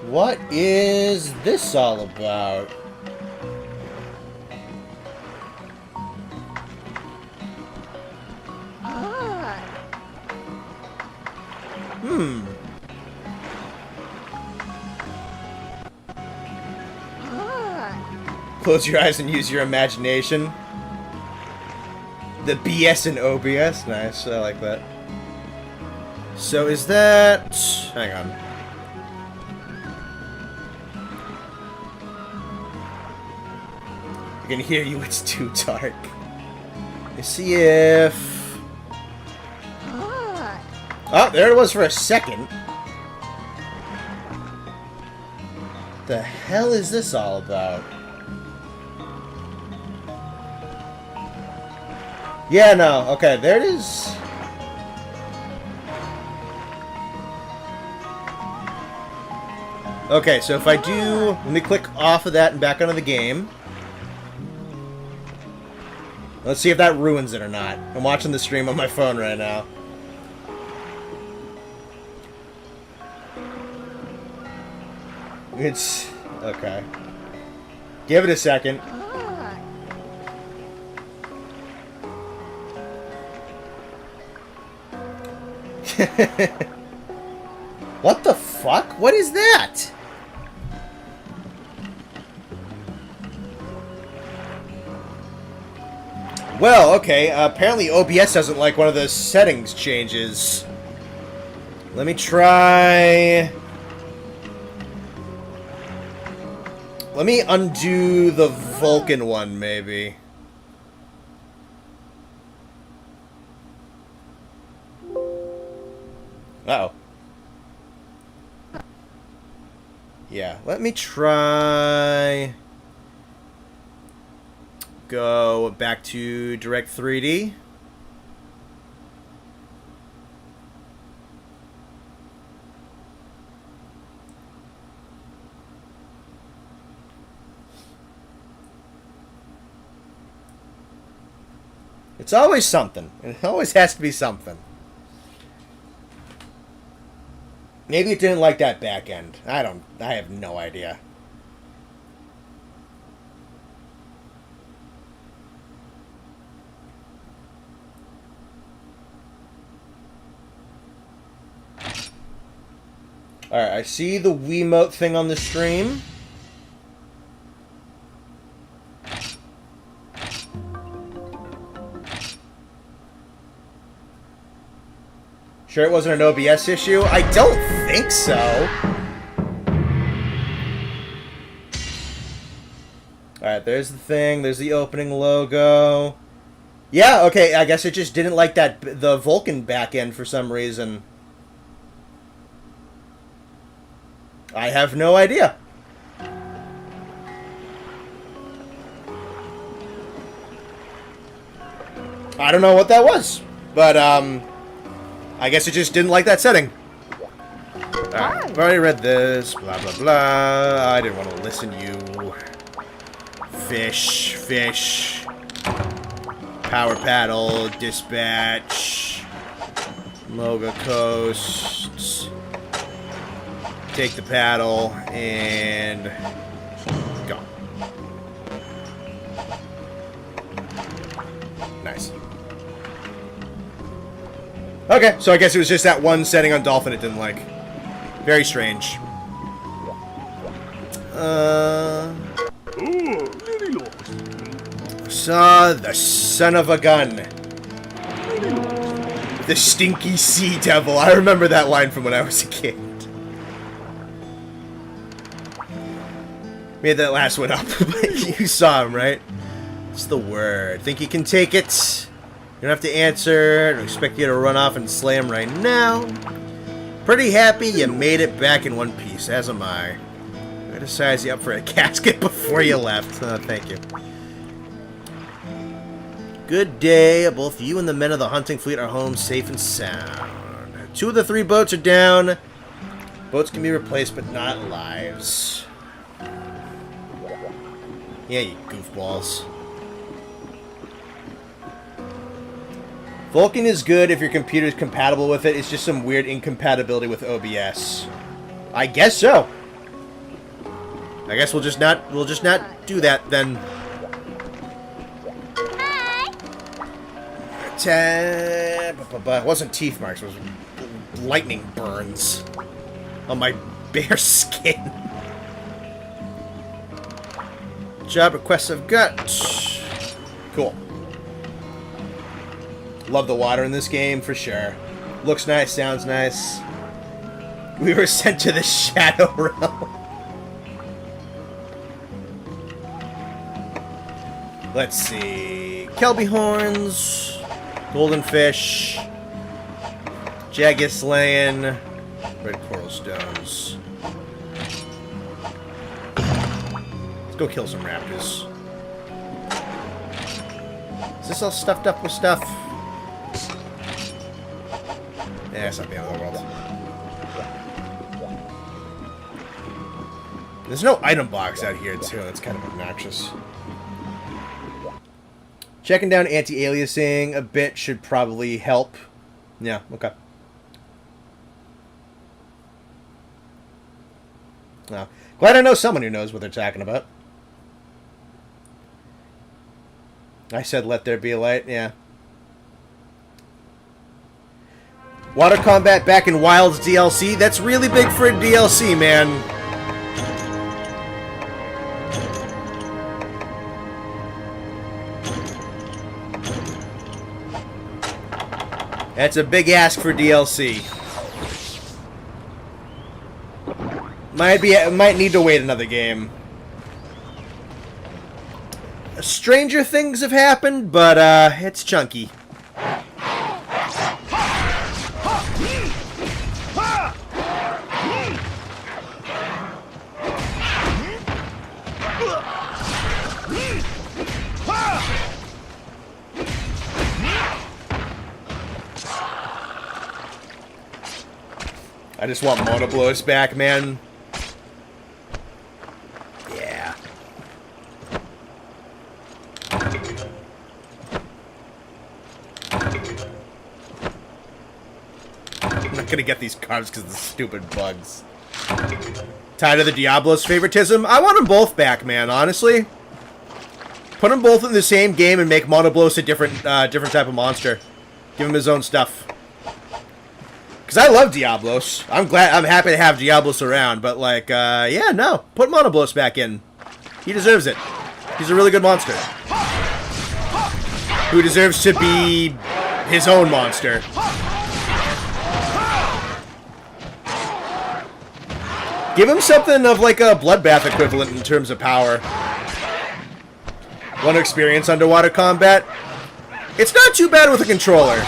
What is this all about? Close your eyes and use your imagination. The BS and OBS. Nice. I like that. So is that... Hang on. I can hear you. It's too dark. Let's see if... Oh, there it was for a second. The hell is this all about? Yeah, no. Okay, there it is. Okay, so if I do... Let me click off of that and back onto the game. Let's see if that ruins it or not. I'm watching the stream on my phone right now. It's... Okay. Give it a second. What the fuck? What is that? Well, okay. Apparently OBS doesn't like one of those settings changes. Let me try... Let me undo the Vulcan one, maybe. Uh-oh. Yeah, let me try... Go back to Direct 3D. It's always something. It always has to be something. Maybe it didn't like that back end. I have no idea. Alright, I see the Wiimote thing on the stream. Sure it wasn't an OBS issue? I don't think so. Alright, there's the thing. There's the opening logo. Yeah, okay, I guess it just didn't like the Vulcan backend for some reason. I have no idea. I don't know what that was. But, I guess it just didn't like that setting. Alright, I've already read this. Blah, blah, blah. I didn't want to listen, you. Fish. Fish. Power paddle. Dispatch. Moga Coast. Take the paddle. And... go. Nice. Okay, so I guess it was just that one setting on Dolphin it didn't like. Very strange. Saw the son of a gun. The stinky sea devil. I remember that line from when I was a kid. Made that last one up, but you saw him, right? It's the word. Think you can take it? You don't have to answer. I don't expect you to run off and slay him right now. Pretty happy you made it back in one piece, as am I. I'm going to size you up for a casket before you left. Thank you. Good day. Both you and the men of the hunting fleet are home safe and sound. 2 of the 3 boats are down. Boats can be replaced, but not lives. Yeah, you goofballs. Vulkan is good if your computer is compatible with it. It's just some weird incompatibility with OBS. I guess so. I guess we'll just not do that then. It wasn't teeth marks, it was lightning burns on my bare skin. Job requests I've got. Cool. Love the water in this game for sure. Looks nice, sounds nice. We were sent to the Shadow Realm. Let's see. Kelby horns, golden fish, Jagus Layan, red coral stones. Let's go kill some raptors. Is this all stuffed up with stuff? Yeah, it's not the end of the world. There's no item box out here, too. That's kind of obnoxious. Checking down anti-aliasing a bit should probably help. Yeah, okay. Well, glad I know someone who knows what they're talking about. I said let there be a light, yeah. Water combat back in Wilds DLC? That's really big for a DLC, man. That's a big ask for DLC. Might need to wait another game. Stranger things have happened, but it's chunky. I just want Monoblos back, man. Yeah. I'm not gonna get these cards because of the stupid bugs. Tired of the Diablos favoritism? I want them both back, man, honestly. Put them both in the same game and make Monoblos a different type of monster. Give him his own stuff. Because I love Diablos. I'm happy to have Diablos around, but like, yeah, no. Put Monoblos back in. He deserves it. He's a really good monster. Who deserves to be his own monster. Give him something of like a Bloodbath equivalent in terms of power. Want to experience underwater combat? It's not too bad with a controller.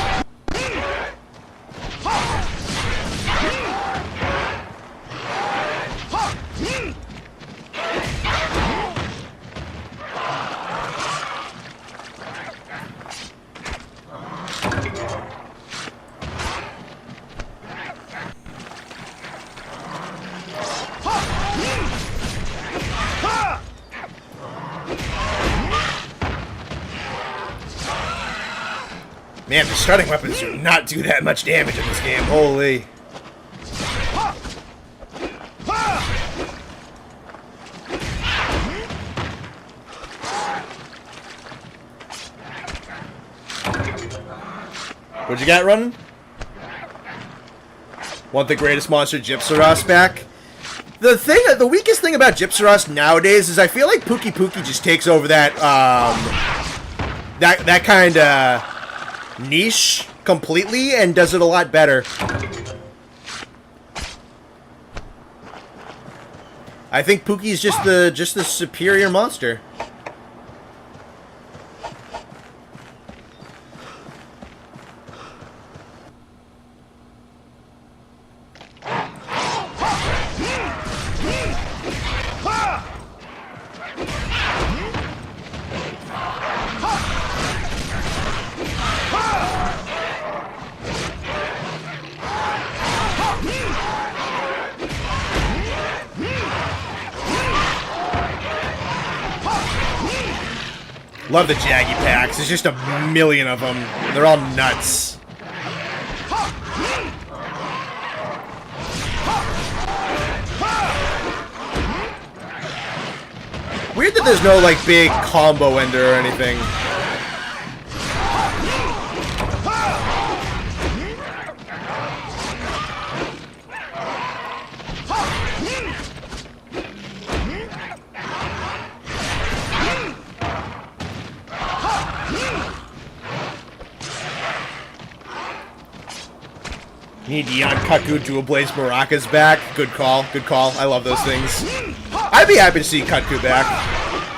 Man, the starting weapons do not do that much damage in this game. Holy. What you got running? Want the greatest monster Gypsaros back? The weakest thing about Gypsaros nowadays is I feel like Pookie Pookie just takes over that that kind of niche completely and does it a lot better. I think Pookie's just the superior monster. Love the Jaggy packs. There's just a million of them. They're all nuts. Weird that there's no, like, big combo ender or anything. Need Yon Kutku Dual Blaze Maracas back. Good call. Good call. I love those things. I'd be happy to see Kutku back.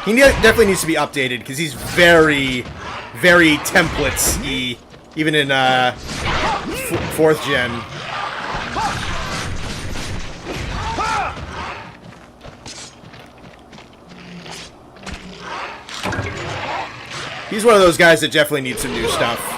He definitely needs to be updated because he's very, very templates-y, even in 4th gen. He's one of those guys that definitely needs some new stuff.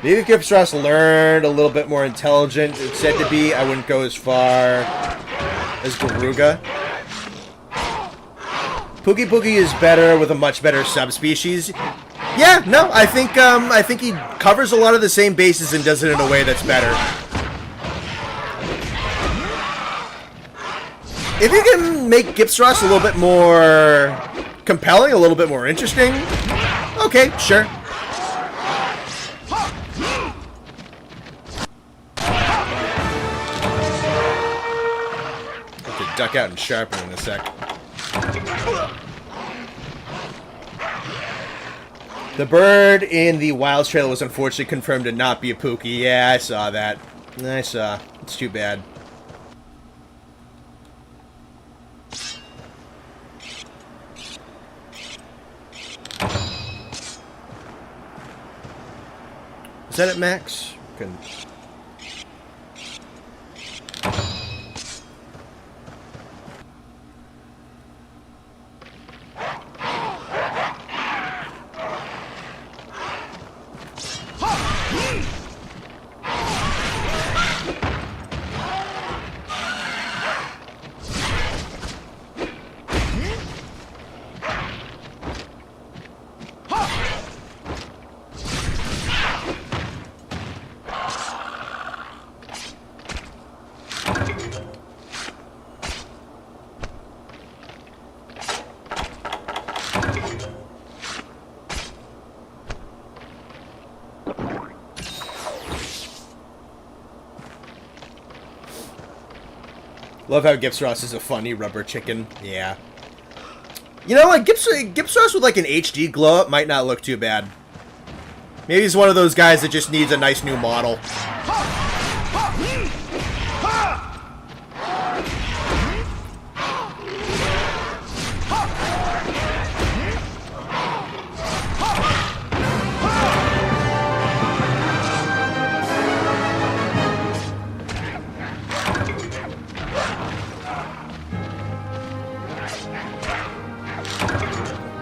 Maybe if Gipstros learned a little bit more intelligent, it's said to be, I wouldn't go as far as Garuga. Pookie Pookie is better with a much better subspecies. Yeah, no, I think he covers a lot of the same bases and does it in a way that's better. If you can make Gipstros a little bit more compelling, a little bit more interesting, okay, sure. Duck out and sharpen in a sec. The bird in the Wilds trailer was unfortunately confirmed to not be a Pookie. Yeah, I saw that. I saw. It's too bad. Is that it, Max? Can... Love how Gipstros is a funny rubber chicken. Yeah. You know, like, Gipstros with, like, an HD glow-up might not look too bad. Maybe he's one of those guys that just needs a nice new model.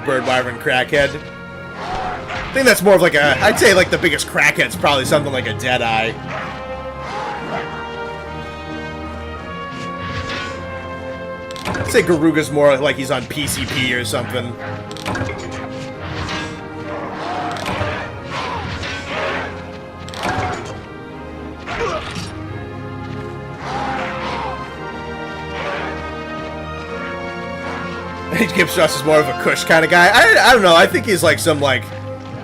Bird Wyvern Crackhead. I think that's more of like a... I'd say like the biggest crackhead's probably something like a Deadeye. I'd say Garuga's more like he's on PCP or something. Gipstros is more of a Kush kind of guy. I don't know. I think he's like some like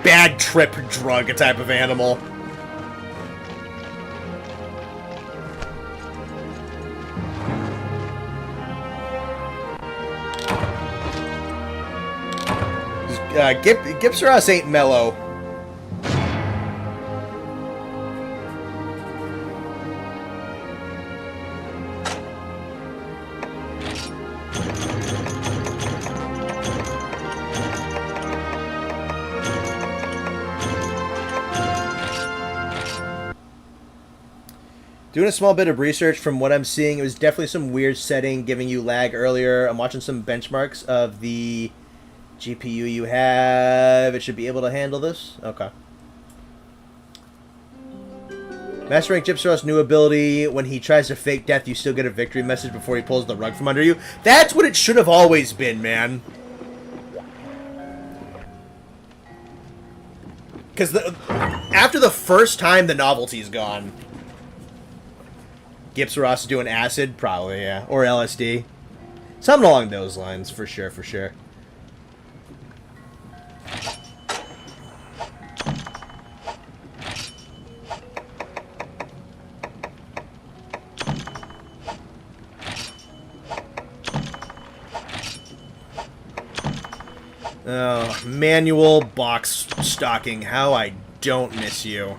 bad trip drug type of animal. Gipstros ain't mellow. Doing a small bit of research from what I'm seeing, it was definitely some weird setting giving you lag earlier. I'm watching some benchmarks of the GPU you have. It should be able to handle this. Okay. Master Rank Gypsyros' new ability, when he tries to fake death, you still get a victory message before he pulls the rug from under you. That's what it should have always been, man. Because after the first time, the novelty's gone. Gypsyros doing acid? Probably, yeah. Or LSD. Something along those lines, for sure, for sure. Oh, manual box stocking. How I don't miss you.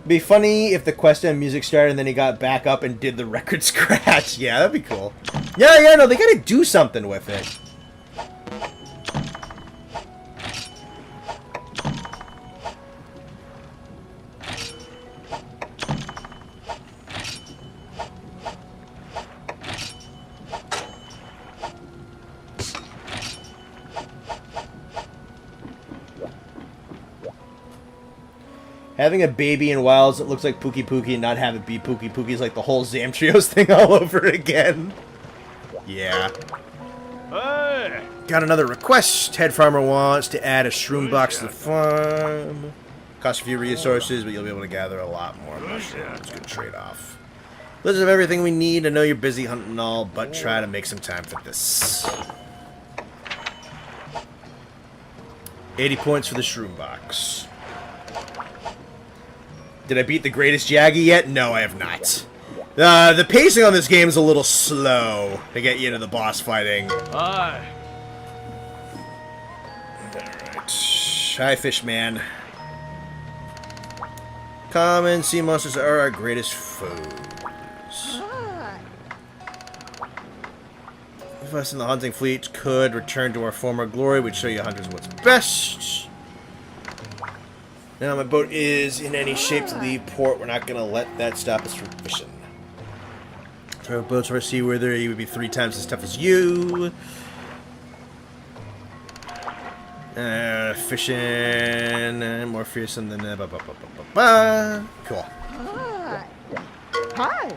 Be funny if the quest and music started and then he got back up and did the record scratch. Yeah, that'd be cool. Yeah, no, they gotta do something with it. Having a baby in Wilds that looks like Pookie Pookie and not have it be Pookie Pookie is like the whole Zamtrios thing all over again. Yeah. Hey! Got another request. Head Farmer wants to add a shroom box to the farm. Costs a few resources, but you'll be able to gather a lot more mushrooms. Good trade-off. List of everything we need. I know you're busy hunting and all, but try to make some time for this. 80 points for the shroom box. Did I beat the greatest Jaggy yet? No, I have not. The pacing on this game is a little slow to get you into the boss fighting. Aye. Alright. Hi, Fishman. Common sea monsters are our greatest foes. If us in the hunting fleet could return to our former glory, we'd show you hunters what's best. Now my boat is in any shape to leave port. We're not going to let that stop us from fishing. Throw boats over seaworthy, he would be 3 times as tough as you. Fishing, more fearsome than... Cool. Hi.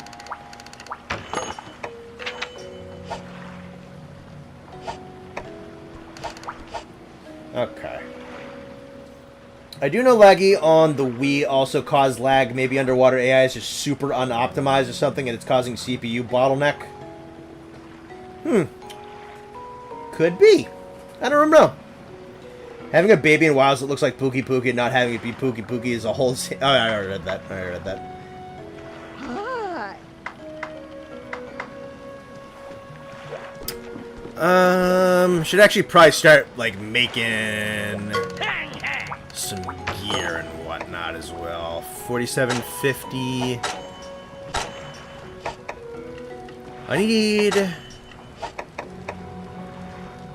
Okay. I do know laggy on the Wii also caused lag. Maybe underwater AI is just super unoptimized or something and it's causing CPU bottleneck. Could be. I don't know. Having a baby in Wilds that looks like Pookie Pookie and not having it be Pookie Pookie is a whole... Oh, I already read that. Hi. Should actually probably start, like, making... some gear and whatnot as well. 4750. I need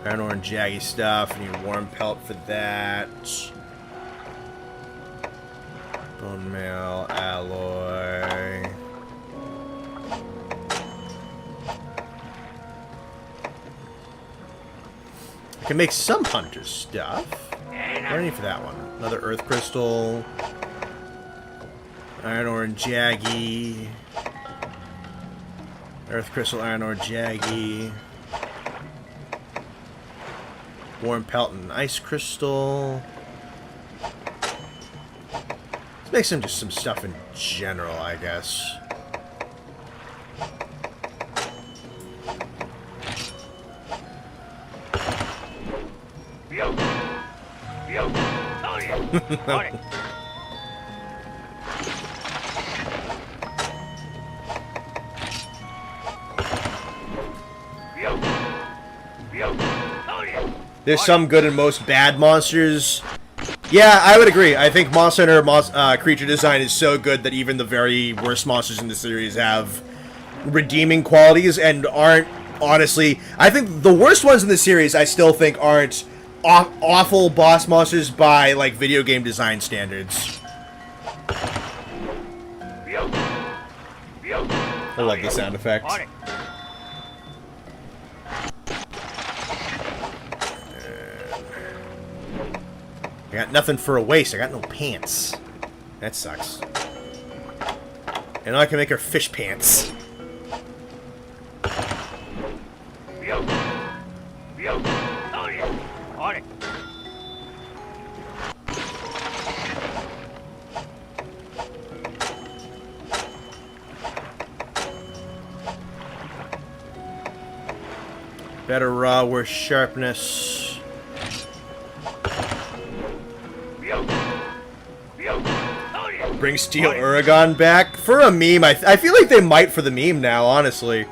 iron ore and jaggy stuff. I need warm pelt for that. Bone mail, alloy. I can make some hunter stuff. What do I need for that one? Another earth crystal. Iron ore and jaggy. Earth crystal, iron ore, jaggy. Warm pelt and ice crystal. Let's make some stuff in general, I guess. There's some good and most bad monsters. Yeah, I would agree. I think Monster Hunter creature design is so good that even the very worst monsters in the series have redeeming qualities and aren't, honestly, I think the worst ones in the series I still think aren't awful boss monsters by, like, video game design standards. I love the sound effect. I got nothing for a waist. I got no pants. That sucks. And I can make her fish pants. Better raw, worse sharpness. Bring Steel Uragon back? For a meme, I feel like they might for the meme now, honestly.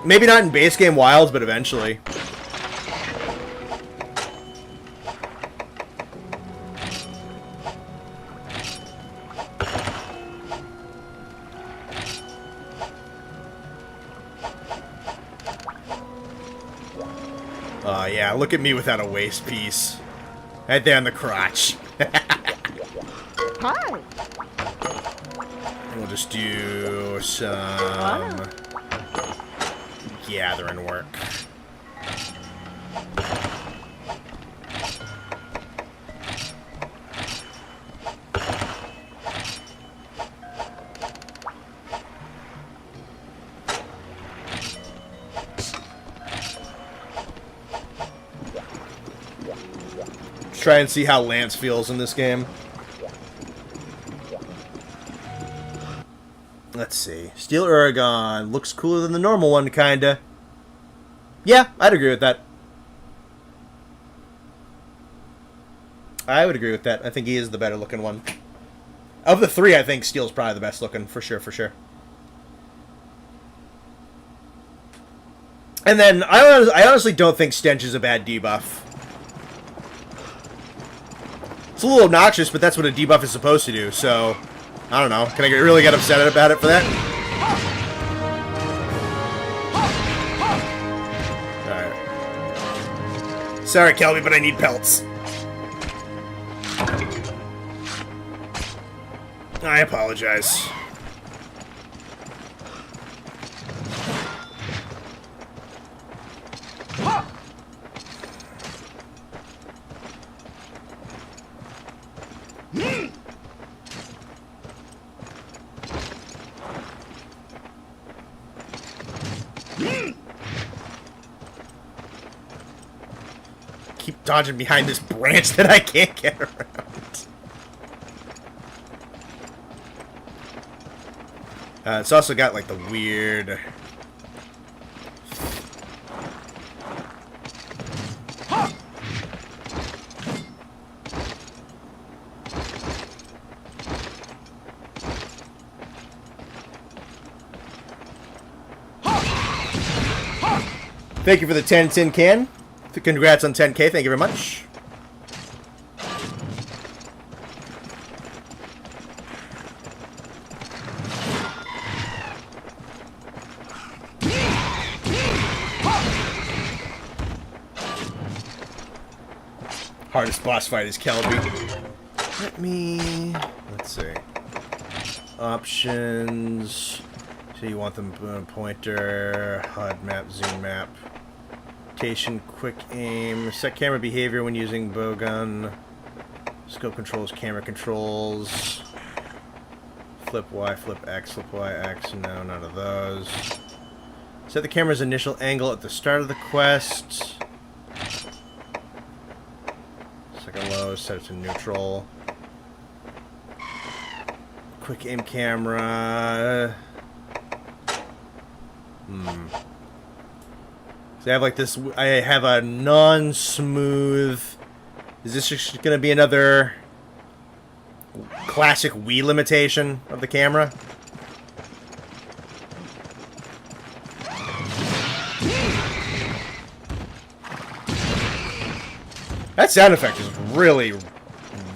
Maybe not in base game Wilds, but eventually. Oh yeah, look at me without a waist piece. Right there on the crotch. Hi. We'll just do some gathering work. Let's try and see how Lance feels in this game. Let's see. Steel Uragon looks cooler than the normal one, kinda. Yeah, I'd agree with that. I would agree with that. I think he is the better looking one. Of the three, I think Steel's probably the best looking, for sure, for sure. And then, I honestly don't think Stench is a bad debuff. It's a little obnoxious, but that's what a debuff is supposed to do, so... I don't know. Can I really get upset about it for that? Alright. Sorry, Kelby, but I need pelts. I apologize. Keep dodging behind this branch that I can't get around. It's also got like the weird... Thank you for the 10 tin can. Congrats on 10K. Thank you very much. Hardest boss fight is Kelby. Let's see. Options. So you want the pointer, HUD map, zoom map. Quick aim, set camera behavior when using bowgun, scope controls, camera controls, flip Y, flip X, flip Y, X, no, none of those. Set the camera's initial angle at the start of the quest. Second low, set it to neutral. Quick aim camera. So I have like this, I have a non-smooth, is this just going to be another classic Wii limitation of the camera? That sound effect is really,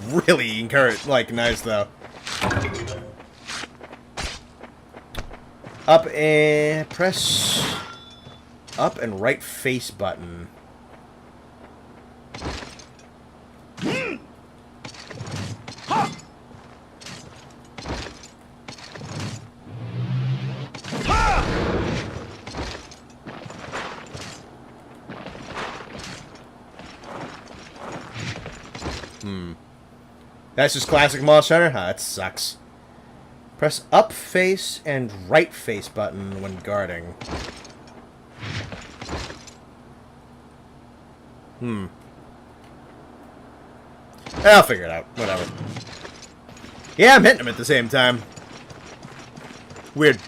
really nice though. Up and press up and right face button. That's just classic Monster Hunter? That sucks. Press up face and right face button when guarding. I'll figure it out. Whatever. Yeah, I'm hitting him at the same time. Weird.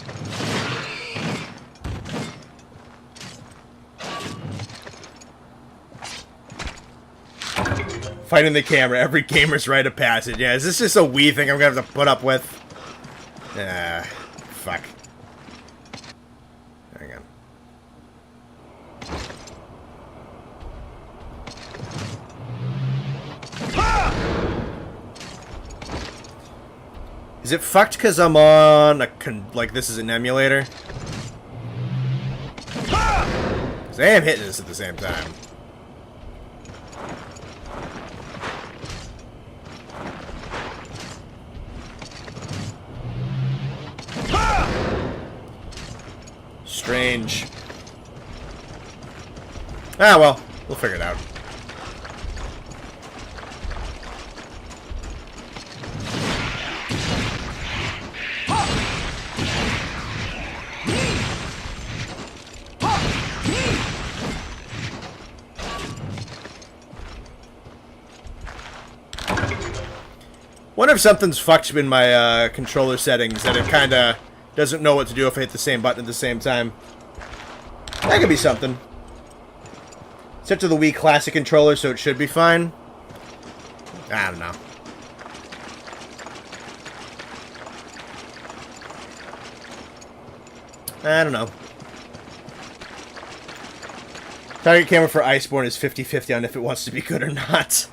Fighting the camera. Every gamer's rite of passage. Yeah, is this just a Wii thing I'm gonna have to put up with? Fuck. Hang on. Is it fucked because I'm on a like this is an emulator? 'Cause I am hitting this at the same time. Strange. Ah, well, we'll figure it out. Wonder if something's fucked in my controller settings that it kind of doesn't know what to do if I hit the same button at the same time. That could be something. Set to the Wii Classic controller, so it should be fine. I don't know. I don't know. Target camera for Iceborne is 50-50 on if it wants to be good or not.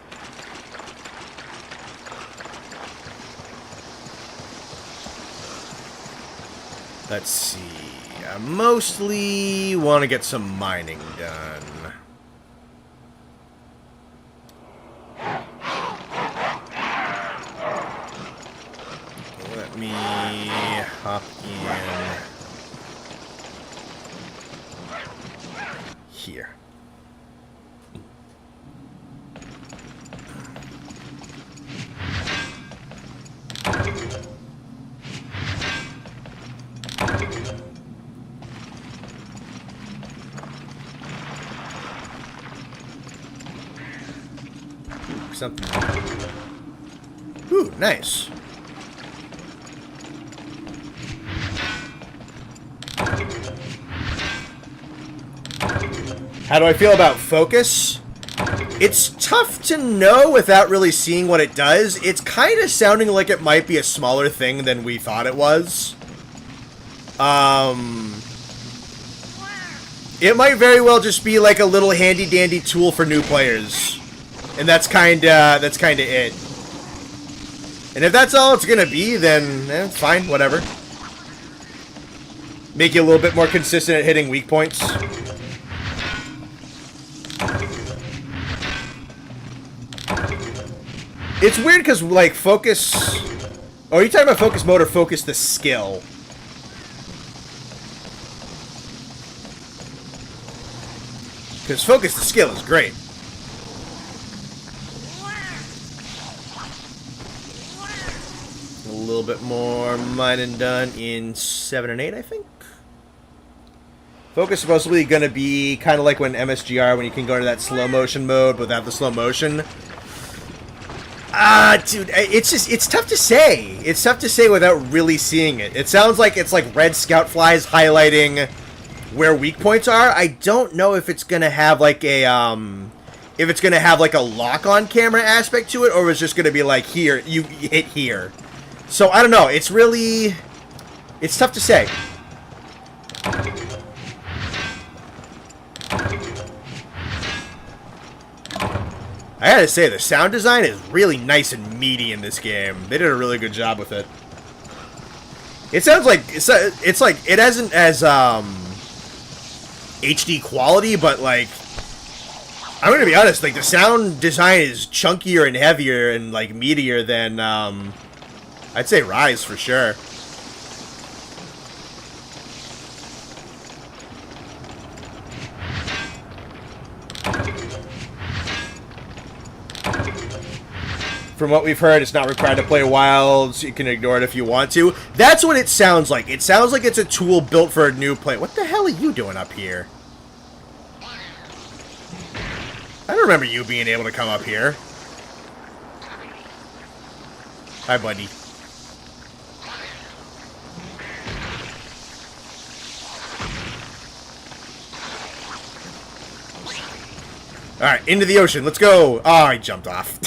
Let's see. I mostly want to get some mining done. Let me hop in here. Something. Ooh, nice. How do I feel about focus? It's tough to know without really seeing what it does. It's kind of sounding like it might be a smaller thing than we thought it was. It might very well just be like a little handy-dandy tool for new players. And that's kinda it. And if that's all it's gonna be, then fine, whatever. Make you a little bit more consistent at hitting weak points. It's weird because, like, focus... Oh, are you talking about focus mode or focus the skill? Because focus the skill is great. A little bit more mining done in 7 and 8, I think. Focus is supposedly going to be kind of like when MSGR, when you can go into that slow motion mode without the slow motion. Dude, it's tough to say. It's tough to say without really seeing it. It sounds like it's like red scout flies highlighting where weak points are. I don't know if it's going to have like a, if it's going to have like a lock-on camera aspect to it, or it's just going to be like, here, you hit here. So, I don't know. It's really... It's tough to say. I gotta say, the sound design is really nice and meaty in this game. They did a really good job with it. It sounds like it's like it hasn't as HD quality, but like I'm gonna be honest, like the sound design is chunkier and heavier and like meatier than I'd say Rise for sure. From what we've heard, it's not required to play Wild, so you can ignore it if you want to. That's what it sounds like. It sounds like it's a tool built for a new player. What the hell are you doing up here? I don't remember you being able to come up here. Hi, buddy. Alright, into the ocean. Let's go. Oh, I jumped off.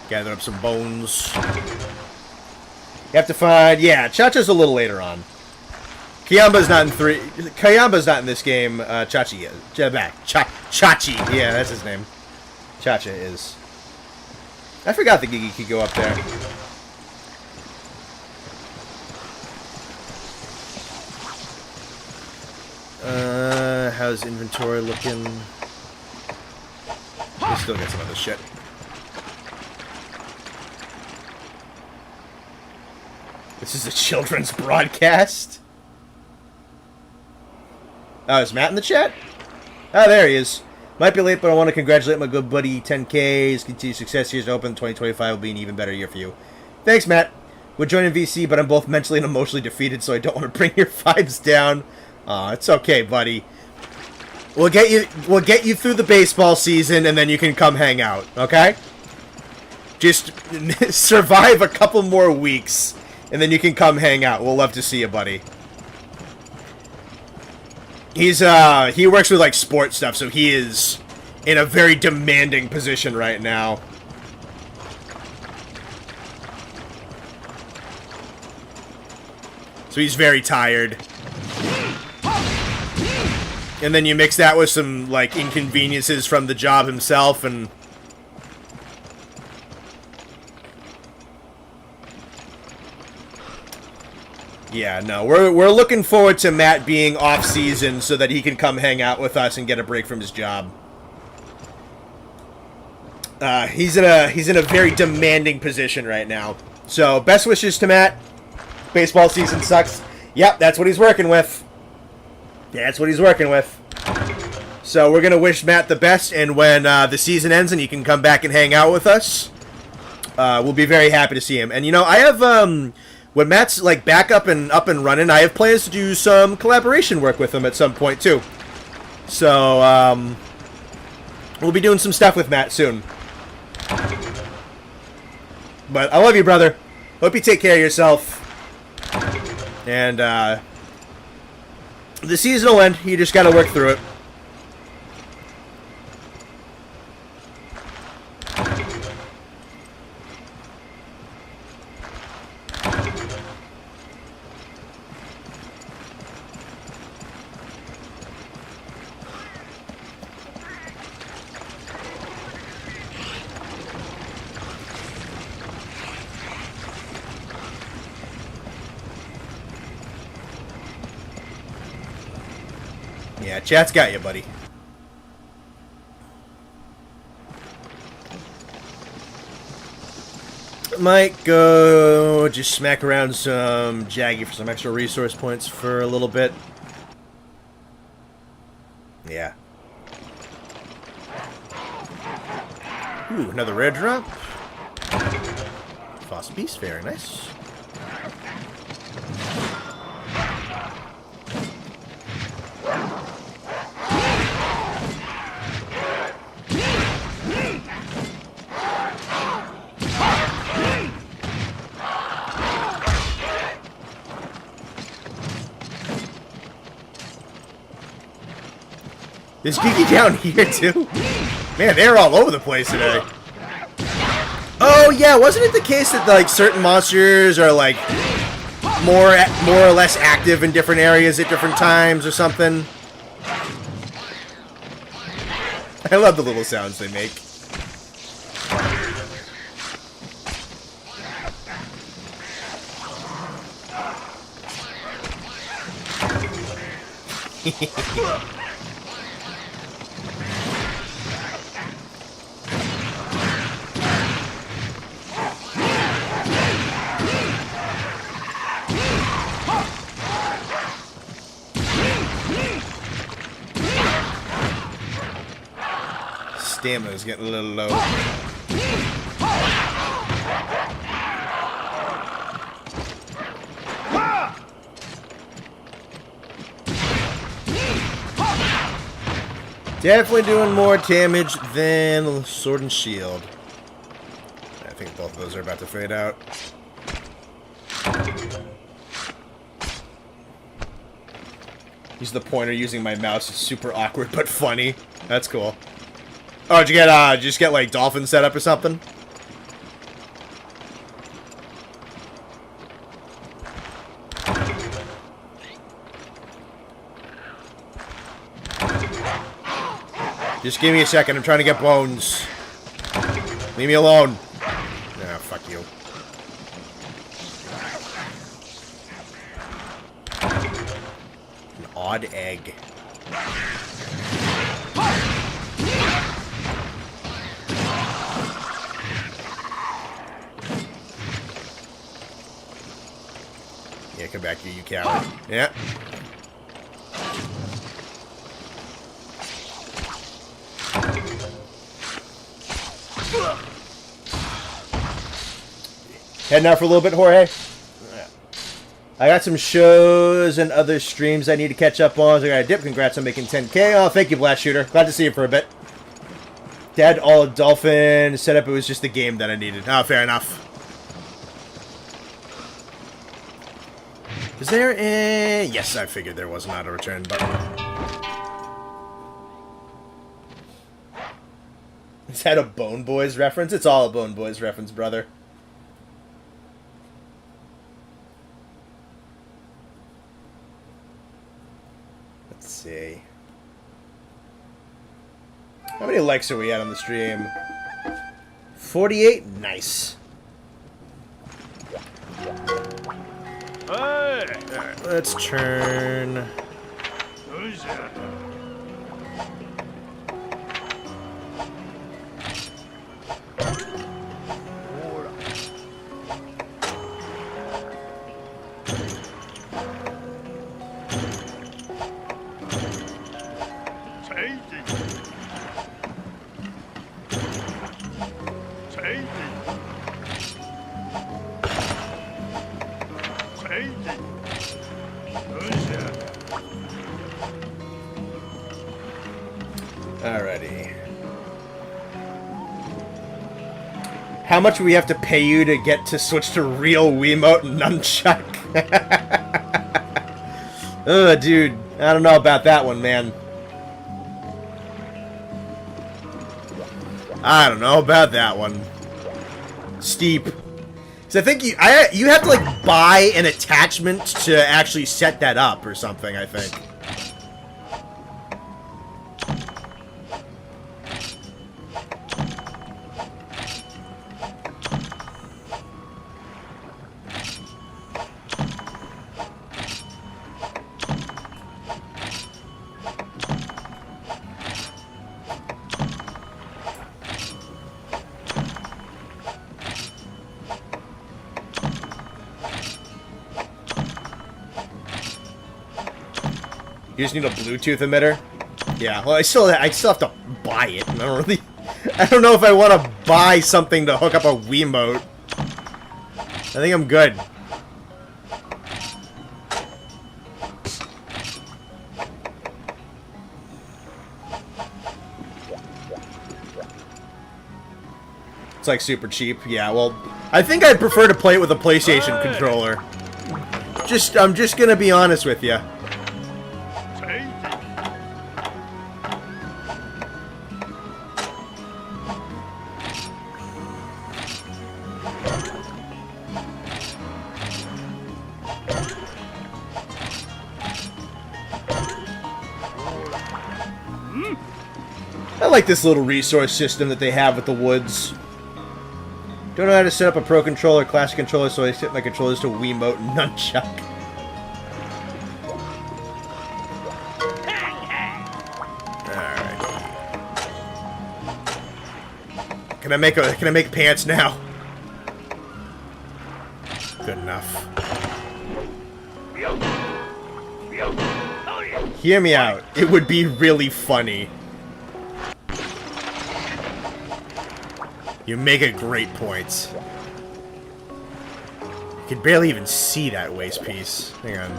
Gather up some bones. You have to find... Yeah, Chacha's a little later on. Kayamba's not in Kayamba's not in this game. Chachi is. Chachi. Yeah, that's his name. Chacha is. I forgot the Gigi could go up there. How's inventory looking? We still got some other shit. This is a children's broadcast? Oh, is Matt in the chat? Oh, there he is. Might be late, but I want to congratulate my good buddy 10K. His continued success. Years open. 2025 will be an even better year for you. Thanks, Matt. We're joining VC, but I'm both mentally and emotionally defeated, so I don't want to bring your vibes down. Aw, it's okay, buddy. We'll get you through the baseball season, and then you can come hang out, okay? Just survive a couple more weeks, and then you can come hang out. We'll love to see you, buddy. He works with, like, sports stuff, so he is in a very demanding position right now. So he's very tired. And then you mix that with some, like, inconveniences from the job himself, and... Yeah, no, we're looking forward to Matt being off-season so that he can come hang out with us and get a break from his job. He's in a very demanding position right now. So, best wishes to Matt. Baseball season sucks. Yep, that's what he's working with. That's what he's working with. So we're going to wish Matt the best, and when the season ends and he can come back and hang out with us, we'll be very happy to see him. And, you know, I have, when Matt's, like, back up and running, I have plans to do some collaboration work with him at some point, too. So, we'll be doing some stuff with Matt soon. But I love you, brother. Hope you take care of yourself. And, the season will end. You just gotta work through it. Yeah, chat's got you, buddy. Might go just smack around some Jaggy for some extra resource points for a little bit. Yeah. Ooh, another rare drop. Fossil Beast, very nice. Is Geeky down here, too? Man, they're all over the place today. Oh, yeah, wasn't it the case that, like, certain monsters are, like, more or less active in different areas at different times or something? I love the little sounds they make. Stamina's getting a little low. Definitely doing more damage than Sword and Shield. I think both of those are about to fade out. Use the pointer using my mouse. It's super awkward but funny. That's cool. Oh, did you just get like dolphin set up or something? Just give me a second. I'm trying to get bones. Leave me alone. Nah, fuck you. An odd egg. Yeah, come back here, you coward. Yeah. Heading out for a little bit, Jorge? I got some shows and other streams I need to catch up on. So I got a dip. Congrats on making 10K. Oh, thank you, Blast Shooter. Glad to see you for a bit. Dad, all dolphin setup. It was just the game that I needed. Oh, fair enough. Is there a... Yes, I figured there was not a return button. Is that a Bone Boys reference? It's all a Bone Boys reference, brother. Let's see. How many likes are we at on the stream? 48? Nice. Hey! Alright, let's turn... Who's that? Alrighty. How much do we have to pay you to get to switch to real Wiimote and nunchuck? Ugh, dude. I don't know about that one, man. I don't know about that one. Steep. So I think you have to like buy an attachment to actually set that up or something, I think. You just need a Bluetooth emitter? Yeah, well, I still have to buy it. I don't know if I want to buy something to hook up a Wiimote. I think I'm good. It's like super cheap. Yeah, well, I think I'd prefer to play it with a PlayStation controller. I'm just gonna be honest with you. I like this little resource system that they have with the woods. Don't know how to set up a Pro Controller, Classic Controller, so I set my controllers to Wiimote and Nunchuck. Alright. Can I make pants now? Good enough. Hear me out. It would be really funny. You make a great point. You can barely even see that waist piece. Hang on.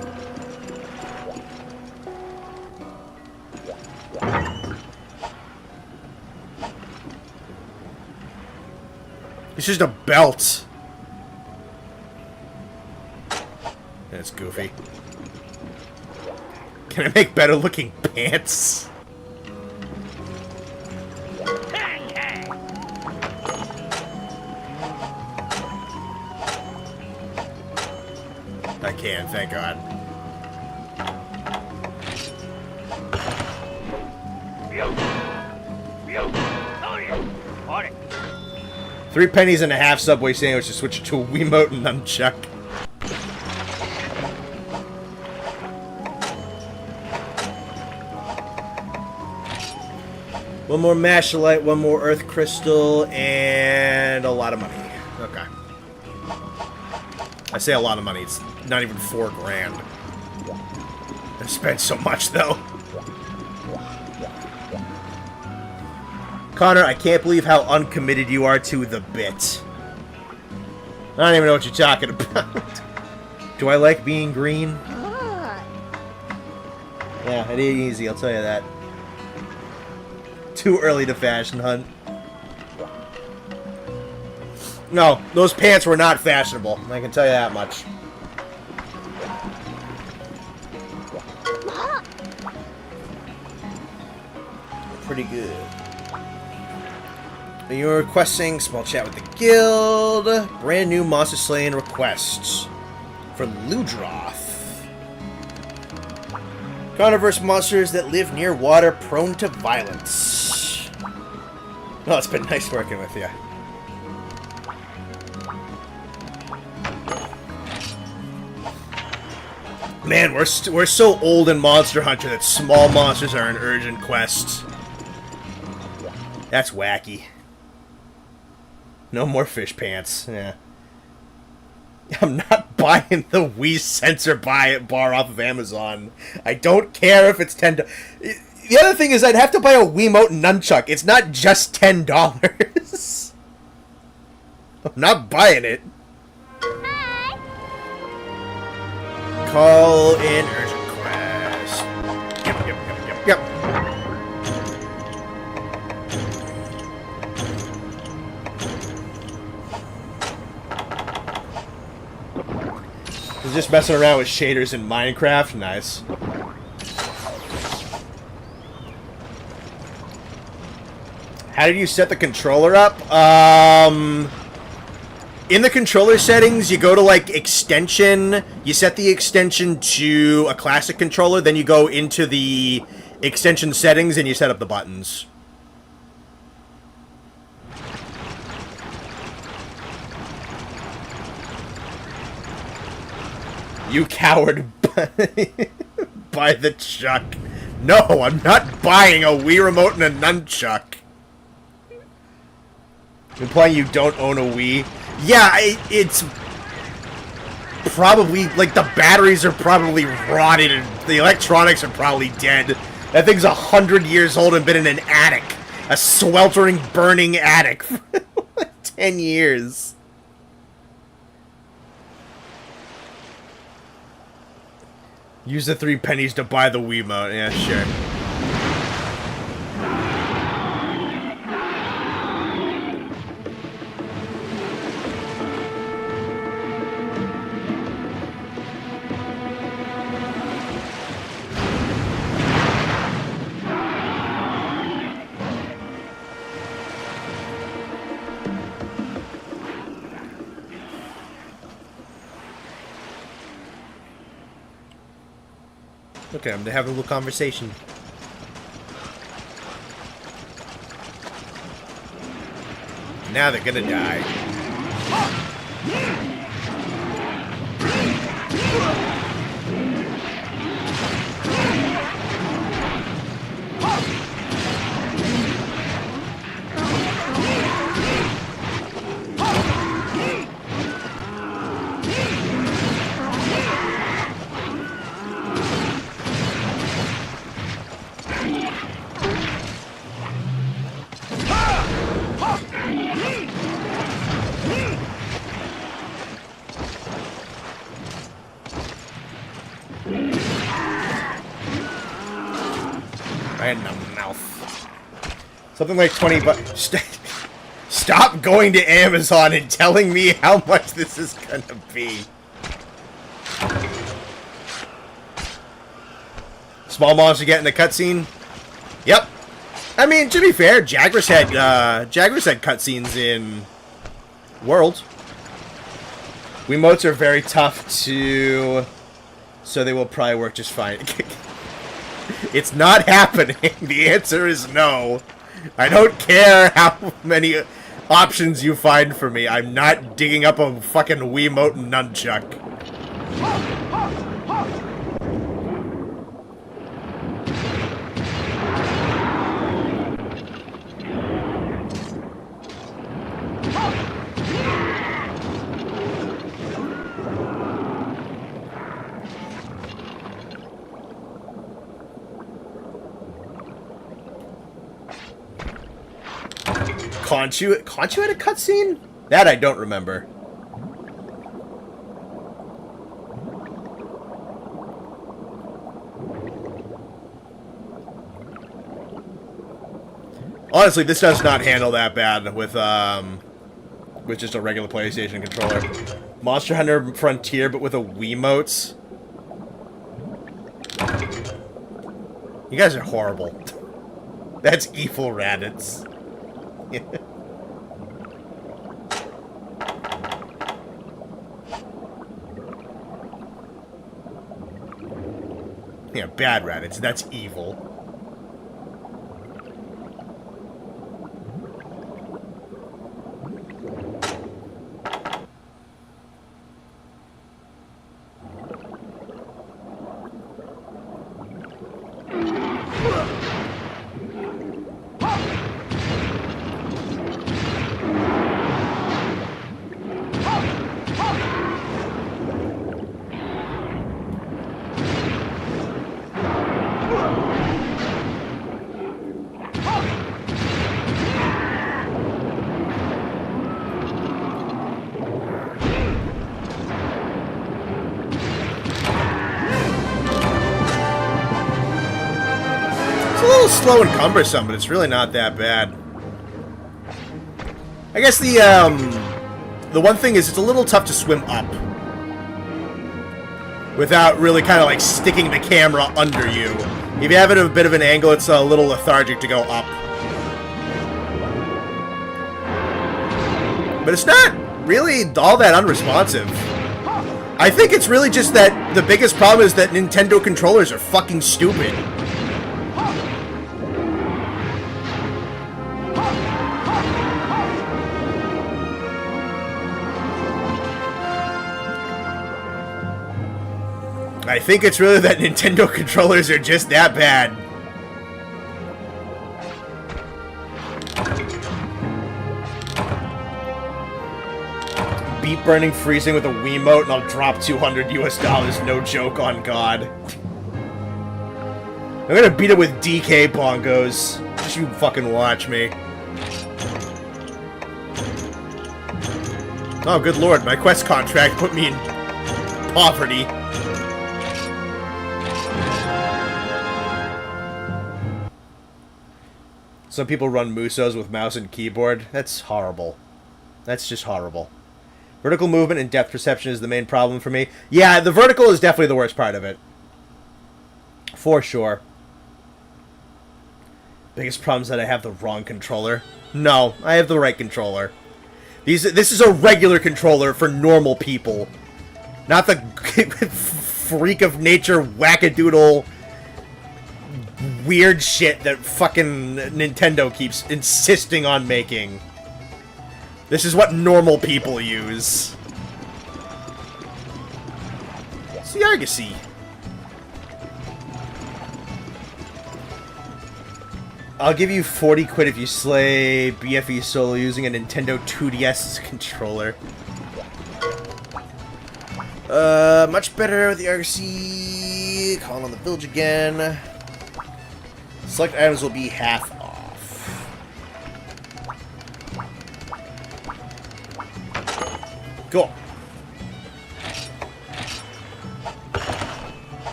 It's just a belt. That's goofy. Can I make better looking pants? I can, thank God. $3.50 Subway sandwich to switch it to a Wiimote and Nunchuck. One more Mashalite, one more Earth Crystal, and a lot of money. Okay. I say a lot of money, it's not even $4 grand. I've spent so much, though. Connor, I can't believe how uncommitted you are to the bit. I don't even know what you're talking about. Do I like being green? Yeah, it ain't easy, I'll tell you that. Too early to fashion hunt. No, those pants were not fashionable. I can tell you that much. Pretty good. You're requesting small chat with the guild. Brand new monster slaying requests for Ludroth. Carnivorous monsters that live near water prone to violence. Oh, it's been nice working with you. Man, we're so old in Monster Hunter that small monsters are an urgent quest. That's wacky. No more fish pants. Yeah. I'm not buying the Wii sensor bar off of Amazon. I don't care if it's $10. The other thing is I'd have to buy a Wiimote Nunchuck. It's not just $10. I'm not buying it. Hi. Call in urgent quest. Yep. Just messing around with shaders in Minecraft. Nice. How did you set the controller up? In the controller settings, you go to, like, extension. You set the extension to a classic controller. Then you go into the extension settings and you set up the buttons. You coward. Buy the chuck. No, I'm not buying a Wii remote and a nunchuck. Implying you don't own a Wii? Yeah, it's probably, like, the batteries are probably rotted and the electronics are probably dead. That thing's 100 years old and been in an attic. A sweltering, burning attic for 10 years. Use the $3 to buy the Wiimote. Yeah, sure. Okay, I'm having a little conversation. Now they're gonna die. Right in the mouth. Something like 20 bucks. Stop going to Amazon and telling me how much this is gonna be. Small monster get in the cutscene. Yep. I mean, to be fair, Jagras had cutscenes in World. Wiimotes are very tough to, so they will probably work just fine. It's not happening. The answer is no. I don't care how many options you find for me. I'm not digging up a fucking Wiimote nunchuck. Conchu had a cutscene? That I don't remember. Honestly, this does not handle that bad with just a regular PlayStation controller. Monster Hunter Frontier, but with a Wiimotes. You guys are horrible. That's evil Raditz. Yeah, bad Raditz. That's evil. Slow and cumbersome, but it's really not that bad. I guess the one thing is it's a little tough to swim up without really kind of like sticking the camera under you. If you have it at a bit of an angle, it's a little lethargic to go up. But it's not really all that unresponsive. I think it's really just that the biggest problem is that Nintendo controllers are fucking stupid. I think it's really that Nintendo controllers are just that bad. Beat burning freezing with a Wiimote and I'll drop $200 US, no joke, on God. I'm gonna beat it with DK bongos. Just you fucking watch me. Oh, good lord, my quest contract put me in poverty. Some people run Musos with mouse and keyboard. That's horrible. That's just horrible. Vertical movement and depth perception is the main problem for me. Yeah, the vertical is definitely the worst part of it. For sure. Biggest problem is that I have the wrong controller. No, I have the right controller. This is a regular controller for normal people. Not the freak of nature wackadoodle weird shit that fucking Nintendo keeps insisting on making. This is what normal people use. It's the Argosy. I'll give you 40 quid if you slay BFE solo using a Nintendo 2DS controller. Much better with the Argosy. Calling on the village again. Select items will be half off. Cool.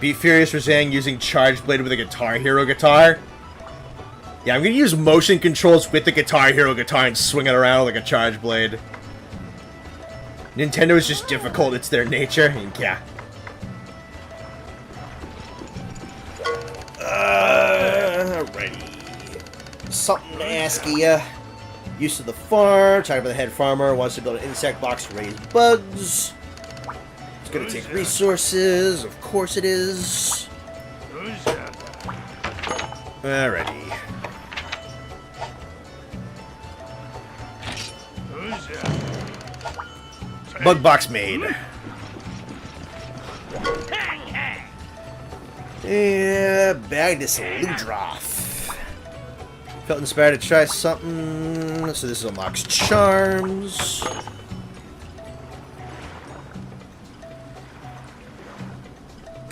Be Furious for saying using Charge Blade with a Guitar Hero guitar. Yeah, I'm gonna use motion controls with the Guitar Hero guitar and swing it around like a Charge Blade. Nintendo is just difficult, it's their nature. Yeah. Alrighty. Something to ask ya. Used to the farm, talking about the head farmer, wants to build an insect box to raise bugs. It's gonna take resources, of course it is. Alrighty. Bug box made. Yeah, bagged this Ludroth. Felt inspired to try something, so this unlocks charms.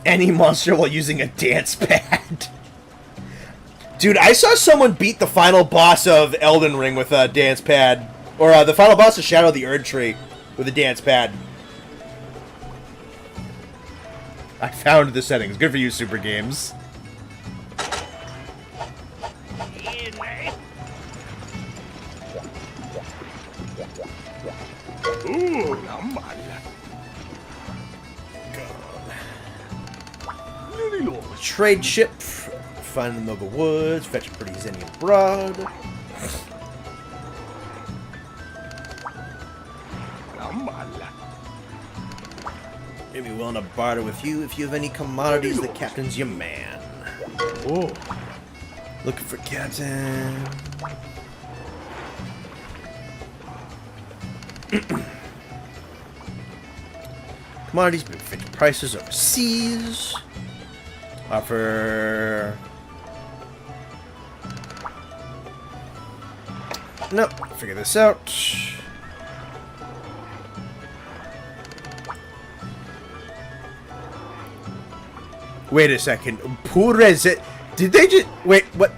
Any monster while using a dance pad. Dude, I saw someone beat the final boss of Elden Ring with a dance pad. Or the final boss of Shadow of the Erd Tree with a dance pad. I found the settings. Good for you, Super Games. Trade ship. Find them over woods. Fetch a pretty Xenian broad. Maybe willing to barter with you if you have any commodities that captain's your man. Oh. Looking for captain. Commodities, but fixed prices overseas. Offer. Nope. Figure this out. Wait a second. Purez. Did they just wait? What?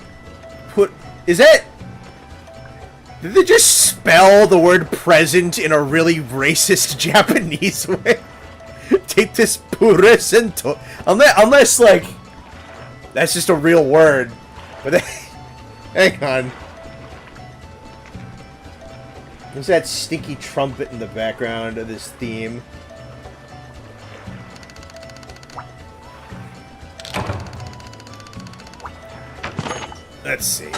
Put is it? Did they just spell the word present in a really racist Japanese way? Take this purezento. Unless like that's just a real word. But they, hang on. There's that stinky trumpet in the background of this theme. Let's see.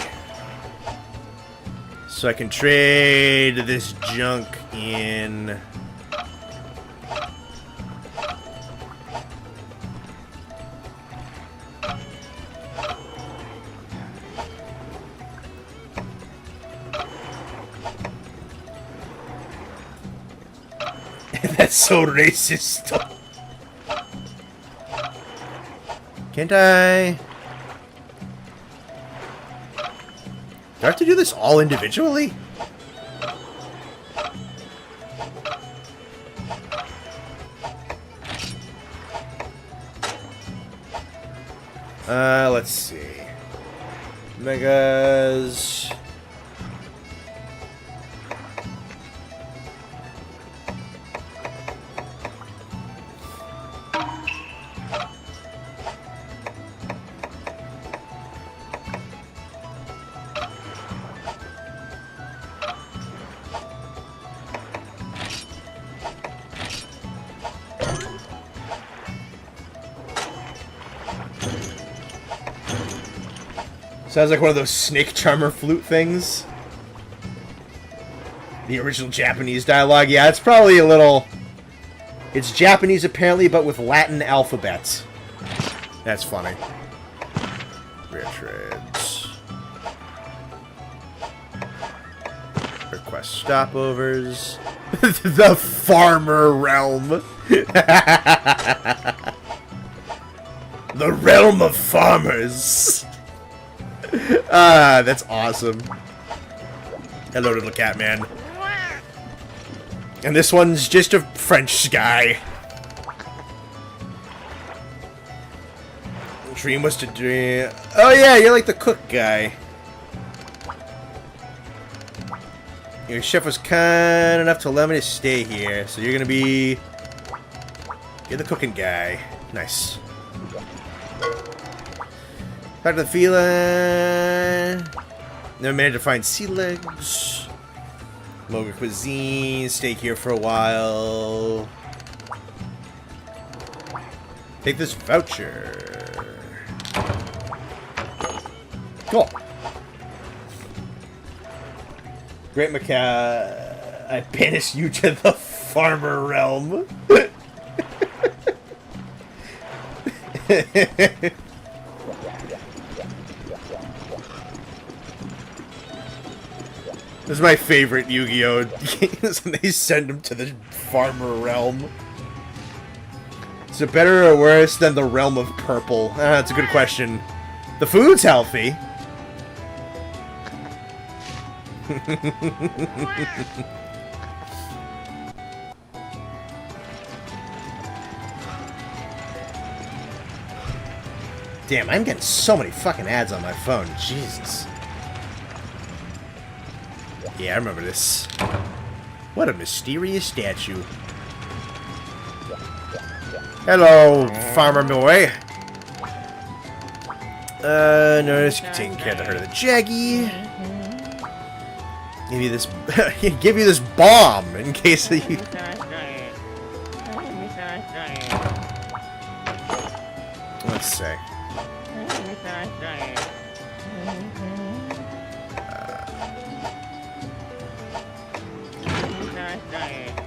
So I can trade this junk in. That's so racist. Can't I? Do I have to do this all individually? Let's see. Megas. Sounds like one of those snake charmer flute things. The original Japanese dialogue. Yeah, it's probably a little It's Japanese apparently, but with Latin alphabet. That's funny. Rare trades. Request stopovers. The farmer realm. The realm of farmers. That's awesome. Hello, little cat man. And this one's just a French guy. Dream was to dream. Oh yeah, you're like the cook guy. Your chef was kind enough to allow me to stay here, so you're gonna be... You're the cooking guy. Nice. Back to the feline. Never managed to find sea legs. Moga cuisine. Stay here for a while. Take this voucher. Cool. Great Macaw. I banish you to the farmer realm. This is my favorite Yu-Gi-Oh! Games when they send him to the farmer realm. Is it better or worse than the realm of purple? That's a good question. The food's healthy. Damn, I'm getting so many fucking ads on my phone. Jesus. Yeah, I remember this. What a mysterious statue. Hello, Farmer Boy. Notice you're taking care of the herd of the Jaggy. Give you this, give you this bomb in case you. Let's see.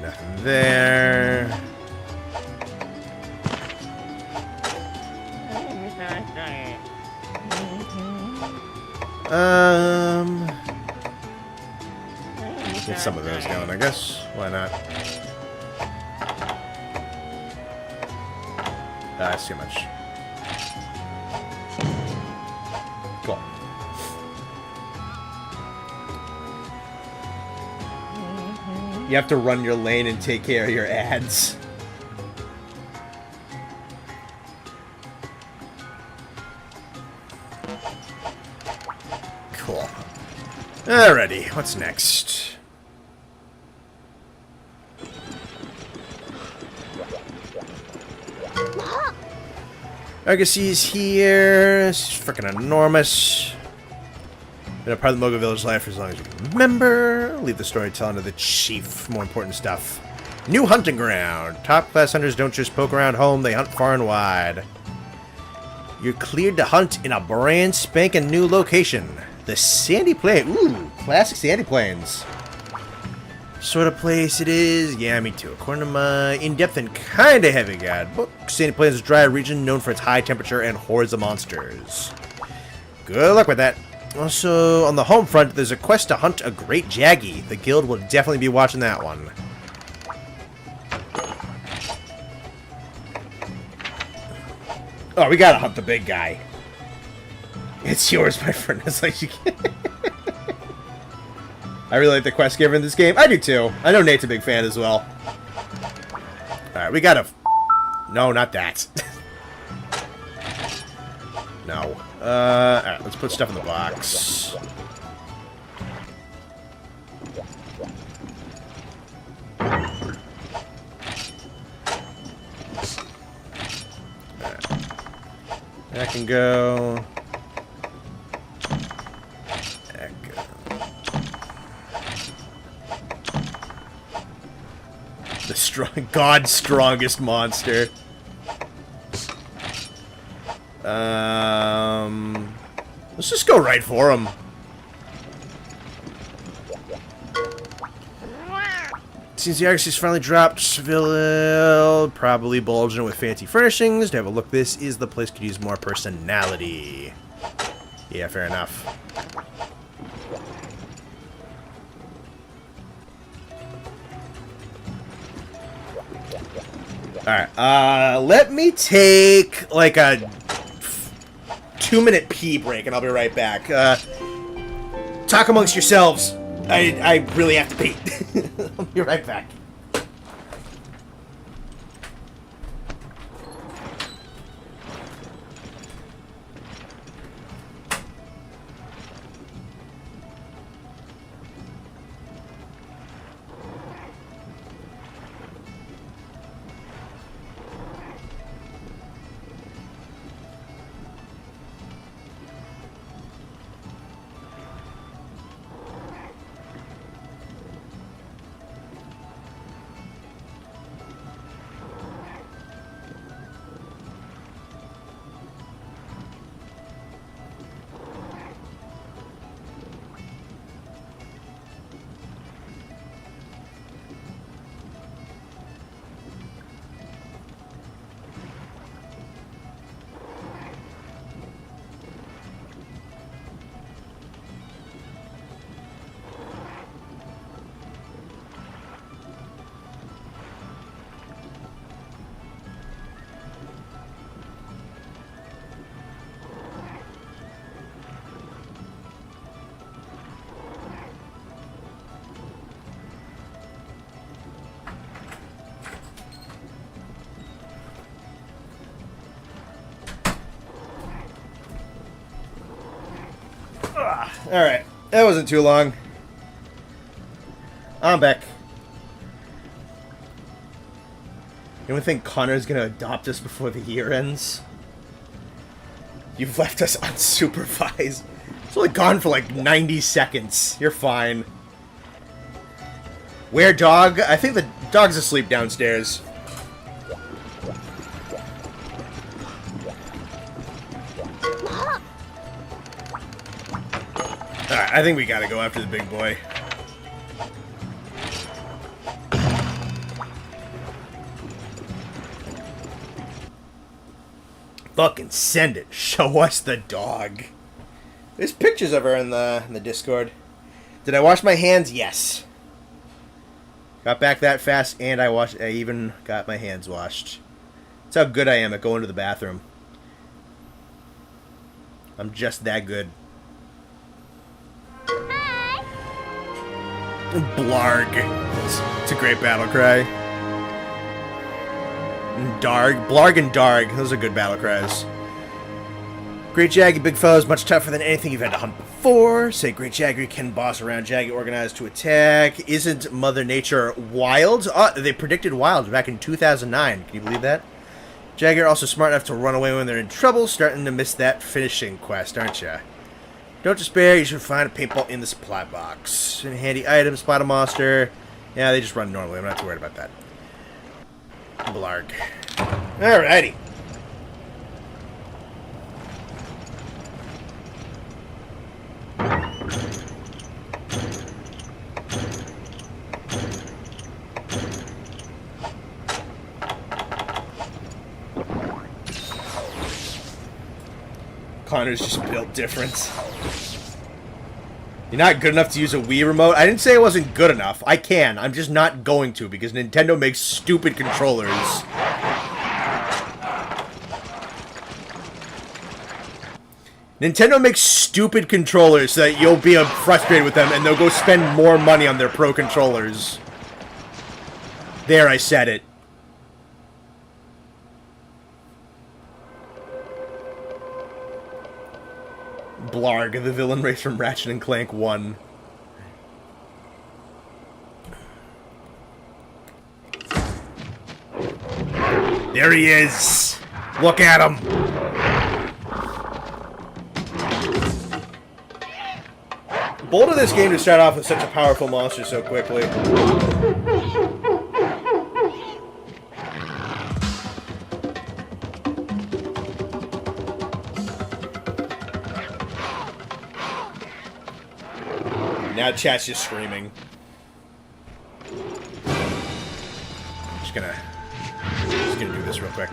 Nothing there. Get some of those going, I guess. Why not? That's too much. Cool. You have to run your lane and take care of your ads. Cool. Alrighty, what's next? Argosy's here. It's freaking enormous. Been a part of the Moga Village life for as long as you can remember. Leave the storytelling to the chief. More important stuff. New hunting ground. Top class hunters don't just poke around home, they hunt far and wide. You're cleared to hunt in a brand spanking new location. The Sandy Plain. Ooh, classic Sandy Plains. Sort of place it is. Yeah, me too. According to my in-depth and kinda heavy guide book, Sandy Plains is a dry region known for its high temperature and hordes of monsters. Good luck with that. Also, on the home front, there's a quest to hunt a great Jaggy. The guild will definitely be watching that one. Oh, we gotta hunt the big guy. It's yours, my friend. It's like you can. I really like the quest giver in this game. I do too. I know Nate's a big fan as well. Alright, we gotta... No, not that. No. Alright, let's put stuff in the box. Alright. That can go... The God's strongest monster. Let's just go right for him. Since the Argosy finally dropped, Seville, probably bulging with fancy furnishings. To have a look, this is the place could use more personality. Yeah, fair enough. Alright, let me take, like, a 2-minute pee break, and I'll be right back. Talk amongst yourselves. I really have to pee. I'll be right back. Alright, that wasn't too long. I'm back. Anyone think Connor's gonna adopt us before the year ends? You've left us unsupervised. It's only gone for like 90 seconds. You're fine. Where dog? I think the dog's asleep downstairs. Alright, I think we gotta go after the big boy. Fucking send it. Show us the dog. There's pictures of her in the Discord. Did I wash my hands? Yes. Got back that fast, and I even got my hands washed. That's how good I am at going to the bathroom. I'm just that good. Blarg. It's a great battle cry. Darg. Blarg and Darg. Those are good battle cries. Great Jaggy, big fellow is much tougher than anything you've had to hunt before. Say Great Jaggy can boss around Jaggy organized to attack. Isn't Mother Nature wild? Oh, they predicted wild back in 2009. Can you believe that? Jaggy are also smart enough to run away when they're in trouble. Starting to miss that finishing quest, aren't you? Don't despair, you should find a paintball in the supply box. And handy item, spot a monster. Yeah, they just run normally. I'm not too worried about that. Blarg. Alrighty. Connor's just built different. You're not good enough to use a Wii remote? I didn't say it wasn't good enough. I can. I'm just not going to because Nintendo makes stupid controllers. Nintendo makes stupid controllers so that you'll be frustrated with them and they'll go spend more money on their pro controllers. There, I said it. Blarg, the villain race from Ratchet and Clank 1. There he is! Look at him! Bold of this game to start off with such a powerful monster so quickly. Now chat's just screaming. just gonna do this real quick.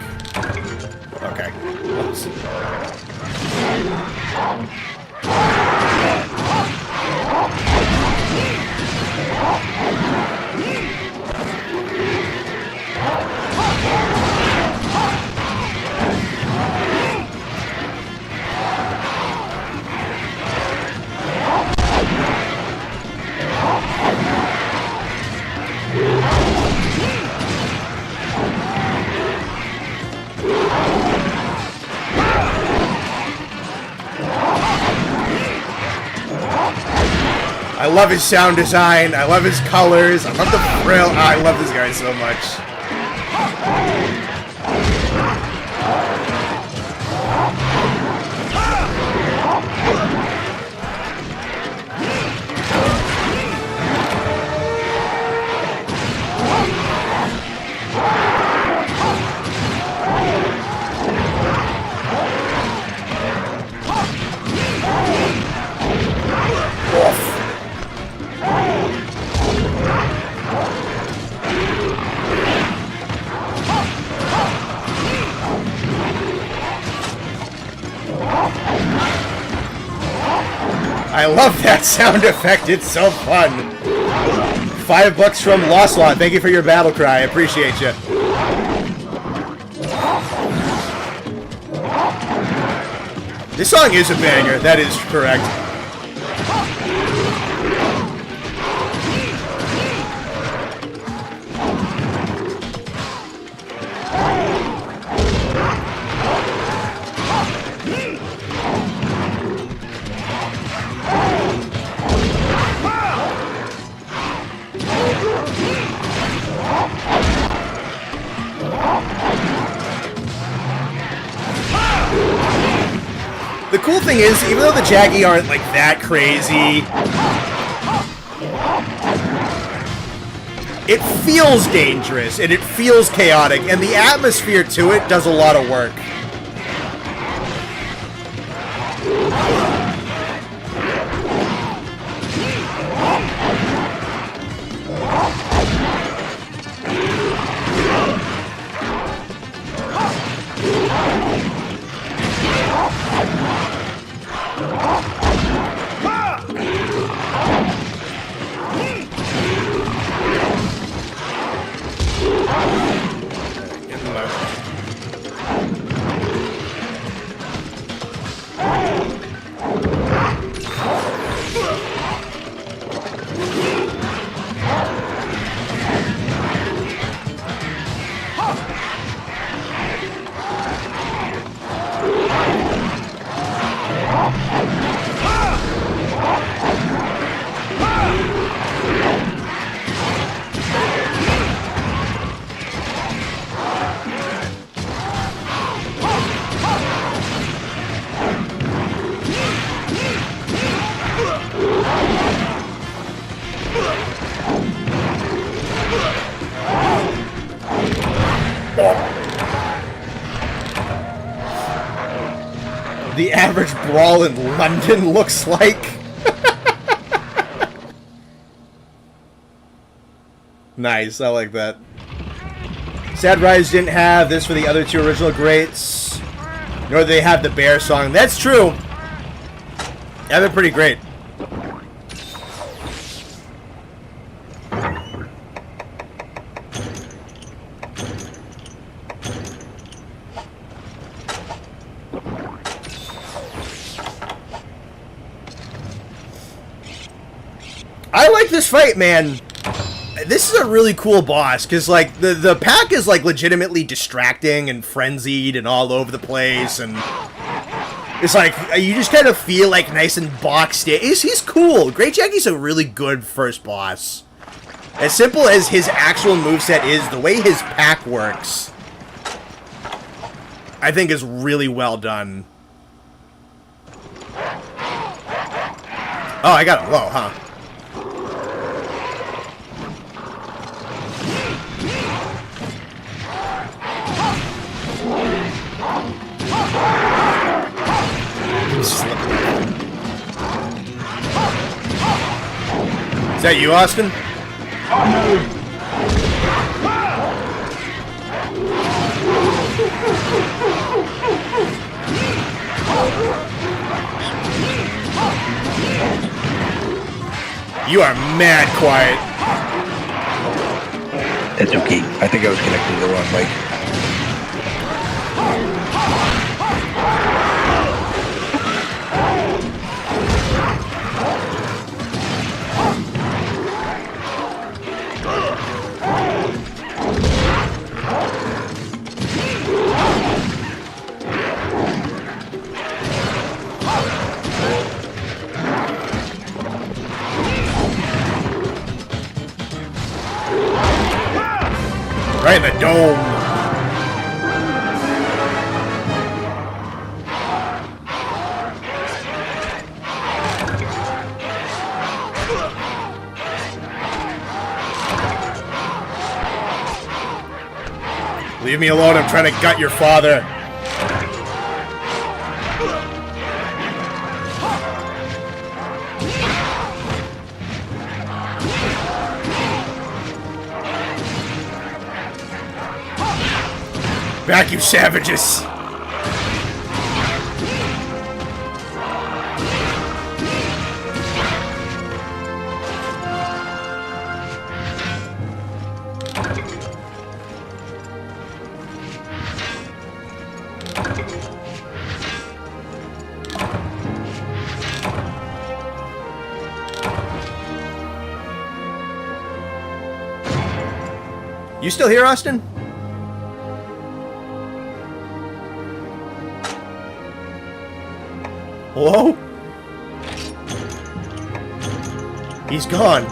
Okay. Oops. I love his sound design. I love his colors. I love the frill. I love this guy so much. I love that sound effect. It's so fun. $5 from Lost Lot. Thank you for your battle cry. I appreciate you. This song is a banger. That is correct. The cool thing is, even though the Jaggy aren't like that crazy, it feels dangerous and it feels chaotic, and the atmosphere to it does a lot of work. The average brawl in London looks like. Nice, I like that. Sad Rise didn't have this for the other two original greats, nor do they have the bear song. That's true. Yeah, they're pretty great. I like this fight, man. This is a really cool boss, because, like, the pack is, like, legitimately distracting and frenzied and all over the place, and it's like, you just kind of feel, like, nice and boxed in. He's cool. Great Jacky's a really good first boss. As simple as his actual moveset is, the way his pack works, I think is really well done. Oh, I got it low, huh? Is that you, Austin? You are mad quiet. It's okay. I think I was connected to the wrong mic. Right in the dome. Leave me alone, I'm trying to gut your father. Back, you savages! You still here, Austin? Hello? He's gone.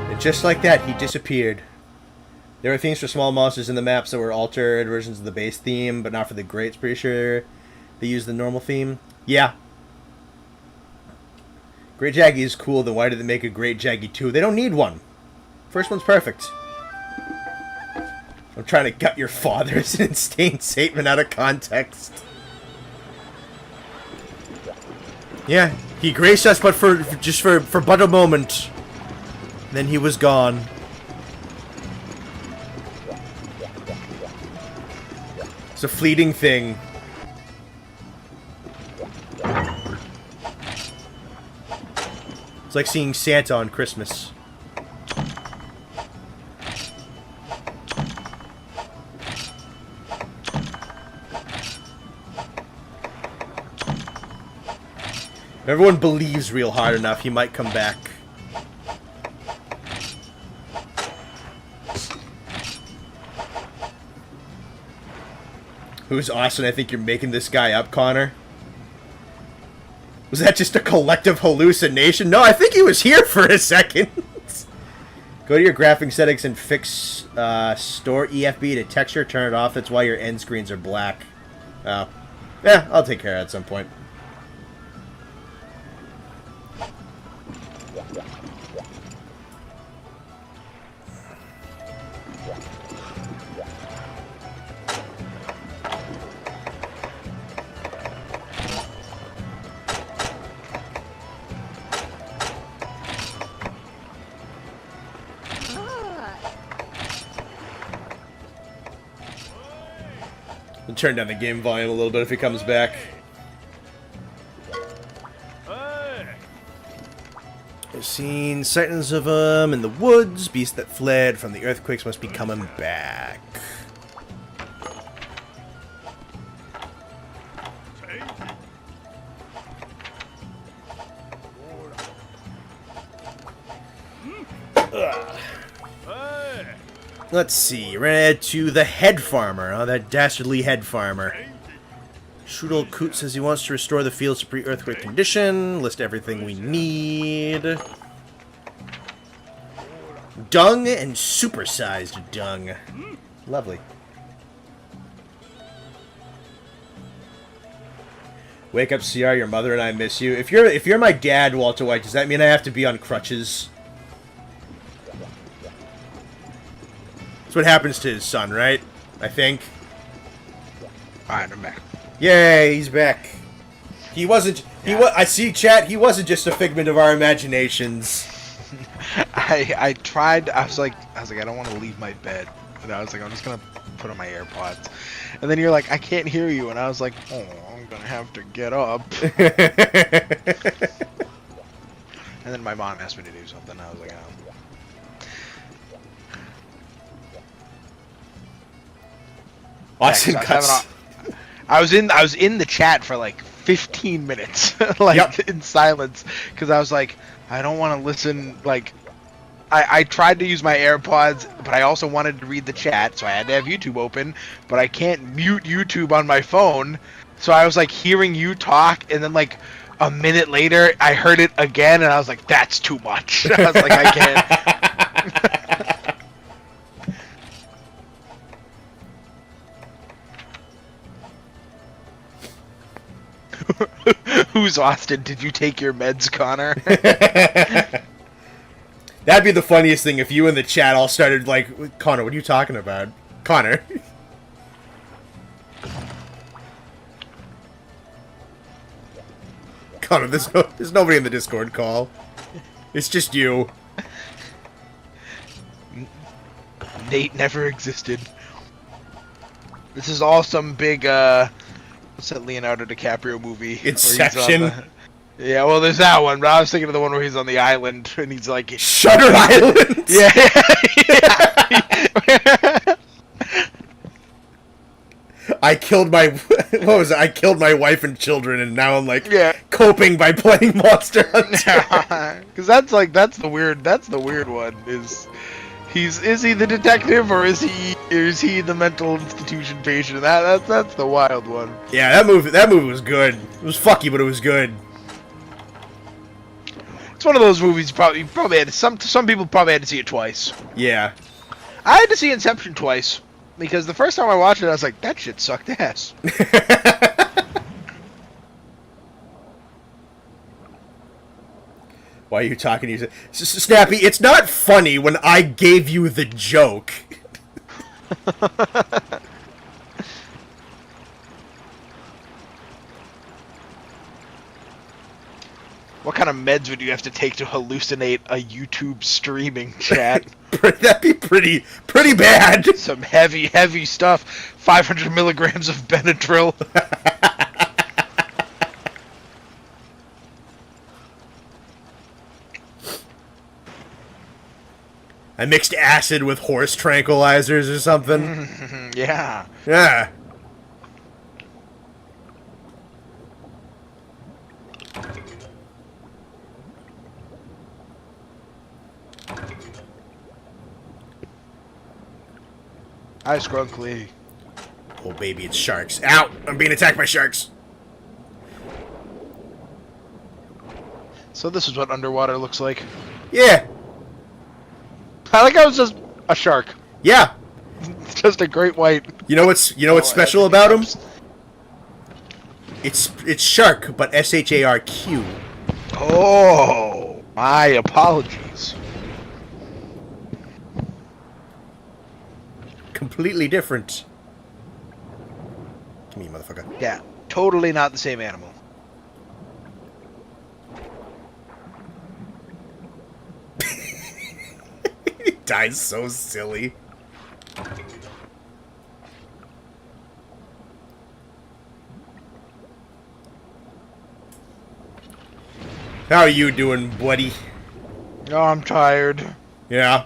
And just like that, he disappeared. There were themes for small monsters in the maps that were altered versions of the base theme, but not for the greats. Pretty sure they used the normal theme. Yeah. Great Jaggy is cool, then why did they make a Great Jaggy 2? They don't need one. First one's perfect. I'm trying to gut your father is an insane statement out of context. Yeah, he graced us, but for but a moment. Then he was gone. It's a fleeting thing. It's like seeing Santa on Christmas. If everyone believes real hard enough, he might come back. Who's Austin? I think you're making this guy up, Connor. Was that just a collective hallucination? No, I think he was here for a second. Go to your graphic settings and fix store EFB to texture. Turn it off. That's why your end screens are black. Oh. Yeah, I'll take care of it at some point. I'll turn down the game volume a little bit if he comes back. I've seen sightings of them in the woods. Beasts that fled from the earthquakes must be coming back. Let's see, we're gonna head to the head farmer. Oh, that dastardly head farmer. Strudel Coot says he wants to restore the fields to pre-earthquake condition. List everything we need. Dung and supersized dung. Lovely. Wake up, CR. Your mother and I miss you. If you're my dad, Walter White, does that mean I have to be on crutches? That's what happens to his son, right? I think. Alright, I'm back. Yay, he's back. He wasn't. I see, chat. He wasn't just a figment of our imaginations. I tried. I was like, I don't want to leave my bed. And I was like, I'm just gonna put on my AirPods. And then you're like, I can't hear you. And I was like, oh, I'm gonna have to get up. And then my mom asked me to do something. I was like, oh. Austin Yeah, cuts. I was in the chat for like 15 minutes, like in silence, because I was like, I don't want to listen. Like, I tried to use my AirPods, but I also wanted to read the chat, so I had to have YouTube open. But I can't mute YouTube on my phone, so I was like hearing you talk, and then like a minute later, I heard it again, and I was like, that's too much. I was like, I can't. Who's Austin? Did you take your meds, Connor? That'd be the funniest thing if you in the chat all started like, Connor, what are you talking about? Connor. Connor, there's nobody in the Discord call. It's just you. Nate never existed. This is all some big, what's that Leonardo DiCaprio movie? Inception. Yeah, well, there's that one, but I was thinking of the one where he's on the island and he's like... Shutter Island? Yeah. I killed my... What was it? I killed my wife and children, and now I'm like coping by playing Monster Hunter. Because that's the weird one. Is he the detective, or is he the mental institution patient? That's the wild one. Yeah, that movie was good. It was fucky, but it was good. It's one of those movies you probably had to, some people probably had to see it twice. Yeah. I had to see Inception twice because the first time I watched it, I was like, that shit sucked ass. Why are you talking to you? Snappy, it's not funny when I gave you the joke. What kind of meds would you have to take to hallucinate a YouTube streaming chat? That'd be pretty bad. Some heavy stuff. 500 milligrams of Benadryl. I mixed acid with horse tranquilizers or something. Yeah. Yeah. Hi, Scrunkly. Oh, baby, it's sharks. Ow! I'm being attacked by sharks. So this is what underwater looks like. Yeah. I like how it's just a shark. Yeah. It's just a great white. You know what's special about him? It's shark, but SHARQ. Oh, my apologies. Completely different. Come here, motherfucker. Yeah, totally not the same animal. He dies so silly. How are you doing, buddy? Oh, I'm tired. Yeah.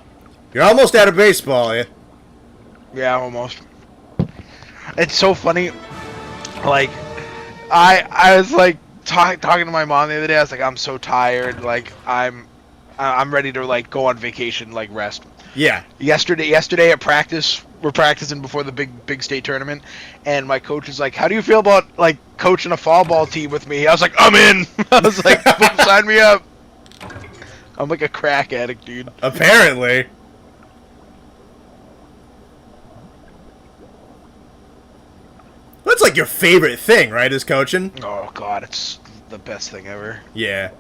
You're almost out of baseball, yeah? Yeah, almost. It's so funny. Like, I was like talking to my mom the other day. I was like, I'm so tired. Like, I'm ready to like go on vacation, like rest. Yeah. Yesterday at practice, we're practicing before the big state tournament, and my coach is like, "How do you feel about like coaching a fall ball team with me?" I was like, "I'm in." I was like, "Sign me up." I'm like a crack addict, dude. Apparently. That's like your favorite thing, right, is coaching? Oh god, it's the best thing ever. Yeah.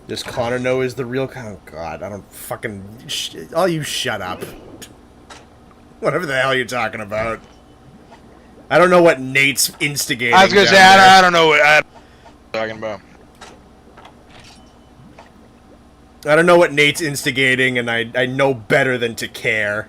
Does Connor know is the real... Oh, God, I don't fucking... Oh, you shut up. Whatever the hell you're talking about. I don't know what Nate's instigating. I was gonna say, I don't know what I'm talking about. I don't know what Nate's instigating, and I know better than to care.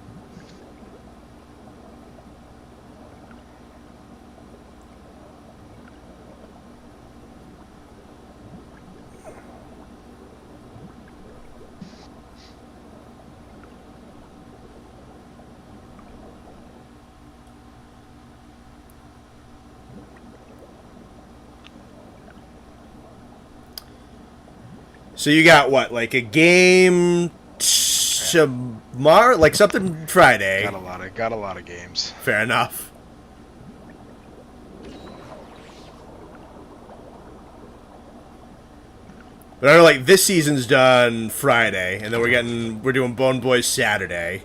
So you got what, like a game tomorrow, like something Friday? Got a lot of games. Fair enough. But I know, like, this season's done Friday, and then we're doing Bone Boys Saturday.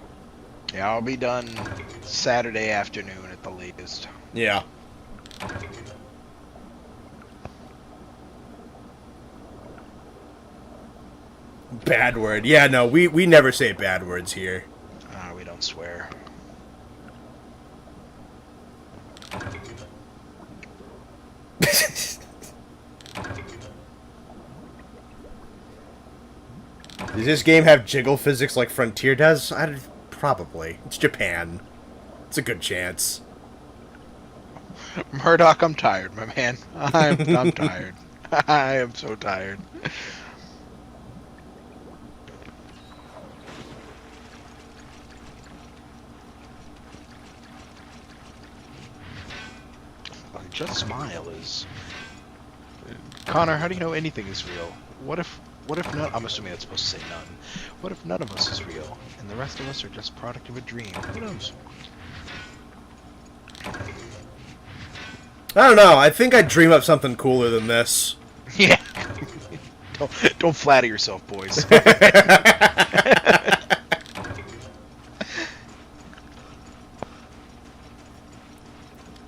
Yeah, I'll be done Saturday afternoon at the latest. Yeah. Bad word. Yeah, no, we never say bad words here. We don't swear. Does this game have jiggle physics like Frontier does? Probably. It's Japan. It's a good chance. Murdoch, I'm tired, my man. I'm tired. I am so tired. Just smile is... Connor, how do you know anything is real? What if none... I'm assuming that's supposed to say none. What if none of us is real, and the rest of us are just product of a dream? Who knows? I don't know. I think I'd dream up something cooler than this. Yeah. Don't flatter yourself, boys.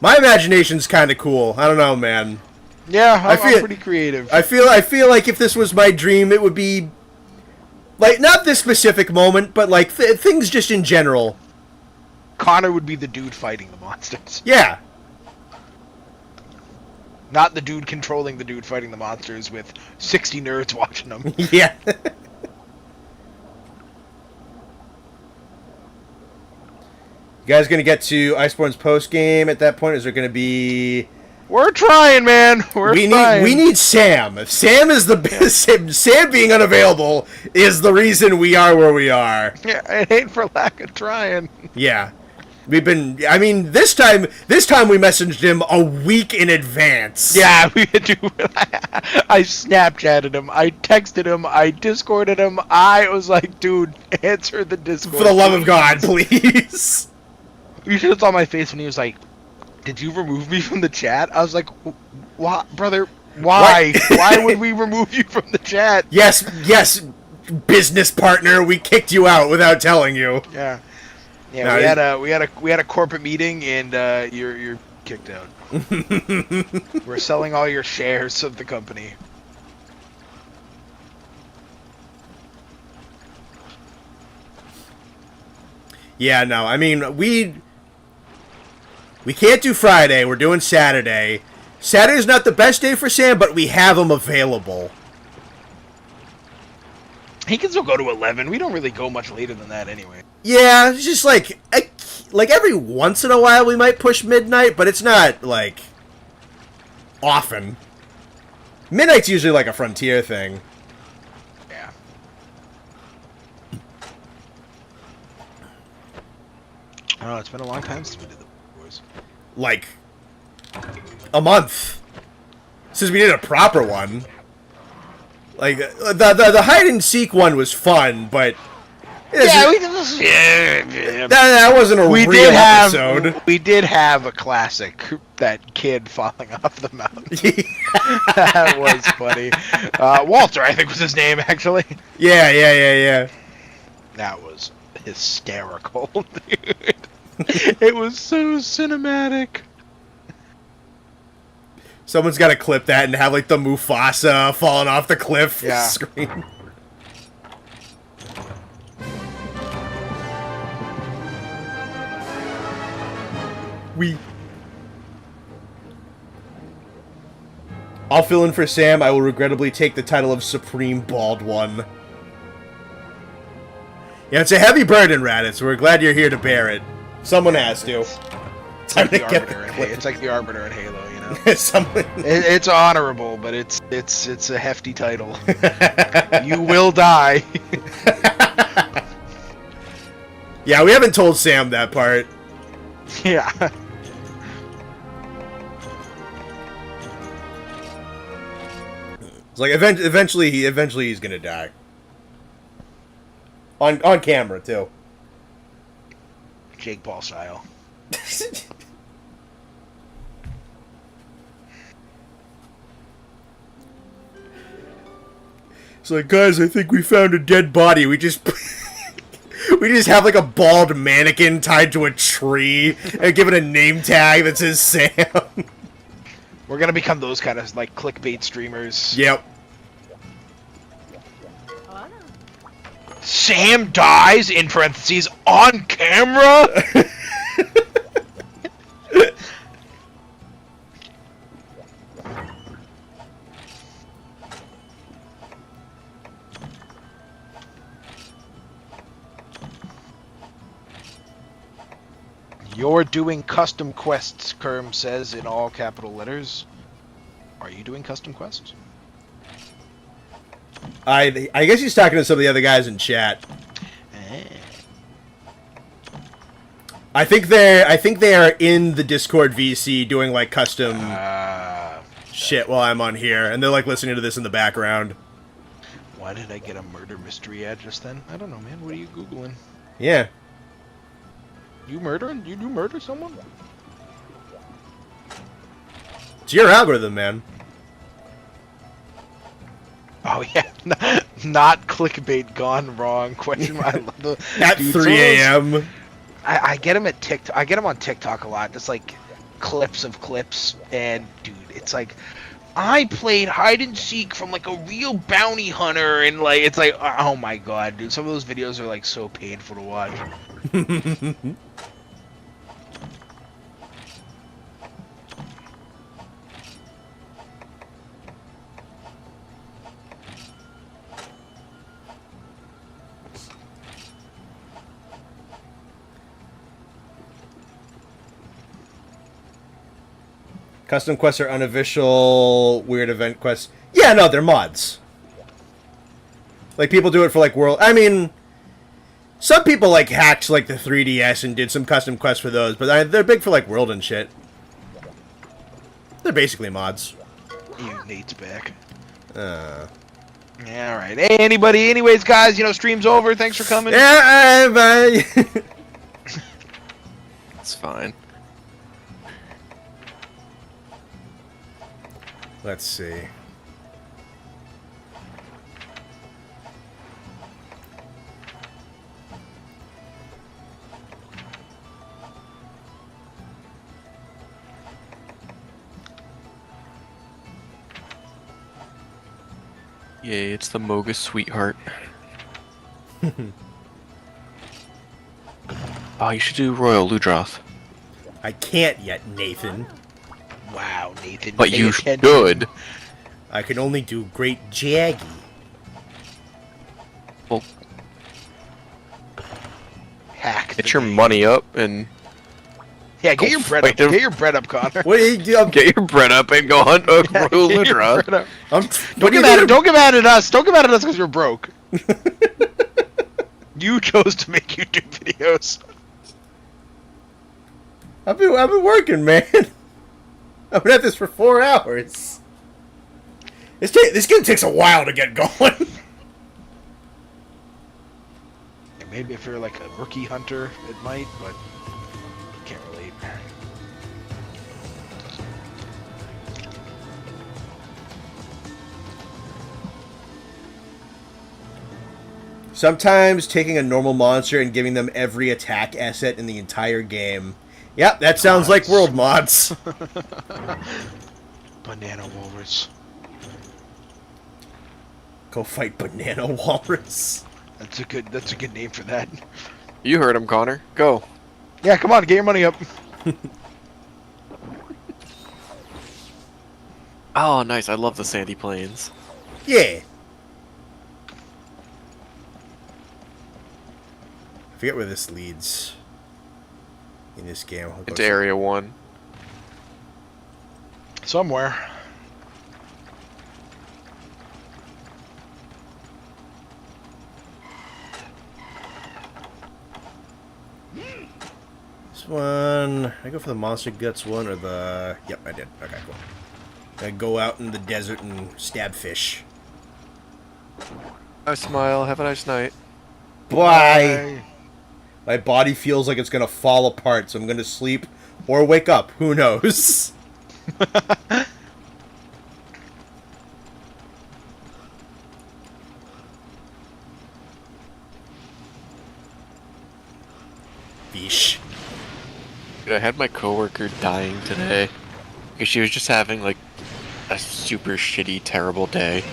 My imagination's kind of cool. I don't know, man. Yeah, I'm pretty creative. I feel like if this was my dream, it would be like not this specific moment, but like things just in general. Connor would be the dude fighting the monsters. Yeah. Not the dude controlling the dude fighting the monsters with 60 nerds watching them. Yeah. You guys gonna get to Iceborne's post game at that point? Is there gonna be? We're trying, man. We need Sam. If Sam is the Sam being unavailable is the reason we are where we are. Yeah, it ain't for lack of trying. Yeah, we've been. I mean, this time we messaged him a week in advance. Yeah, we had to. I Snapchatted him. I texted him. I Discorded him. I was like, dude, answer the Discord. For the love of God, please. You should have saw my face when he was like, "Did you remove me from the chat?" I was like, "What, brother? Why? Why would we remove you from the chat?" Yes, business partner. We kicked you out without telling you. Yeah. No, we had a corporate meeting, and you're kicked out. We're selling all your shares of the company. Yeah, no. I mean, we can't do Friday. We're doing Saturday. Saturday's not the best day for Sam, but we have him available. He can still go to 11. We don't really go much later than that anyway. Yeah, it's just like every once in a while we might push midnight, but it's not like often. Midnight's usually like a Frontier thing. Yeah. I don't know, it's been a long time since we did the boys. Like a month since we did a proper one. Like the hide and seek one was fun, but that wasn't a real episode. We did have a classic, that kid falling off the mountain. That was funny. Walter, I think was his name actually. Yeah. That was hysterical, dude. It was so cinematic. Someone's got to clip that and have, like, the Mufasa falling off the cliff screen. I'll fill in for Sam. I will regrettably take the title of Supreme Bald One. Yeah, it's a heavy burden, Raditz. We're glad you're here to bear it. Someone has to. It's like the Arbiter in Halo, you know. Someone... it's honorable, but it's a hefty title. You will die. Yeah, we haven't told Sam that part. Yeah. It's like eventually he's gonna die. On camera too. Jake Paul style. It's like, guys, I think we found a dead body. We just have like a bald mannequin tied to a tree and give it a name tag that says Sam. We're gonna become those kind of like clickbait streamers. Yep. Sam dies in parentheses on camera. You're doing custom quests, Kerm says in all capital letters. Are you doing custom quests? I guess he's talking to some of the other guys in chat. I think they are in the Discord VC doing like custom shit while I'm on here, and they're like listening to this in the background. Why did I get a murder mystery ad just then? I don't know, man. What are you googling? Yeah. You murdering? You do murder someone? It's your algorithm, man. Oh yeah, not clickbait gone wrong. Question mark. At 3 a.m. I get him at TikTok. I get him on TikTok a lot. Just like clips of clips, and dude, it's like I played hide and seek from like a real bounty hunter, and like it's like, oh my god, dude. Some of those videos are like so painful to watch. Custom quests are unofficial weird event quests. Yeah, no, they're mods. Like, people do it for, like, world... I mean, some people, like, hacked, like, the 3DS and did some custom quests for those, but they're big for, like, world and shit. They're basically mods. Nate's back. Yeah, alright. Hey, anybody? Anyways, guys, you know, stream's over. Thanks for coming. Yeah, bye. It's fine. Let's see. Yay, it's the Mogus Sweetheart. Oh, you should do Royal Ludroth. I can't yet, Nathan. Wow, Nathan. But you should. I can only do Great Jaggy. Well, hack. get your money up and... Yeah, get your bread up. Get your bread up, Connor. What are you doing? Get your bread up and go hunt a Royal Ludroth. Don't get mad at us. Don't get mad at us because you're broke. You chose to make YouTube videos. I've been working, man. I've been at this for 4 hours. This game takes a while to get going. Maybe if you're like a rookie hunter, it might, but can't relate. Sometimes taking a normal monster and giving them every attack asset in the entire game. Yep, that sounds like world mods. Banana walrus. Go fight Banana Walrus. That's a good name for that. You heard him, Connor. Go. Yeah, come on, get your money up. Oh, nice. I love the sandy plains. Yeah. I forget where this leads in this game. I'll go Into Area 1. Somewhere. This one. I go for the Monster Guts one or the. Yep, I did. Okay, cool. I go out in the desert and stab fish. I smile. Have a nice night. Bye. My body feels like it's gonna fall apart, so I'm gonna sleep or wake up. Who knows? Fish. Dude, I had my coworker dying today because she was just having like a super shitty, terrible day.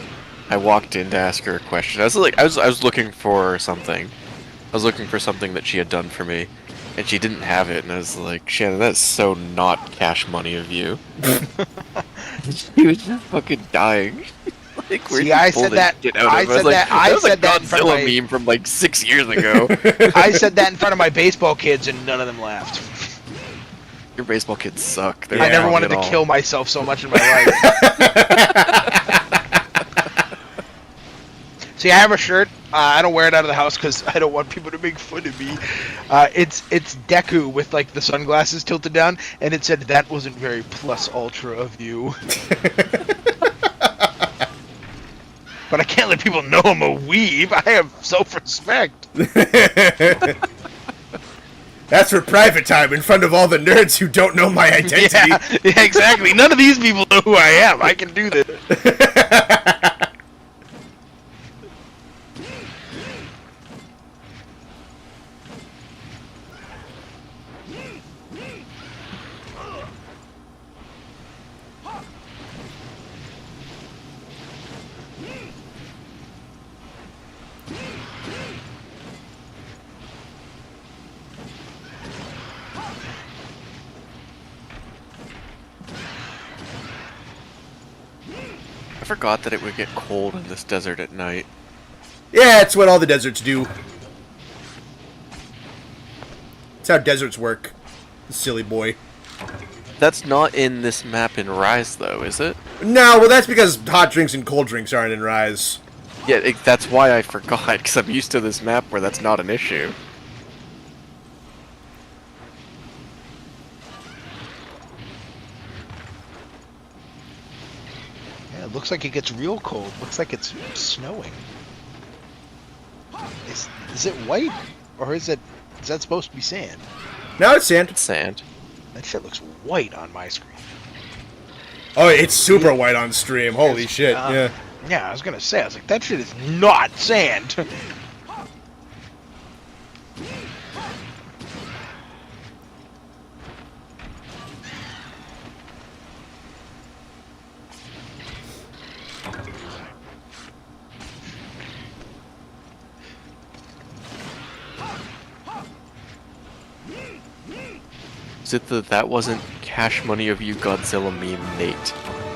I walked in to ask her a question. I was looking for something. I was looking for something that she had done for me, and she didn't have it. And I was like, Shannon, that's so not cash money of you. She was just fucking dying. Like, See, I said that. I said that. I said that in front of Godzilla my meme from like 6 years ago. I said that in front of my baseball kids, and none of them laughed. Your baseball kids suck. Yeah. I never wrong wanted at to all. kill myself so much in my life. See, I have a shirt. I don't wear it out of the house because I don't want people to make fun of me. It's Deku with like the sunglasses tilted down, and it said that wasn't very plus ultra of you. But I can't let people know I'm a weeb. I have self-respect. That's for private time in front of all the nerds who don't know my identity. Yeah, exactly. None of these people know who I am. I can do this. I forgot that it would get cold in this desert at night. Yeah, it's what all the deserts do. It's how deserts work. Silly boy. That's not in this map in Rise, though, is it? No, well, that's because hot drinks and cold drinks aren't in Rise. Yeah, that's why I forgot, because I'm used to this map where that's not an issue. Yeah, it looks like it gets real cold. Looks like it's snowing. Is it white? Or is that supposed to be sand? Now it's sand. It's sand. That shit looks white on my screen. Oh, it's super white on stream. Holy shit, yeah. Yeah, I was gonna say, I was like, that shit is not sand. Is it that wasn't Cash Money of You Godzilla meme, Nate?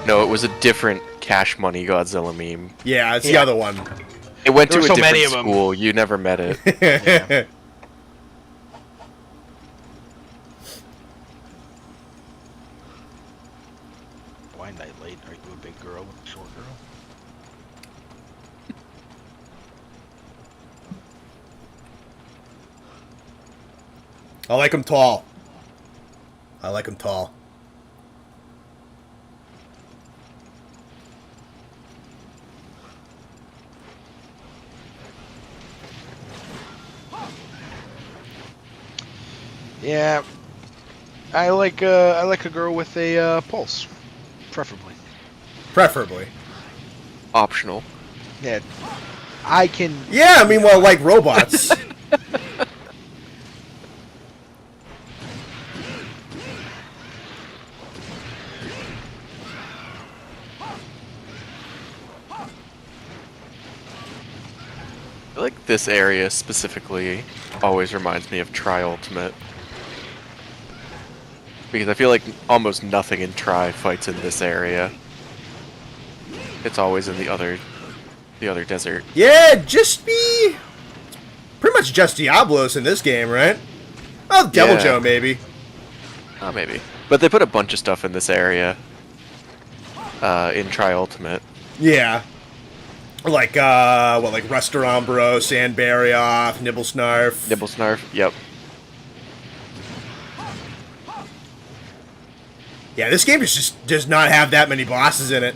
No, it was a different Cash Money Godzilla meme. Yeah, it's the Yeah. other one. It went There to were a so many different of 'em. school. You never met it. Yeah. Why night late? Are you a big girl with a short girl? I like him tall. I like him tall. Yeah, I like a girl with a pulse, preferably. Preferably. Optional. Yeah, I can. Yeah, I mean, well, like robots. this area specifically always reminds me of Tri Ultimate. Because I feel like almost nothing in Tri fights in this area. It's always in the other desert. Yeah, just be pretty much just Diablos in this game, right? Oh, Devil Yeah. Joe, maybe. Oh, maybe. But they put a bunch of stuff in this area. In Tri Ultimate. Yeah. Like, like Restaurambro, Sandbarrioff, Nibblesnarf. Nibblesnarf, yep. Yeah, this game just does not have that many bosses in it.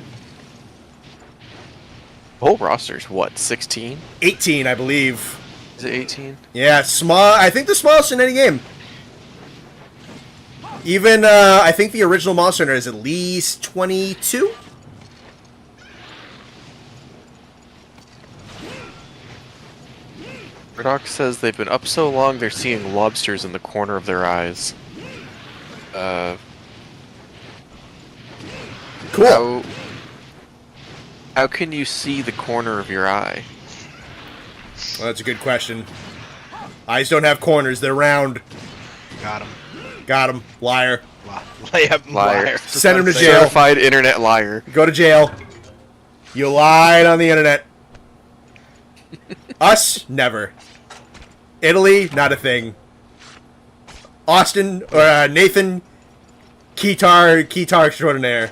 The whole roster's what, 16? 18, I believe. Is it 18? Yeah, small. I think the smallest in any game. Even, I think the original Monster Hunter is at least 22? Murdoch says they've been up so long they're seeing lobsters in the corner of their eyes. Cool. How can you see the corner of your eye? Well, that's a good question. Eyes don't have corners. They're round. Got him. Got him. Liar. Liar. Send him to jail. Certified internet liar. Go to jail. You lied on the internet. Us? Never. Italy? Not a thing. Austin? Or Nathan? Keytar extraordinaire.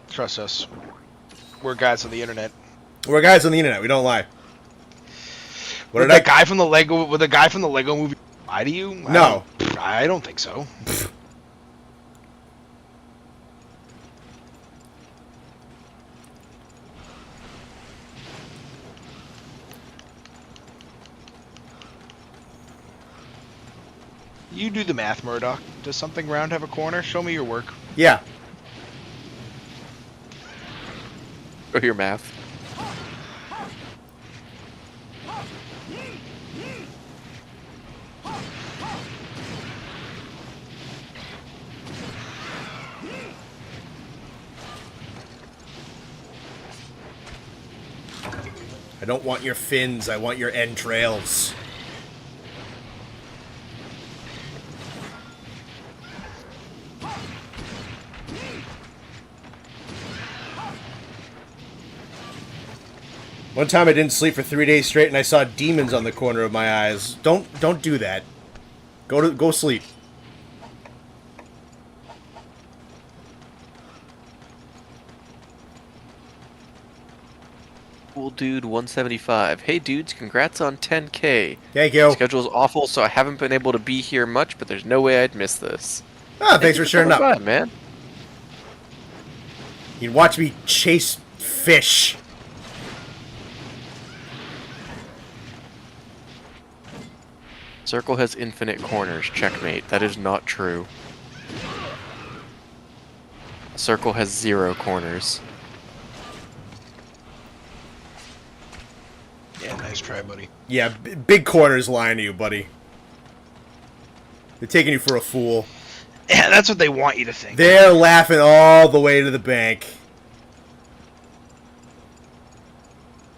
Trust us. We're guys on the internet. We're guys on the internet. We don't lie. What Would did that guy from the Lego movie lie to you? No. I don't think so. You do the math, Murdoch. Does something round have a corner? Show me your work. Yeah. Go your math. I don't want your fins. I want your entrails. One time I didn't sleep for 3 days straight and I saw demons on the corner of my eyes. Don't do that. Go sleep. Cool dude 175. Hey dudes, congrats on 10K. Thank you. Schedule's awful, so I haven't been able to be here much, but there's no way I'd miss this. Ah, thanks for sharing up. coming by, man. You'd watch me chase fish. Circle has infinite corners. Checkmate. That is not true. Circle has 0 corners. Yeah, nice try, buddy. Yeah, big corners lying to you, buddy. They're taking you for a fool. Yeah, that's what they want you to think. They're laughing all the way to the bank.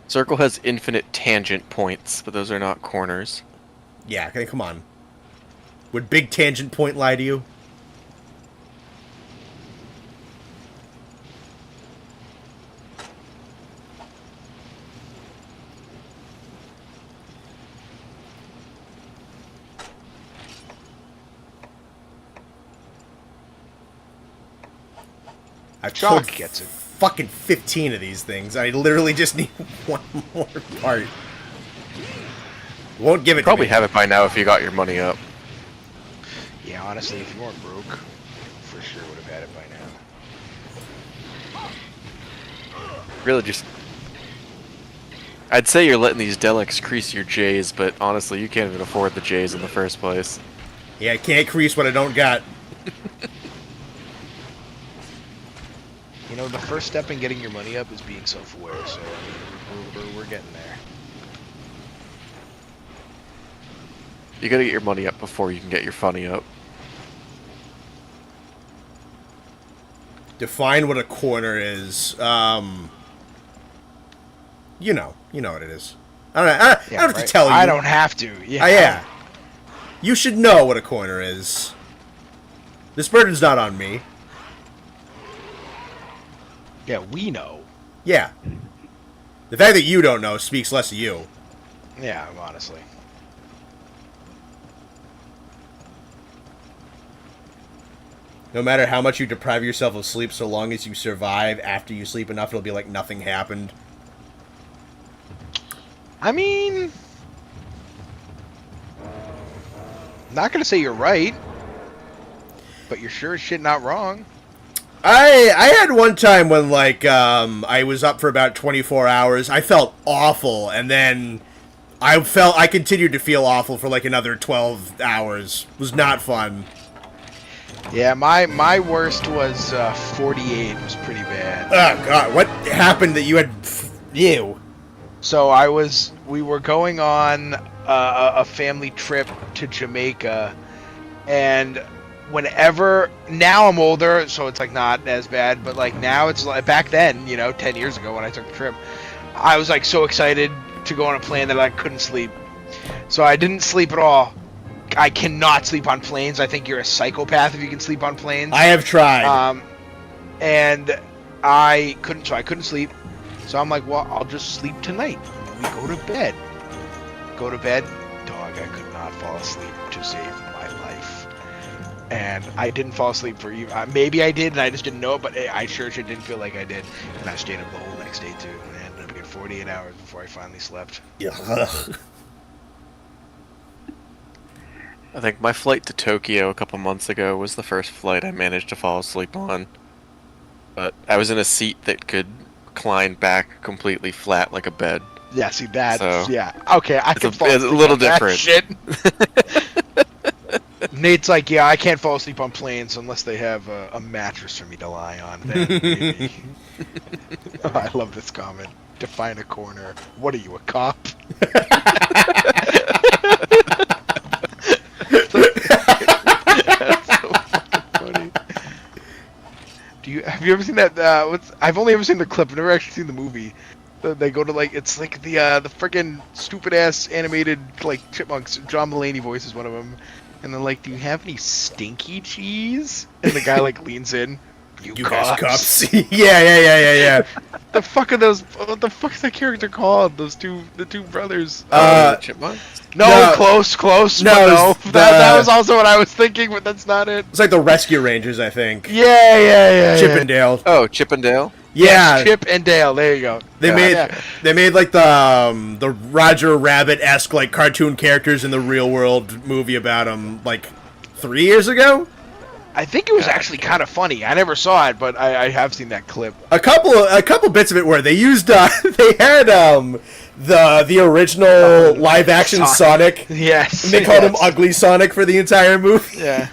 Circle has infinite tangent points, but those are not corners. Yeah, okay, come on. Would Big Tangent Point lie to you? I've Chalk killed gets it. fucking 15 of these things. I literally just need one more part. Won't give it Probably to me. have it by now if you got your money up. Yeah, honestly, if you weren't broke, for sure would have had it by now. Really just... I'd say you're letting these Delics crease your J's, but honestly, you can't even afford the J's in the first place. Yeah, I can't crease what I don't got. You know, the first step in getting your money up is being self-aware, so I mean, we're getting there. You gotta get your money up before you can get your funny up. Define what a corner is. You know what it is. I don't have to right. tell you. I don't have to. Yeah. Yeah. You should know what a corner is. This burden's not on me. Yeah, we know. Yeah. The fact that you don't know speaks less of you. Yeah, honestly. No matter how much you deprive yourself of sleep, so long as you survive after you sleep enough, it'll be like nothing happened. I mean, not gonna say you're right, but you're sure as shit not wrong. I had one time when, like, I was up for about 24 hours. I felt awful, and then I continued to feel awful for, like, another 12 hours. It was not fun. Yeah, my worst was 48. It was pretty bad. Oh, God. What happened that you had... Ew. So we were going on a family trip to Jamaica, and now I'm older, so it's like not as bad, but like now it's like back then, 10 years ago when I took the trip, I was like so excited to go on a plane that I couldn't sleep. So I didn't sleep at all. I cannot sleep on planes. I think you're a psychopath if you can sleep on planes. I have tried. And I couldn't sleep. So I'm like, well, I'll just sleep tonight. We go to bed. Dog, I could not fall asleep to save my life. And I didn't fall asleep for even... maybe I did, and I just didn't know it, but I sure didn't feel like I did. And I stayed up the whole next day, too. And I ended up getting 48 hours before I finally slept. Ugh. I think my flight to Tokyo a couple months ago was the first flight I managed to fall asleep on. But I was in a seat that could recline back completely flat like a bed. Yeah, see that? So, yeah. Okay, I can fall asleep it's a little on that different. Shit. Nate's like, yeah, I can't fall asleep on planes unless they have a mattress for me to lie on. Then maybe. Oh, I love this comment. Define a corner. What are you, a cop? That's so fucking funny. Have you ever seen that? I've only ever seen the clip. I've never actually seen the movie. They go to it's like the freaking stupid ass animated like chipmunks. John Mulaney voices one of them, and they're like, "Do you have any stinky cheese?" And the guy like leans in. You guys cops. Yeah. The fuck are those? What the fuck is that character called? The two brothers. Chipmunks? No, close. No, That was also what I was thinking, but that's not it. It's like the Rescue Rangers, I think. Yeah. Chippendale. Oh, Chippendale? Yeah. Yes, Chip and Dale. There you go. They made like the Roger Rabbit-esque like cartoon characters in the real world movie about them like 3 years ago. I think it was actually kind of funny. I never saw it, but I have seen that clip. A couple bits of it where they used they had the original live action Sonic. Yes. And they called him Ugly Sonic for the entire movie. Yeah.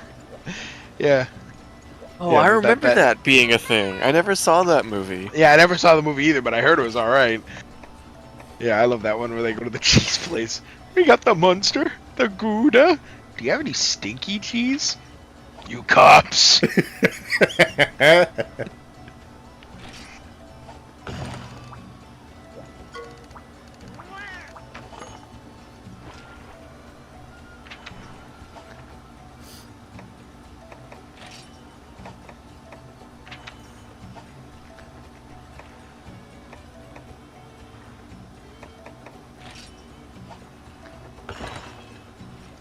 Oh, Yeah, I remember that being a thing. I never saw that movie. Yeah, I never saw the movie either, but I heard it was alright. Yeah, I love that one where they go to the cheese place. We got the Munster, the Gouda. Do you have any stinky cheese? You cops.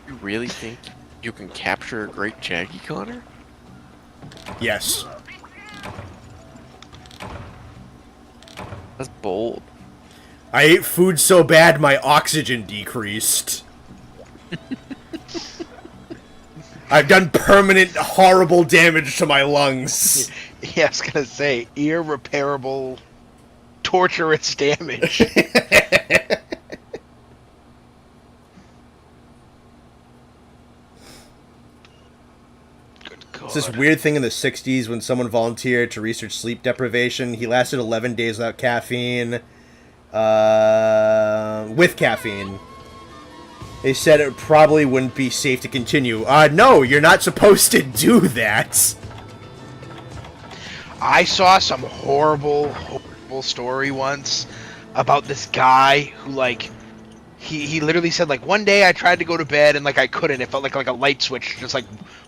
You really think you can capture a great Jaggy, Connor? Yes. That's bold. I ate food so bad my oxygen decreased. I've done permanent horrible damage to my lungs. Yeah, I was gonna say, irreparable, torturous damage. It's this weird thing in the 60s when someone volunteered to research sleep deprivation. He lasted 11 days without caffeine. With caffeine. They said it probably wouldn't be safe to continue. No, you're not supposed to do that. I saw some horrible story once about this guy who, like, he literally said like one day I tried to go to bed and like I couldn't. It felt like a light switch just like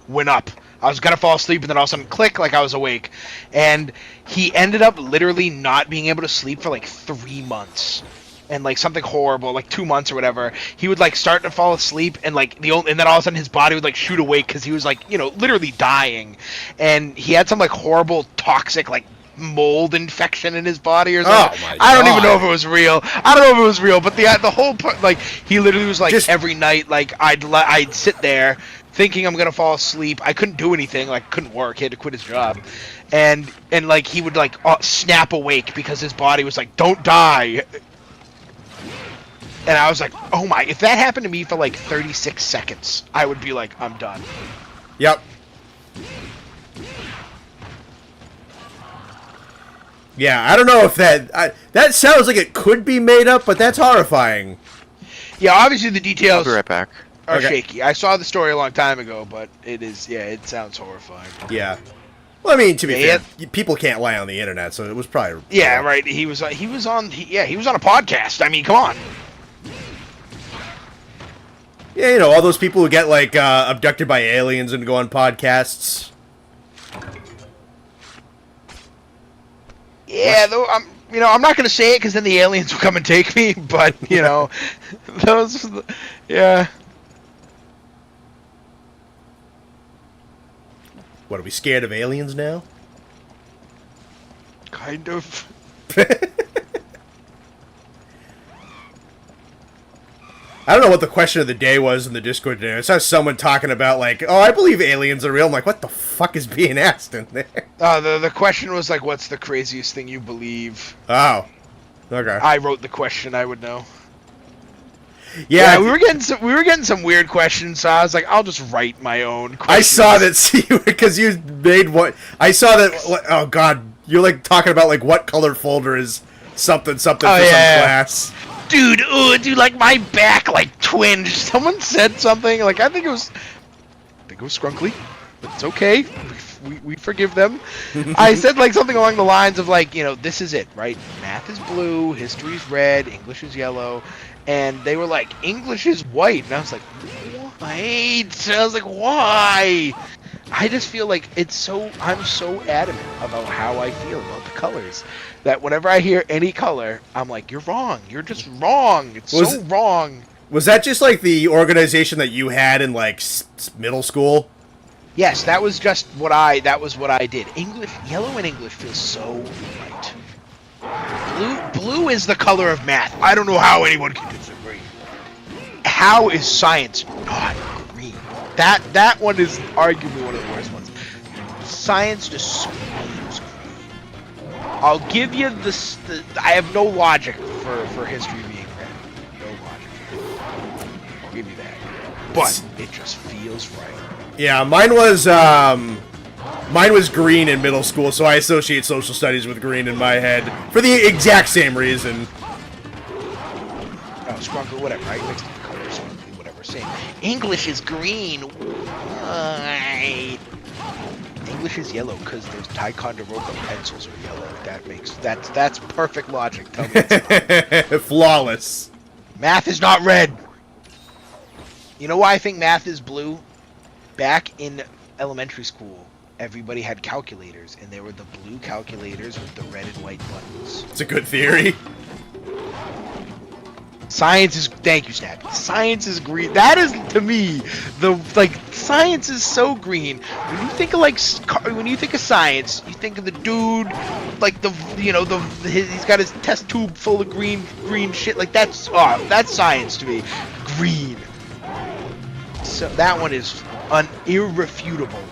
went up. I was gonna fall asleep and then all of a sudden click, like I was awake. And he ended up literally not being able to sleep for like 3 months. And like something horrible, like 2 months or whatever. He would like start to fall asleep and like and then all of a sudden his body would like shoot awake because he was like, you know, literally dying. And he had some like horrible toxic like mold infection in his body or something. Oh my I don't even God. know if it was real. I don't know if it was real, but the whole part, like he literally was like every night, like I'd sit there thinking I'm gonna fall asleep. I couldn't do anything, like couldn't work. He had to quit his job, and like he would like snap awake because his body was like, don't die. And I was like, oh my! If that happened to me for like 36 seconds, I would be like, I'm done. Yep. Yeah, I don't know if that sounds like it could be made up, but that's horrifying. Yeah, obviously the details I'll be right back. are shaky. I saw the story a long time ago, but it sounds horrifying. Yeah. Well, I mean, to be fair, people can't lie on the internet, so it was probably. Yeah, right. He was on a podcast. I mean, come on. Yeah, you know, all those people who get like abducted by aliens and go on podcasts. Yeah, though I'm not gonna say it because then the aliens will come and take me. But you know, yeah. What, are we scared of aliens now? Kind of. I don't know what the question of the day was in the Discord today. I saw someone talking about, like, oh, I believe aliens are real. I'm like, what the fuck is being asked in there? The question was, like, what's the craziest thing you believe? Oh. Okay. I wrote the question, I would know. Yeah, we were getting some weird questions, so I was like, I'll just write my own questions. I saw that, because you made what... I saw that... Oh, God. You're, like, talking about, like, what color folder is something for some class. Dude, like my back like twinged. Someone said something like I think it was Scrunkly, but it's okay. We forgive them. I said like something along the lines of like, you know, this is it, right? Math is blue, history is red, English is yellow, and they were like English is white, and I was like, white. I was like, why? I just feel like I'm so adamant about how I feel about the colors that whenever I hear any color, I'm like, you're wrong. You're just wrong. It's so wrong. Was that just like the organization that you had in like middle school? Yes, that was just what I did. Yellow and English feels so right. Blue is the color of math. I don't know how anyone can disagree. How is science not green? That one is arguably one of the worst ones. Science just screams green. I'll give you this. I have no logic for history being red. No logic. I'll give you that. But it just feels right. Yeah, mine was green in middle school, so I associate social studies with green in my head for the exact same reason. Oh, Scrunker, whatever. I mixed up the colors, whatever. Same. English is green. Right. English is yellow because those Ticonderoga pencils are yellow. That's perfect logic. Tell me it's not. Flawless. Math is not red. You know why I think math is blue? Back in elementary school, everybody had calculators, and they were the blue calculators with the red and white buttons. It's a good theory. Science is... Thank you, Snappy. Science is green. That is, to me, science is so green. When you think of, when you think of science, you think of the dude, like, he's got his test tube full of green shit. Like, that's science to me. Green. So, that one is irrefutable.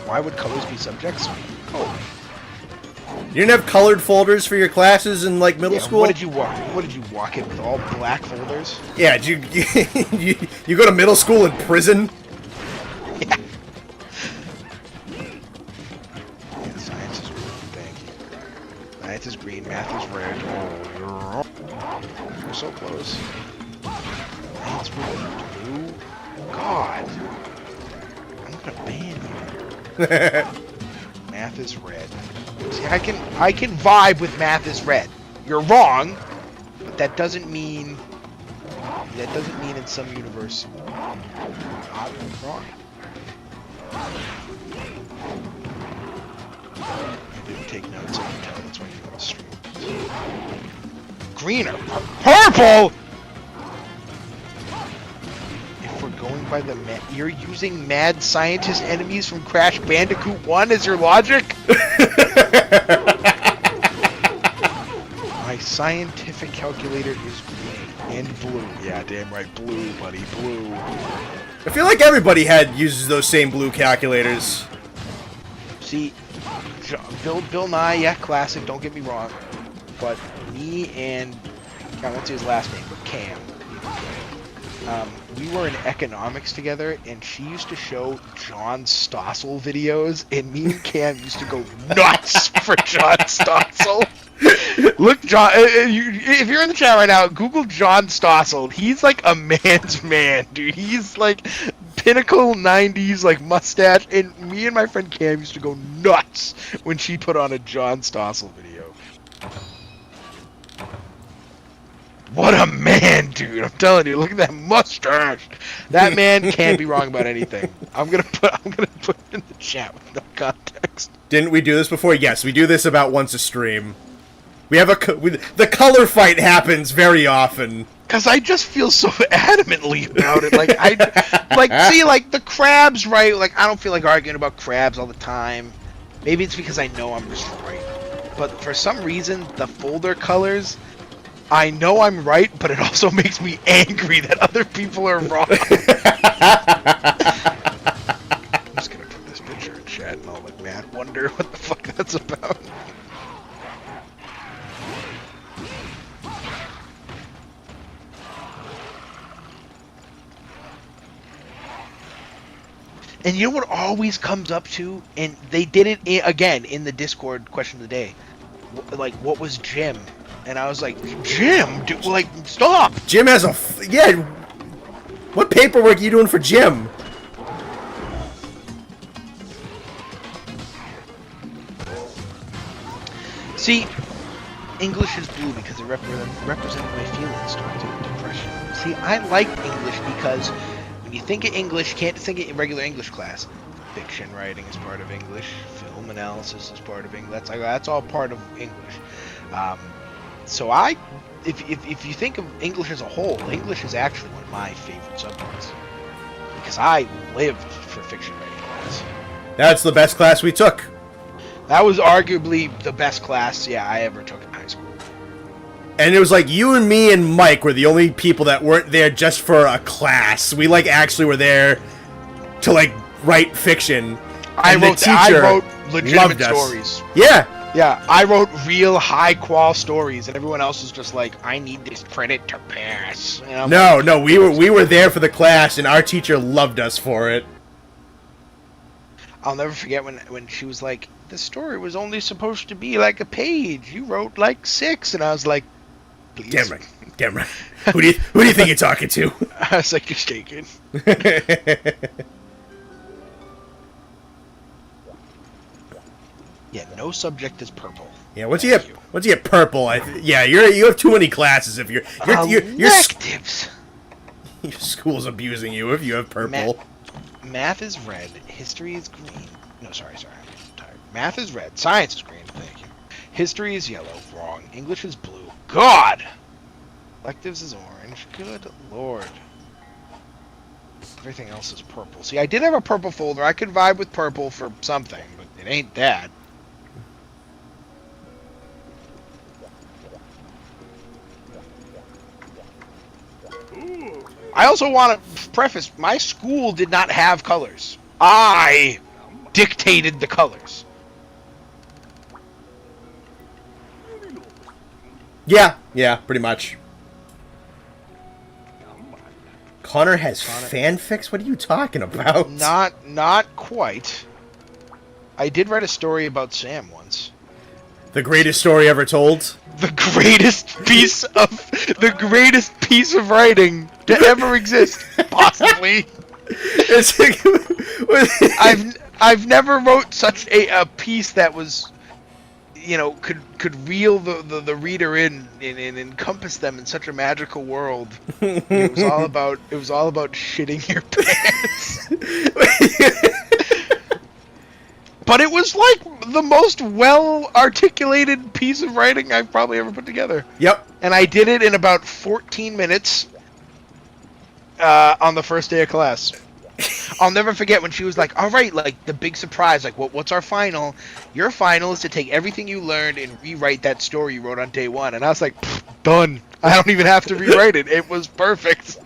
Why would colors be subjects? Oh. You didn't have colored folders for your classes in like middle school? What did you walk in with all black folders? Yeah, did you go to middle school in prison? Yeah. Yeah, science is green. Thank you. Science is green. Math is red. Oh, we're so close. Science is blue. God, I'm gonna ban you. Math is red. See, I can vibe with math is red. You're wrong, but that doesn't mean in some universe I'm wrong. I didn't take notes. I can tell that's why you want to stream. Green or purple? If we're going by the you're using mad scientist enemies from Crash Bandicoot 1 as your logic? My scientific calculator is green and blue. Yeah, damn right, blue, buddy, blue. I feel like everybody uses those same blue calculators. See, Bill Nye, yeah, classic. Don't get me wrong, but me and I won't say his last name, but Cam. We were in economics together, and she used to show John Stossel videos, and me and Cam used to go nuts for John Stossel. Look, John, if you're in the chat right now, Google John Stossel. He's like a man's man, dude. He's like pinnacle 90s, like mustache, and me and my friend Cam used to go nuts when she put on a John Stossel video. What a man, dude! I'm telling you, look at that mustache. That man can't be wrong about anything. I'm gonna put it in the chat with no context. Didn't we do this before? Yes, we do this about once a stream. We have the color fight happens very often. Cause I just feel so adamantly about it. See, like the crabs, right? Like I don't feel like arguing about crabs all the time. Maybe it's because I know I'm just right. But for some reason, the folder colors, I know I'm right, but it also makes me angry that other people are wrong. I'm just gonna put this picture in chat and I'll let Matt wonder what the fuck that's about. And you know what always comes up to, and they did it again in the Discord question of the day, like, what was Jim? And I was like, Jim? Dude, like, stop! Jim has yeah, what paperwork are you doing for Jim? See, English is blue because it represented my feelings towards depression. See, I like English because when you think of English, you can't think of regular English class. Fiction writing is part of English. Film analysis is part of English. That's all part of English. So if you think of English as a whole, English is actually one of my favorite subjects because I lived for fiction writing class. That's the best class we took. That was arguably the best class, yeah, I ever took in high school. And it was like you and me and Mike were the only people that weren't there just for a class. We like actually were there to like write fiction. I wrote legitimate stories. Yeah. Yeah, I wrote real high-qual stories, and everyone else was just like, I need this credit to pass. No, we were there for the class, and our teacher loved us for it. I'll never forget when she was like, the story was only supposed to be like a page. You wrote like 6, and I was like, please. Damn right. Who do you think you're talking to? I was like, you're shaking. Yeah, no subject is purple. Yeah, once you get purple, you have too many classes if your electives. Your school's abusing you if you have purple. Math is red. History is green. No, sorry. I'm tired. Math is red. Science is green. Thank you. History is yellow. Wrong. English is blue. God! Electives is orange. Good lord. Everything else is purple. See, I did have a purple folder. I could vibe with purple for something, but it ain't that. I also want to preface, my school did not have colors. I dictated the colors. Yeah, pretty much. Connor has fanfics? What are you talking about? Not quite. I did write a story about Sam once. The greatest story ever told? The greatest piece of writing to ever exist, possibly. It's I've never wrote such a piece that was could reel the reader in and encompass them in such a magical world. It was all about shitting your pants. But it was like the most well articulated piece of writing I've probably ever put together. Yep. And I did it in about 14 minutes on the first day of class. I'll never forget when she was like, all right, like the big surprise, like what's our final? Your final is to take everything you learned and rewrite that story you wrote on day one. And I was like, done. I don't even have to rewrite it. It was perfect.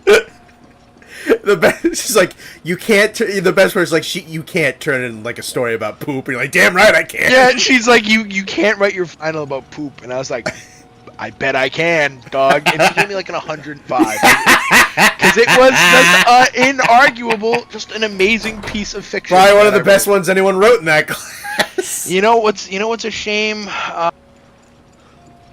The best, she's like, you can't. The best part is like, you can't turn it in like a story about poop. And you're like, damn right, I can't. Yeah, she's like, you can't write your final about poop. And I was like, I bet I can, dog. And she gave me like an 105. Because it was just inarguable, just an amazing piece of fiction. Probably one of the best ones anyone wrote in that class. You know what's a shame?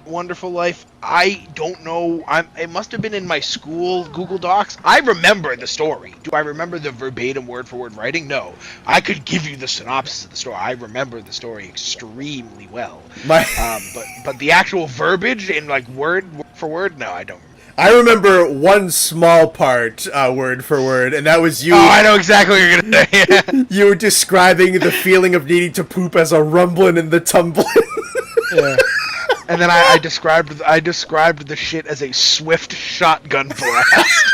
Wonderful Life. I don't know. It must have been in my school Google Docs. I remember the story. Do I remember the verbatim word for word writing? No. I could give you the synopsis of the story. I remember the story extremely well. But the actual verbiage in like word for word, no, I don't remember. I remember one small part, word for word, and that was you. Oh, I know exactly what you're gonna say. You were describing the feeling of needing to poop as a rumbling and the tumbling. Yeah. And then I described the shit as a swift shotgun blast.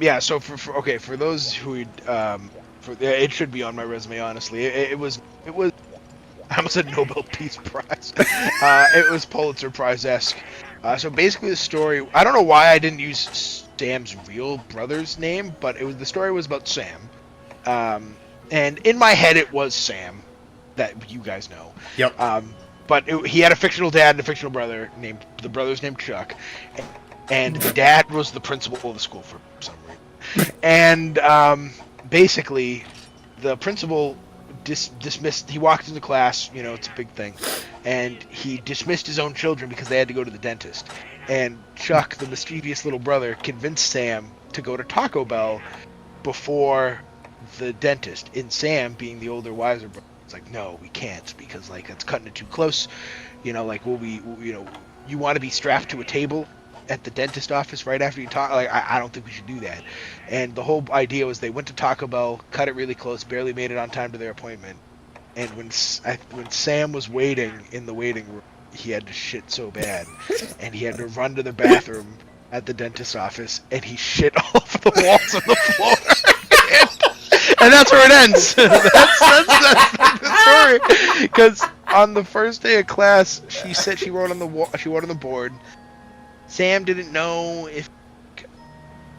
Yeah. So for those who it should be on my resume. Honestly, it was. I almost said Nobel Peace Prize. It was Pulitzer Prize-esque. So basically, the story. I don't know why I didn't use Sam's real brother's name, but the story was about Sam. And in my head, it was Sam, that you guys know. Yep. But he had a fictional dad and a fictional brother. The brother's named Chuck, and the dad was the principal of the school for some reason. And basically, the principal dismissed. He walked into class. It's a big thing, and he dismissed his own children because they had to go to the dentist. And Chuck, the mischievous little brother, convinced Sam to go to Taco Bell before the dentist. And Sam, being the older, wiser brother, was like, no, we can't, because like that's cutting it too close. You want to be strapped to a table at the dentist office right after you talk. Like, I don't think we should do that. And the whole idea was they went to Taco Bell, cut it really close, barely made it on time to their appointment. And when Sam was waiting in the waiting room, he had to shit so bad, and he had to run to the bathroom at the dentist's office, and he shit all over the walls and the floor. And that's where it ends. That's the story. Because on the first day of class, she said she wrote on the board. Sam didn't know if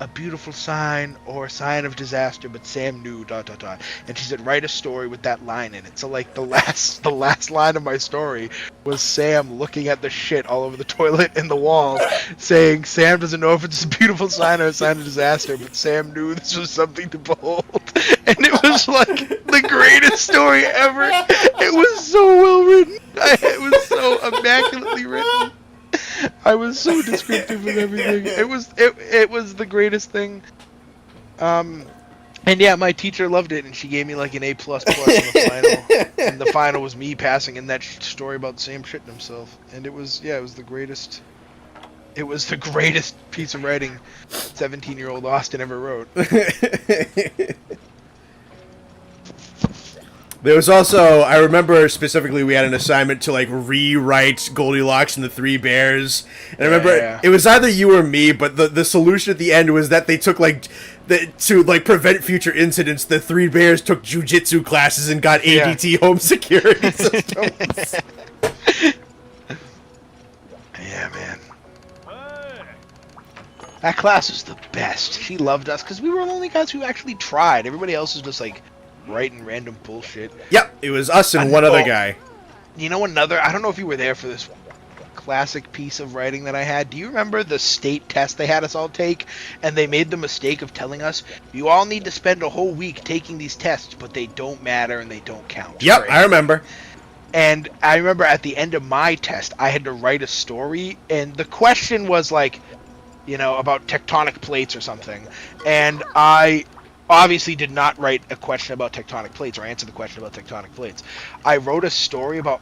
a beautiful sign or a sign of disaster, but Sam knew ... And she said, write a story with that line in it. So like the last line of my story was Sam looking at the shit all over the toilet and the wall, saying Sam doesn't know if it's a beautiful sign or a sign of disaster, but Sam knew this was something to behold. And it was like the greatest story ever. It was so well written. It was so immaculately written. I was so descriptive with everything. It was the greatest thing. And yeah, my teacher loved it, and she gave me like an A++ in the final. And the final was me passing in that story about Sam shitting himself. And it was the greatest. It was the greatest piece of writing 17-year-old Austin ever wrote. There was also, I remember specifically, we had an assignment to like rewrite Goldilocks and the Three Bears. And I remember it was either you or me, but the solution at the end was that they took to prevent future incidents, the Three Bears took jujitsu classes and got ADT home security systems. Yeah, man. That class was the best. She loved us because we were the only guys who actually tried. Everybody else was just like writing random bullshit. Yep, it was us and one other guy. You know, I don't know if you were there for this classic piece of writing that I had. Do you remember the state test they had us all take? And they made the mistake of telling us, you all need to spend a whole week taking these tests, but they don't matter and they don't count. Yep, I remember. And I remember at the end of my test, I had to write a story, and the question was like, about tectonic plates or something. And obviously did not write a question about tectonic plates or answer the question about tectonic plates. I wrote a story about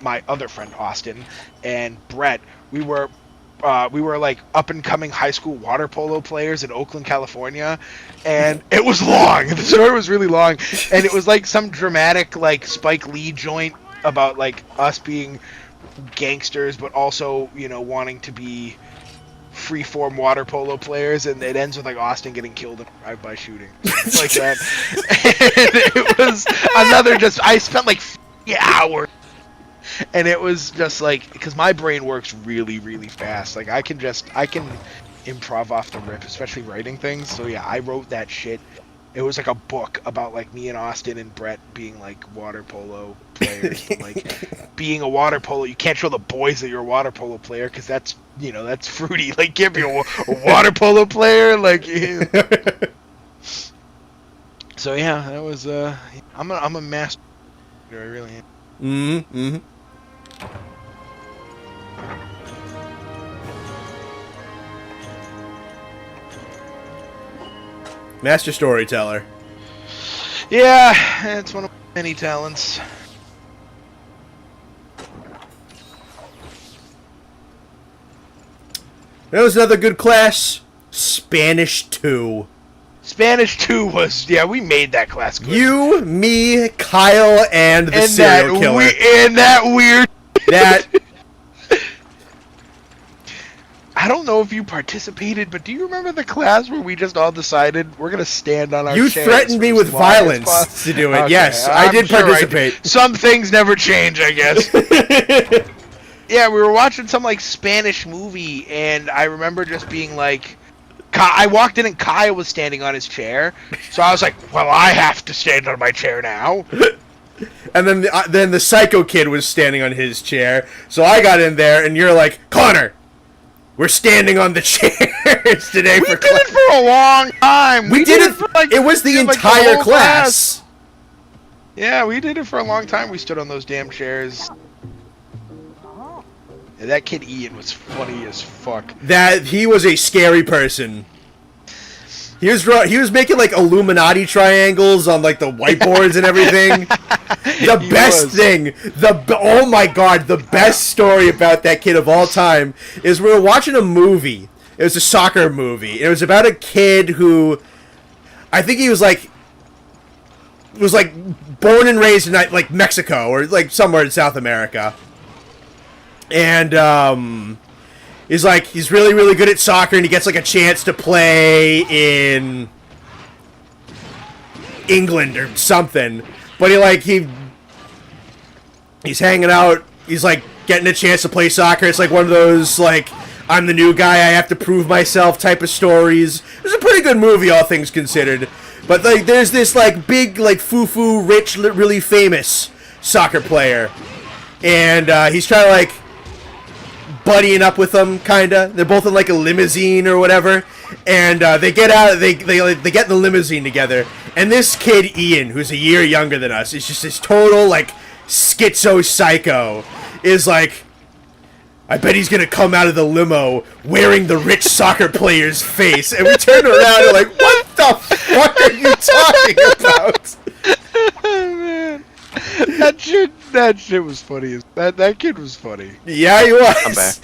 my other friend Austin and Brett. We were like up and coming high school water polo players in Oakland, California, and it was long. The story was really long, and it was like some dramatic like Spike Lee joint about like us being gangsters, but also wanting to be freeform water polo players, and it ends with like Austin getting killed in a drive-by shooting, like that. And it was another I spent like hours. And it was just like, because my brain works really, really fast. Like I can improv off the rip, especially writing things. So yeah, I wrote that shit. It was like a book about like me and Austin and Brett being like water polo players. Like being a water polo, you can't show the boys that you're a water polo player because that's that's fruity. Like can't be a water polo player. Like. So yeah, that was I'm a master. I really am. Mm-hmm. Master storyteller. Yeah, it's one of my many talents. That was another good class. Spanish 2. Spanish 2 was, yeah, we made that class good. You, me, Kyle, and the serial killer. And that weird... That... I don't know if you participated, but do you remember the class where we just all decided we're going to stand on our chairs? You threatened me with violence to do it. Okay, yes, I did participate. Some things never change, I guess. Yeah, we were watching some, like, Spanish movie, and I remember just being like... I walked in and Kyle was standing on his chair, so I was like, well, I have to stand on my chair now. And then the psycho kid was standing on his chair, so I got in there, and you're like, Connor, we're standing on the chairs today for class. We did it for a long time. We did it for, like, it was the entire class. Yeah, we did it for a long time. We stood on those damn chairs. Yeah, that kid Ian was funny as fuck. That he was a scary person. He was making like Illuminati triangles on like the whiteboards and everything. The best thing, oh my god, the best story about that kid of all time is we were watching a movie. It was a soccer movie. It was about a kid who, I think he was born and raised in like Mexico or like somewhere in South America. And he's really, really good at soccer, and he gets like a chance to play in England or something. But he's hanging out. He's like getting a chance to play soccer. It's like one of those like I'm the new guy, I have to prove myself type of stories. It was a pretty good movie, all things considered. But like there's this like big like foo-foo rich, really famous soccer player, and he's trying to like buddying up with them, kinda. They're both in like a limousine or whatever, and they get out. They get in the limousine together, and this kid Ian, who's a year younger than us, is just this total like schizo psycho. Is like, I bet he's gonna come out of the limo wearing the rich soccer player's face, and we turn around and like, what the fuck are you talking about? Oh, man. That shit was funny. That kid was funny. Yeah, he was. I'm back.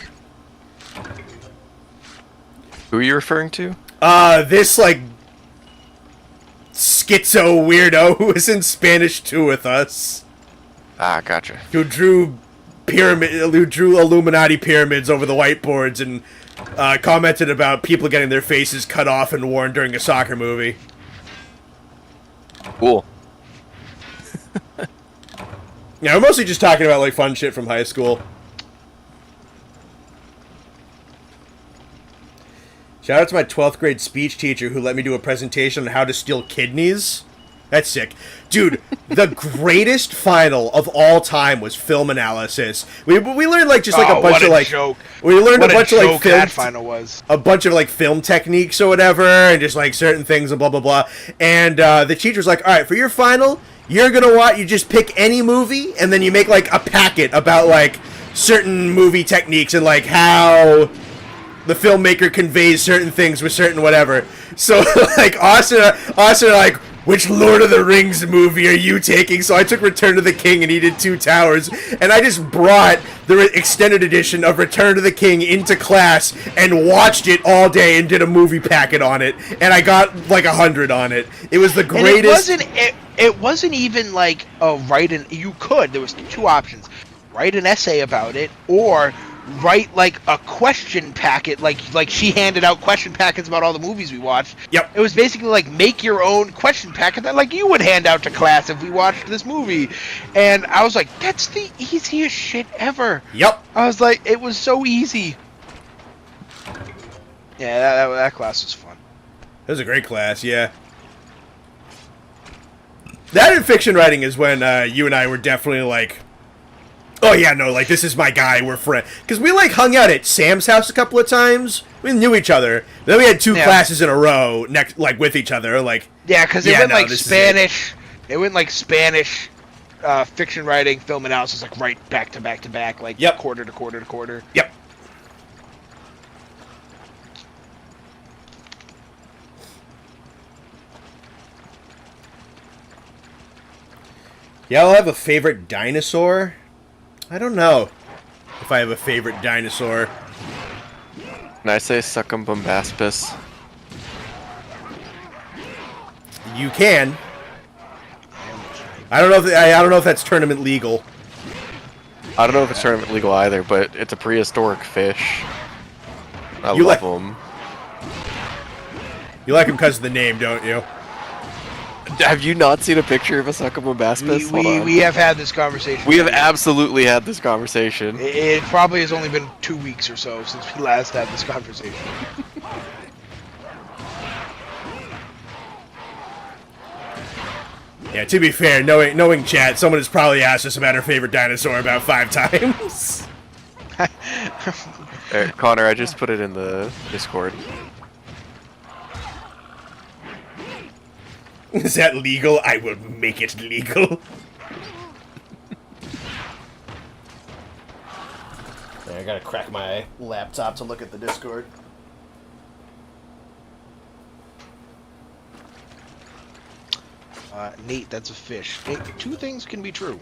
Who are you referring to? This like schizo weirdo who was in Spanish 2 with us. Ah, gotcha. Who drew Illuminati pyramids over the whiteboards and commented about people getting their faces cut off and worn during a soccer movie. Cool. Yeah, we're mostly just talking about like fun shit from high school. Shout out to my 12th grade speech teacher who let me do a presentation on how to steal kidneys. That's sick. Dude, the greatest final of all time was film analysis. We learned like just like a bunch of like joke. We learned what a bunch of like film that final was. A bunch of like film techniques or whatever, and just like certain things and blah blah blah. And the teacher's like, "All right, for your final, you're gonna you just pick any movie, and then you make like a packet about like certain movie techniques and like how the filmmaker conveys certain things with certain whatever. So like Austin are like, which Lord of the Rings movie are you taking? So I took Return of the King and he did Two Towers, and I just brought the extended edition of Return of the King into class and watched it all day and did a movie packet on it, and I got like 100 on it. It was the greatest. And it wasn't even like you could. There was two options: write an essay about it, or write like a question packet, like she handed out question packets about all the movies we watched. Yep. It was basically like make your own question packet that like you would hand out to class if we watched this movie. And I was like, that's the easiest shit ever. Yep. I was like, it was so easy. Yeah, that class was fun. It was a great class, yeah. That in fiction writing is when you and I were definitely like, oh yeah, no, like this is my guy, we're friends. Because we like hung out at Sam's house a couple of times. We knew each other. Then we had two classes in a row like with each other. Like because it went like Spanish. It went like Spanish, fiction writing, film analysis, like right back to back to back, like quarter to quarter to quarter. Yep. Yeah, I'll have a favorite dinosaur. I don't know if I have a favorite dinosaur. Can I say Succumbombastus? You can. I don't know if I don't know if that's tournament legal. I don't know if it's tournament legal either, but it's a prehistoric fish. I You love them. You like him because of the name, don't you? Have you not seen a picture of a Succumbombastus? We have had this conversation. We have absolutely had this conversation. It probably has only been 2 weeks or so since we last had this conversation. Yeah, to be fair, knowing chat, someone has probably asked us about our favorite dinosaur about 5 times. Connor, I just put it in the Discord. Is that legal? I will make it legal. I gotta crack my laptop to look at the Discord. Nate, that's a fish. Nate, 2 things can be true.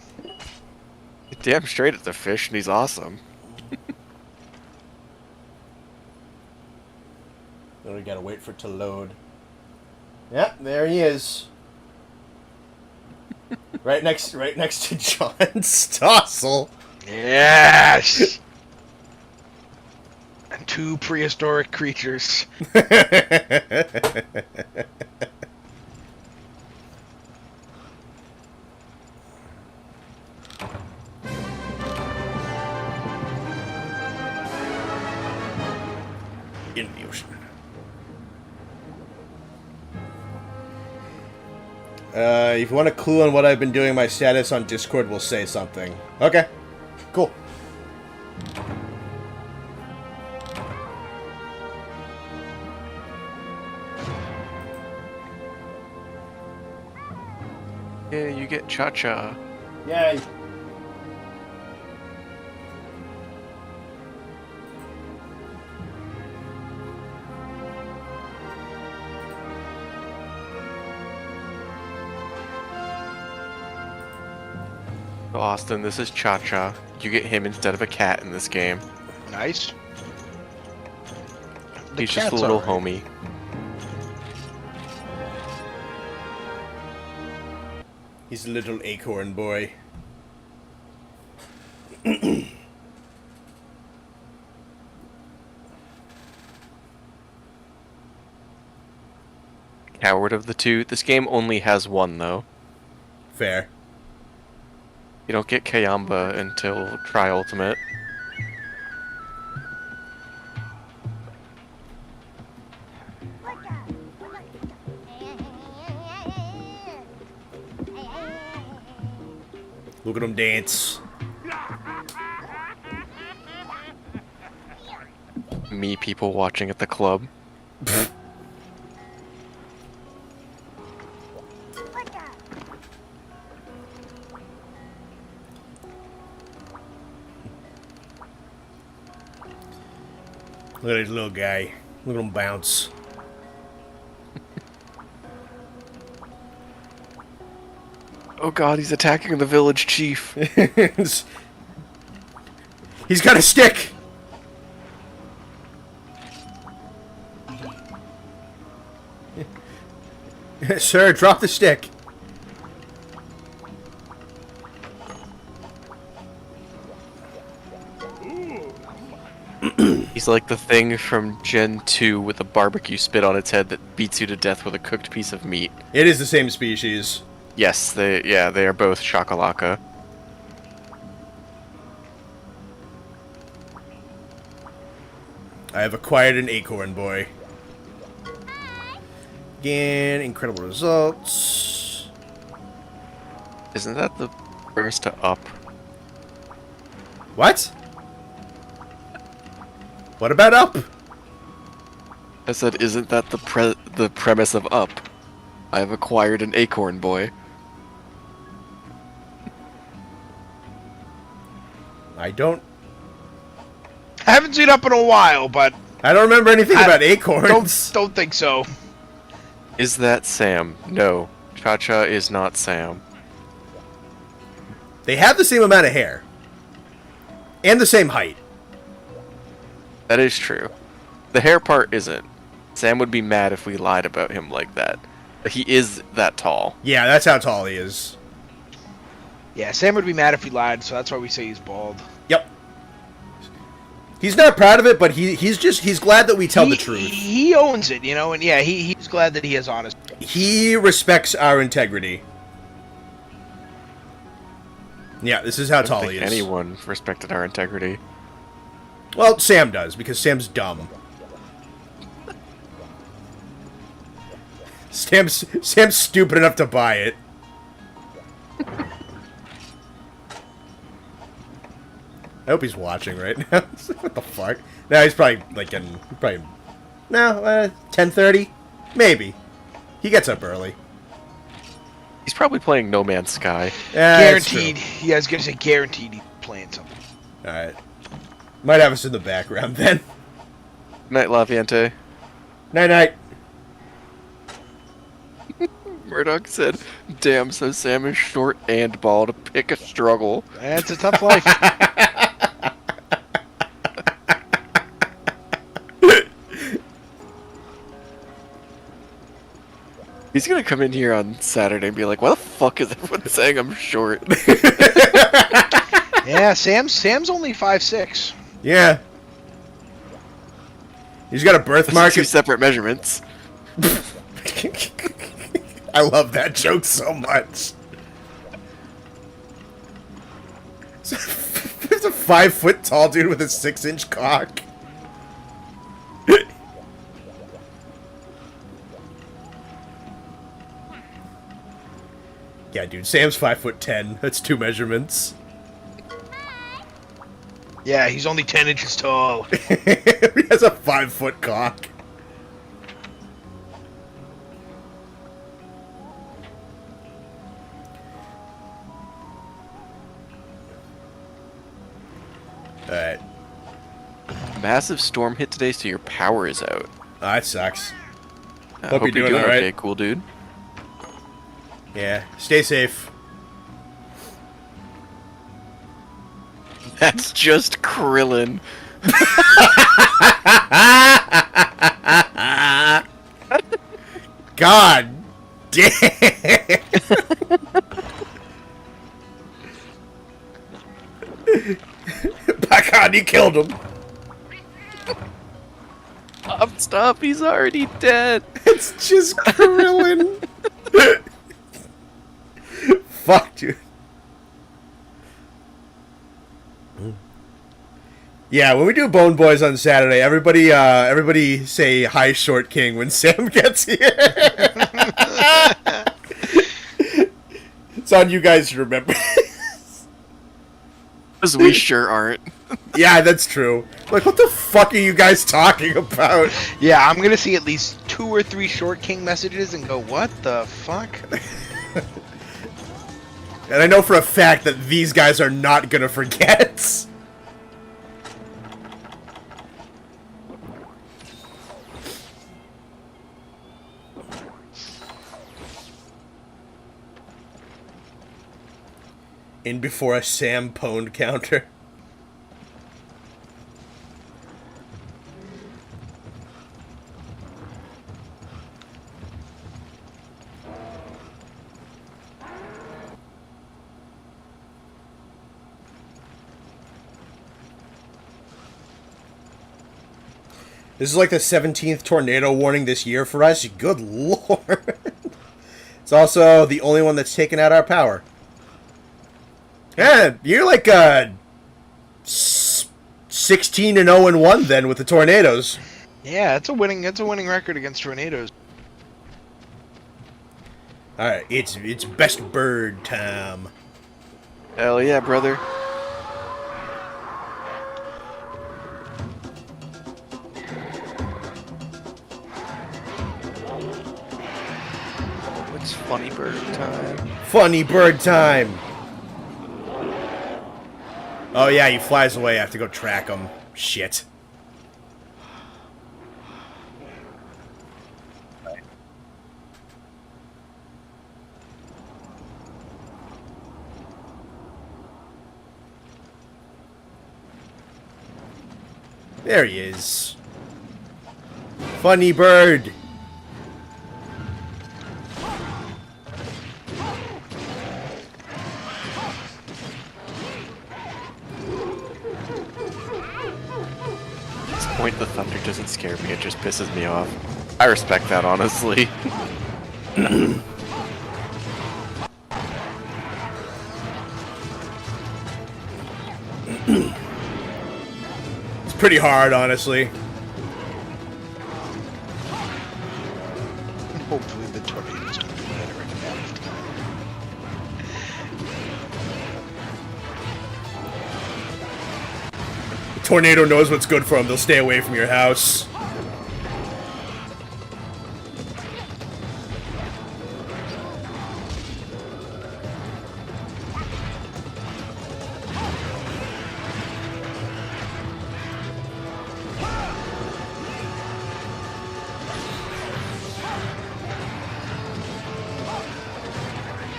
Damn straight it's a fish, and he's awesome. Then we gotta wait for it to load. Yep, there he is. right next to John Stossel. Yes. And 2 prehistoric creatures. In the ocean. If you want a clue on what I've been doing, my status on Discord will say something. Okay. Cool. Yeah, you get Cha-Cha. Yay. Austin, this is Cha-Cha. You get him instead of a cat in this game. Nice. He's just a little homie. He's a little acorn boy. Coward of the 2. This game only has 1, though. Fair. You don't get Kayamba until Tri-Ultimate. Look at him dance. Me people watching at the club. Look at this little guy. Look at him bounce. Oh god, he's attacking the village chief. He's got a stick! Sir, drop the stick. He's like the thing from Gen 2 with a barbecue spit on its head that beats you to death with a cooked piece of meat. It is the same species. Yes, they are both shakalaka. I have acquired an acorn boy. Again, incredible results. Isn't that the premise to Up? What? What about Up? I said, isn't that the premise of Up? I have acquired an acorn boy. I don't I haven't seen Up in a while, but remember anything about acorns. don't think so. Is that Sam? No. Cha-Cha is not Sam. They have the same amount of hair. And the same height. That is true. The hair part isn't. Sam would be mad if we lied about him like that. But he is that tall. Yeah, that's how tall he is. Yeah, Sam would be mad if he lied, so that's why we say he's bald. Yep. He's not proud of it, but he's glad that we tell the truth. He owns it, you know, and yeah, he's glad that he has honesty. He respects our integrity. Yeah, this is how I don't tall think he is. anyone respected our integrity. Well, Sam does, because Sam's dumb. Sam's stupid enough to buy it. I hope he's watching right now. What the fuck? No, he's probably like getting 10:30, maybe. He gets up early. He's probably playing No Man's Sky. Guaranteed. Yeah, I was gonna say guaranteed he's playing something. All right. Might have us in the background then. Night, Laviente. Night night. Murdoch said, damn, so Sam is short and bald. Pick a struggle. That's a tough life. He's gonna come in here on Saturday and be like, why the fuck is everyone saying I'm short? Yeah, Sam's only 5'6". Yeah. He's got a birthmark. Two separate measurements. I love that joke so much. There's a 5-foot tall dude with a 6-inch cock. Yeah, dude, Sam's 5'10". That's 2 measurements. Yeah, he's only 10 inches tall. He has a 5-foot cock. Alright. Massive storm hit today, so your power is out. Oh, that sucks. Hope you're doing alright. okay, cool dude. Yeah, stay safe. That's just Krillin. God damn. By God, you killed him. Stop, he's already dead. It's just Krillin. Fuck, dude. Yeah, when we do Bone Boys on Saturday, everybody say hi, Short King, when Sam gets here. It's on you guys to remember. Because we sure aren't. Yeah, that's true. Like, what the fuck are you guys talking about? Yeah, I'm gonna see at least 2 or 3 Short King messages and go, what the fuck? And I know for a fact that these guys are not gonna forget. In before a Sam pwned counter. This is like the 17th tornado warning this year for us. Good lord. It's also the only one that's taken out our power. Yeah, you're like 16-0-1 then with the tornadoes. Yeah, it's a winning record against tornadoes. All right, it's best bird time. Hell yeah, brother. It's funny bird time. Funny bird time. Oh yeah, he flies away. I have to go track him. Shit. There he is. Funny bird. At this point, the thunder doesn't scare me, it just pisses me off. I respect that, honestly. It's pretty hard, honestly. Hopefully the tornadoes don't do that right now. The tornado knows what's good for him. They'll stay away from your house.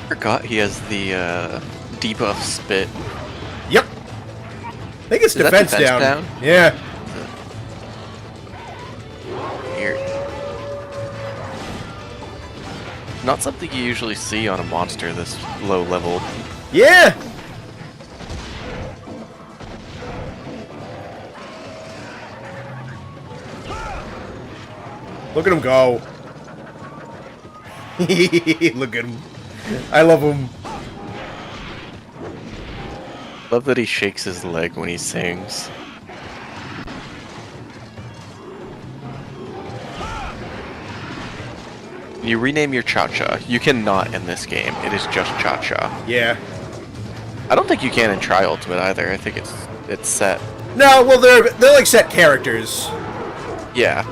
Forgot he has the debuff spit. Yep. I think it's Is that defense defense down. down? Yeah. Weird. Not something you usually see on a monster this low level. Yeah. Look at him go. Look at him. I love him. Love that he shakes his leg when he sings. You rename your cha-cha. You cannot in this game. It is just cha-cha. Yeah. I don't think you can in Tri-Ultimate either. I think it's set. No, well they're like set characters. Yeah.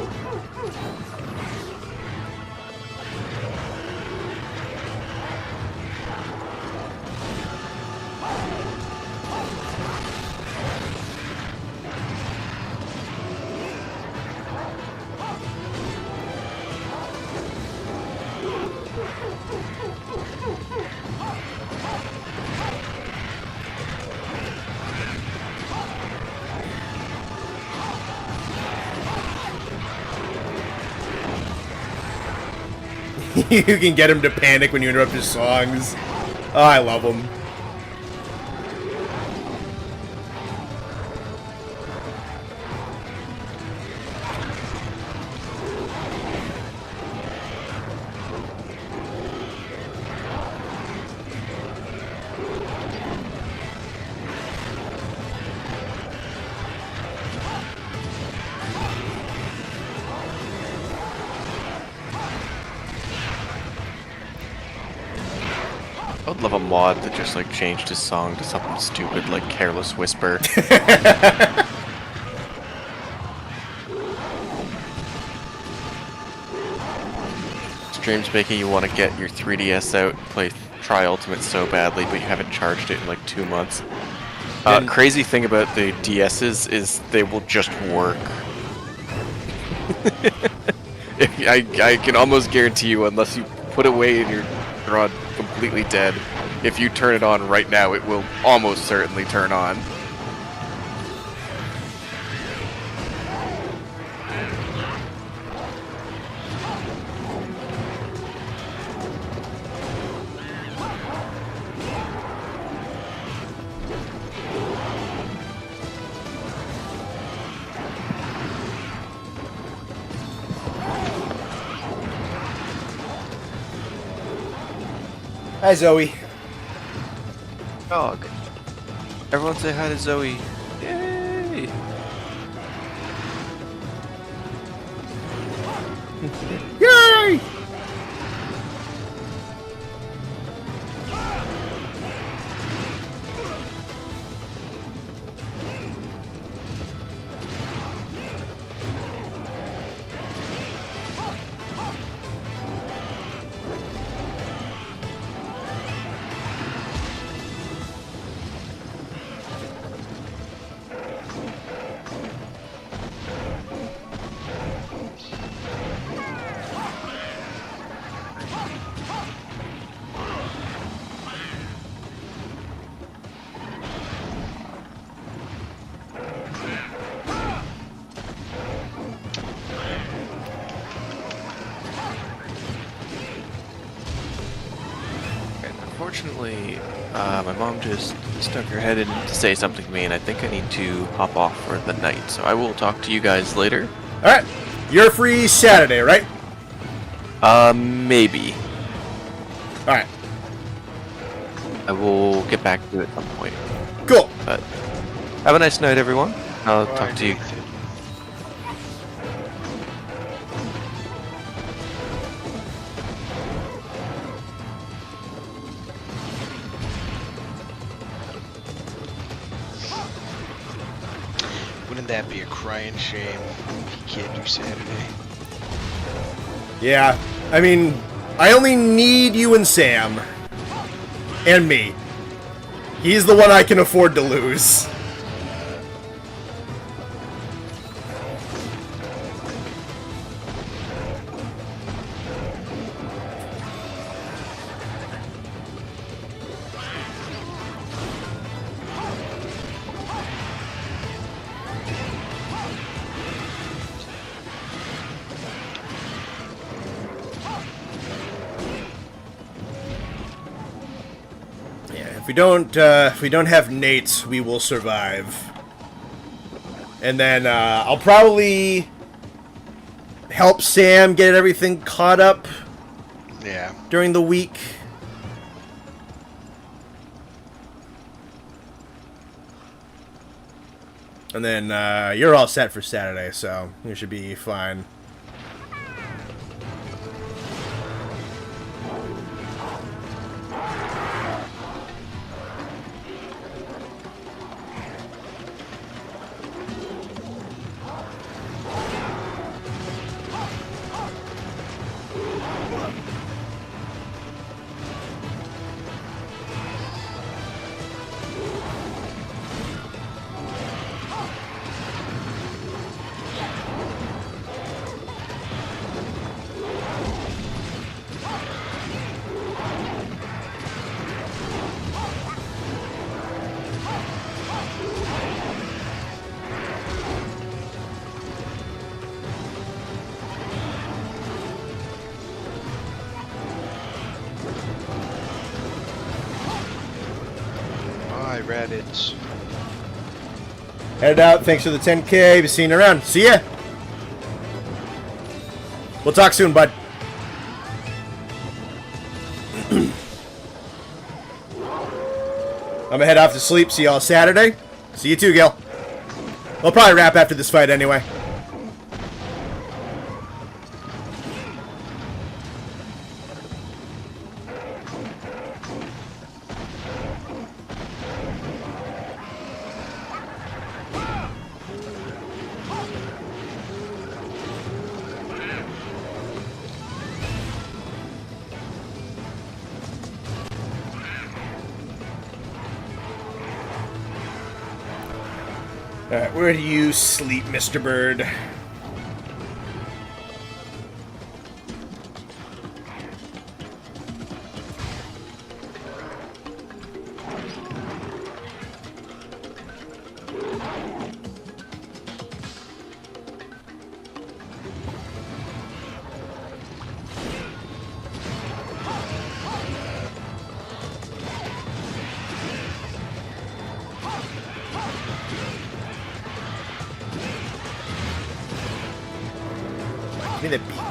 You can get him to panic when you interrupt his songs. Oh, I love him. I would love a mod that just like changed his song to something stupid like Careless Whisper. Streams making you want to get your 3DS out and play Tri-Ultimate so badly, but you haven't charged it in like 2 months. Crazy thing about the DS's is they will just work. I can almost guarantee you, unless you put away and you're on completely dead, if you turn it on right now, it will almost certainly turn on. Hi, Zoe. Dog. Everyone say hi to Zoe. Yay! Yay! Unfortunately, my mom just stuck her head in to say something to me, and I think I need to hop off for the night. So I will talk to you guys later. All right, you're free Saturday, right? Maybe. All right, I will get back to it at some point. cool. But have a nice night, everyone. I'll talk to you. Wouldn't that be a crying shame if you can't do Saturday? Yeah, I mean, I only need you and Sam. And me. He's the one I can afford to lose. If we don't have Nate, we will survive. And then I'll probably help Sam get everything caught up. Yeah. During the week. And then you're all set for Saturday, so you should be fine. Bye, Reddits. Headed out. Thanks for the 10K. Be seeing you around. See ya. We'll talk soon, bud. I'm gonna head off to sleep. See y'all Saturday. See you too, Gil. We'll probably wrap after this fight anyway. Alright, where do you sleep, Mr. Bird? Give me the beak.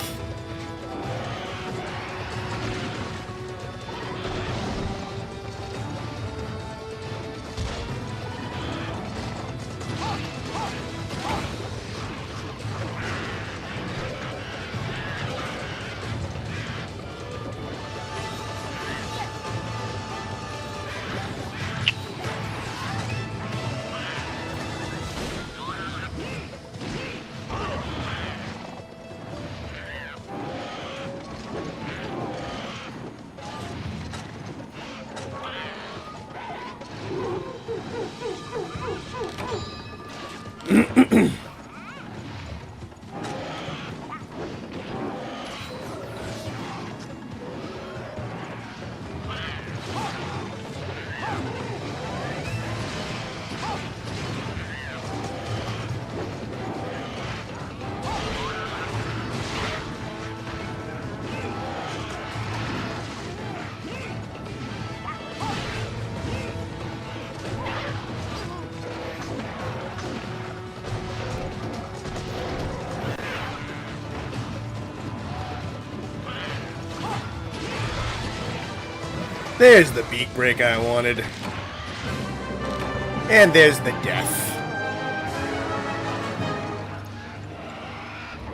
There's the beak break I wanted. And there's the death.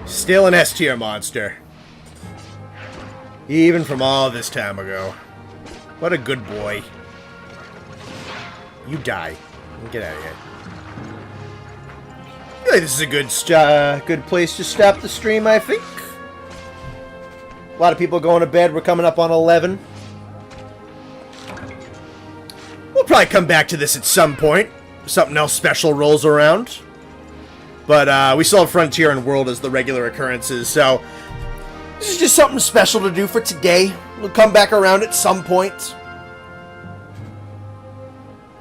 Still an S tier monster. Even from all this time ago. What a good boy. You die. Get out of here. I feel like this is a good place to stop the stream, I think. A lot of people going to bed. We're coming up on 11. We'll probably come back to this at some point. Something else special rolls around. But we still have Frontier and World as the regular occurrences, so this is just something special to do for today. We'll come back around at some point.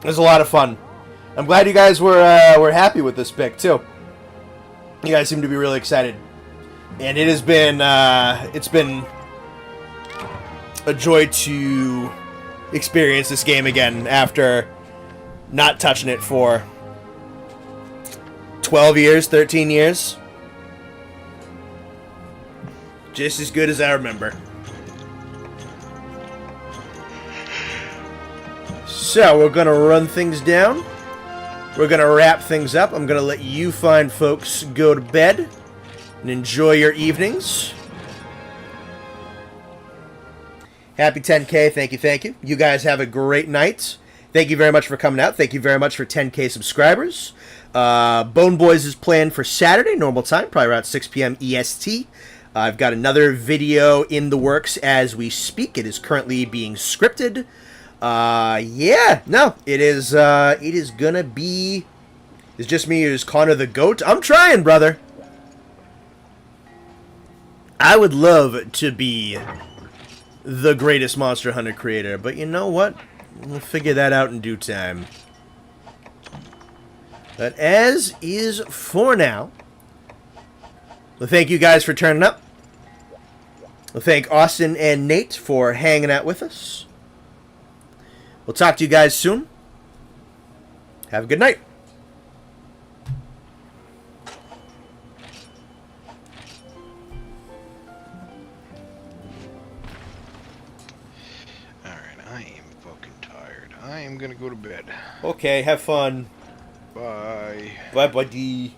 It was a lot of fun. I'm glad you guys were happy with this pick too. You guys seem to be really excited, and it has been it's been a joy to experience this game again after not touching it for 12 years, 13 years. Just as good as I remember. So, we're going to run things down. We're going to wrap things up. I'm going to let you fine folks go to bed and enjoy your evenings. Happy 10K. Thank you, thank you. You guys have a great night. Thank you very much for coming out. Thank you very much for 10K subscribers. Bone Boys is planned for Saturday, normal time, probably around 6 p.m. EST. I've got another video in the works as we speak. It is currently being scripted. Yeah, no, it is gonna be... It's just me who's Connor the Goat. I'm trying, brother. I would love to be the greatest Monster Hunter creator, but you know what? We'll figure that out in due time. But as is for now, well, thank you guys for turning up. Well, thank Austin and Nate for hanging out with us. We'll talk to you guys soon. Have a good night. I am gonna go to bed. Okay, have fun. Bye. Bye, buddy.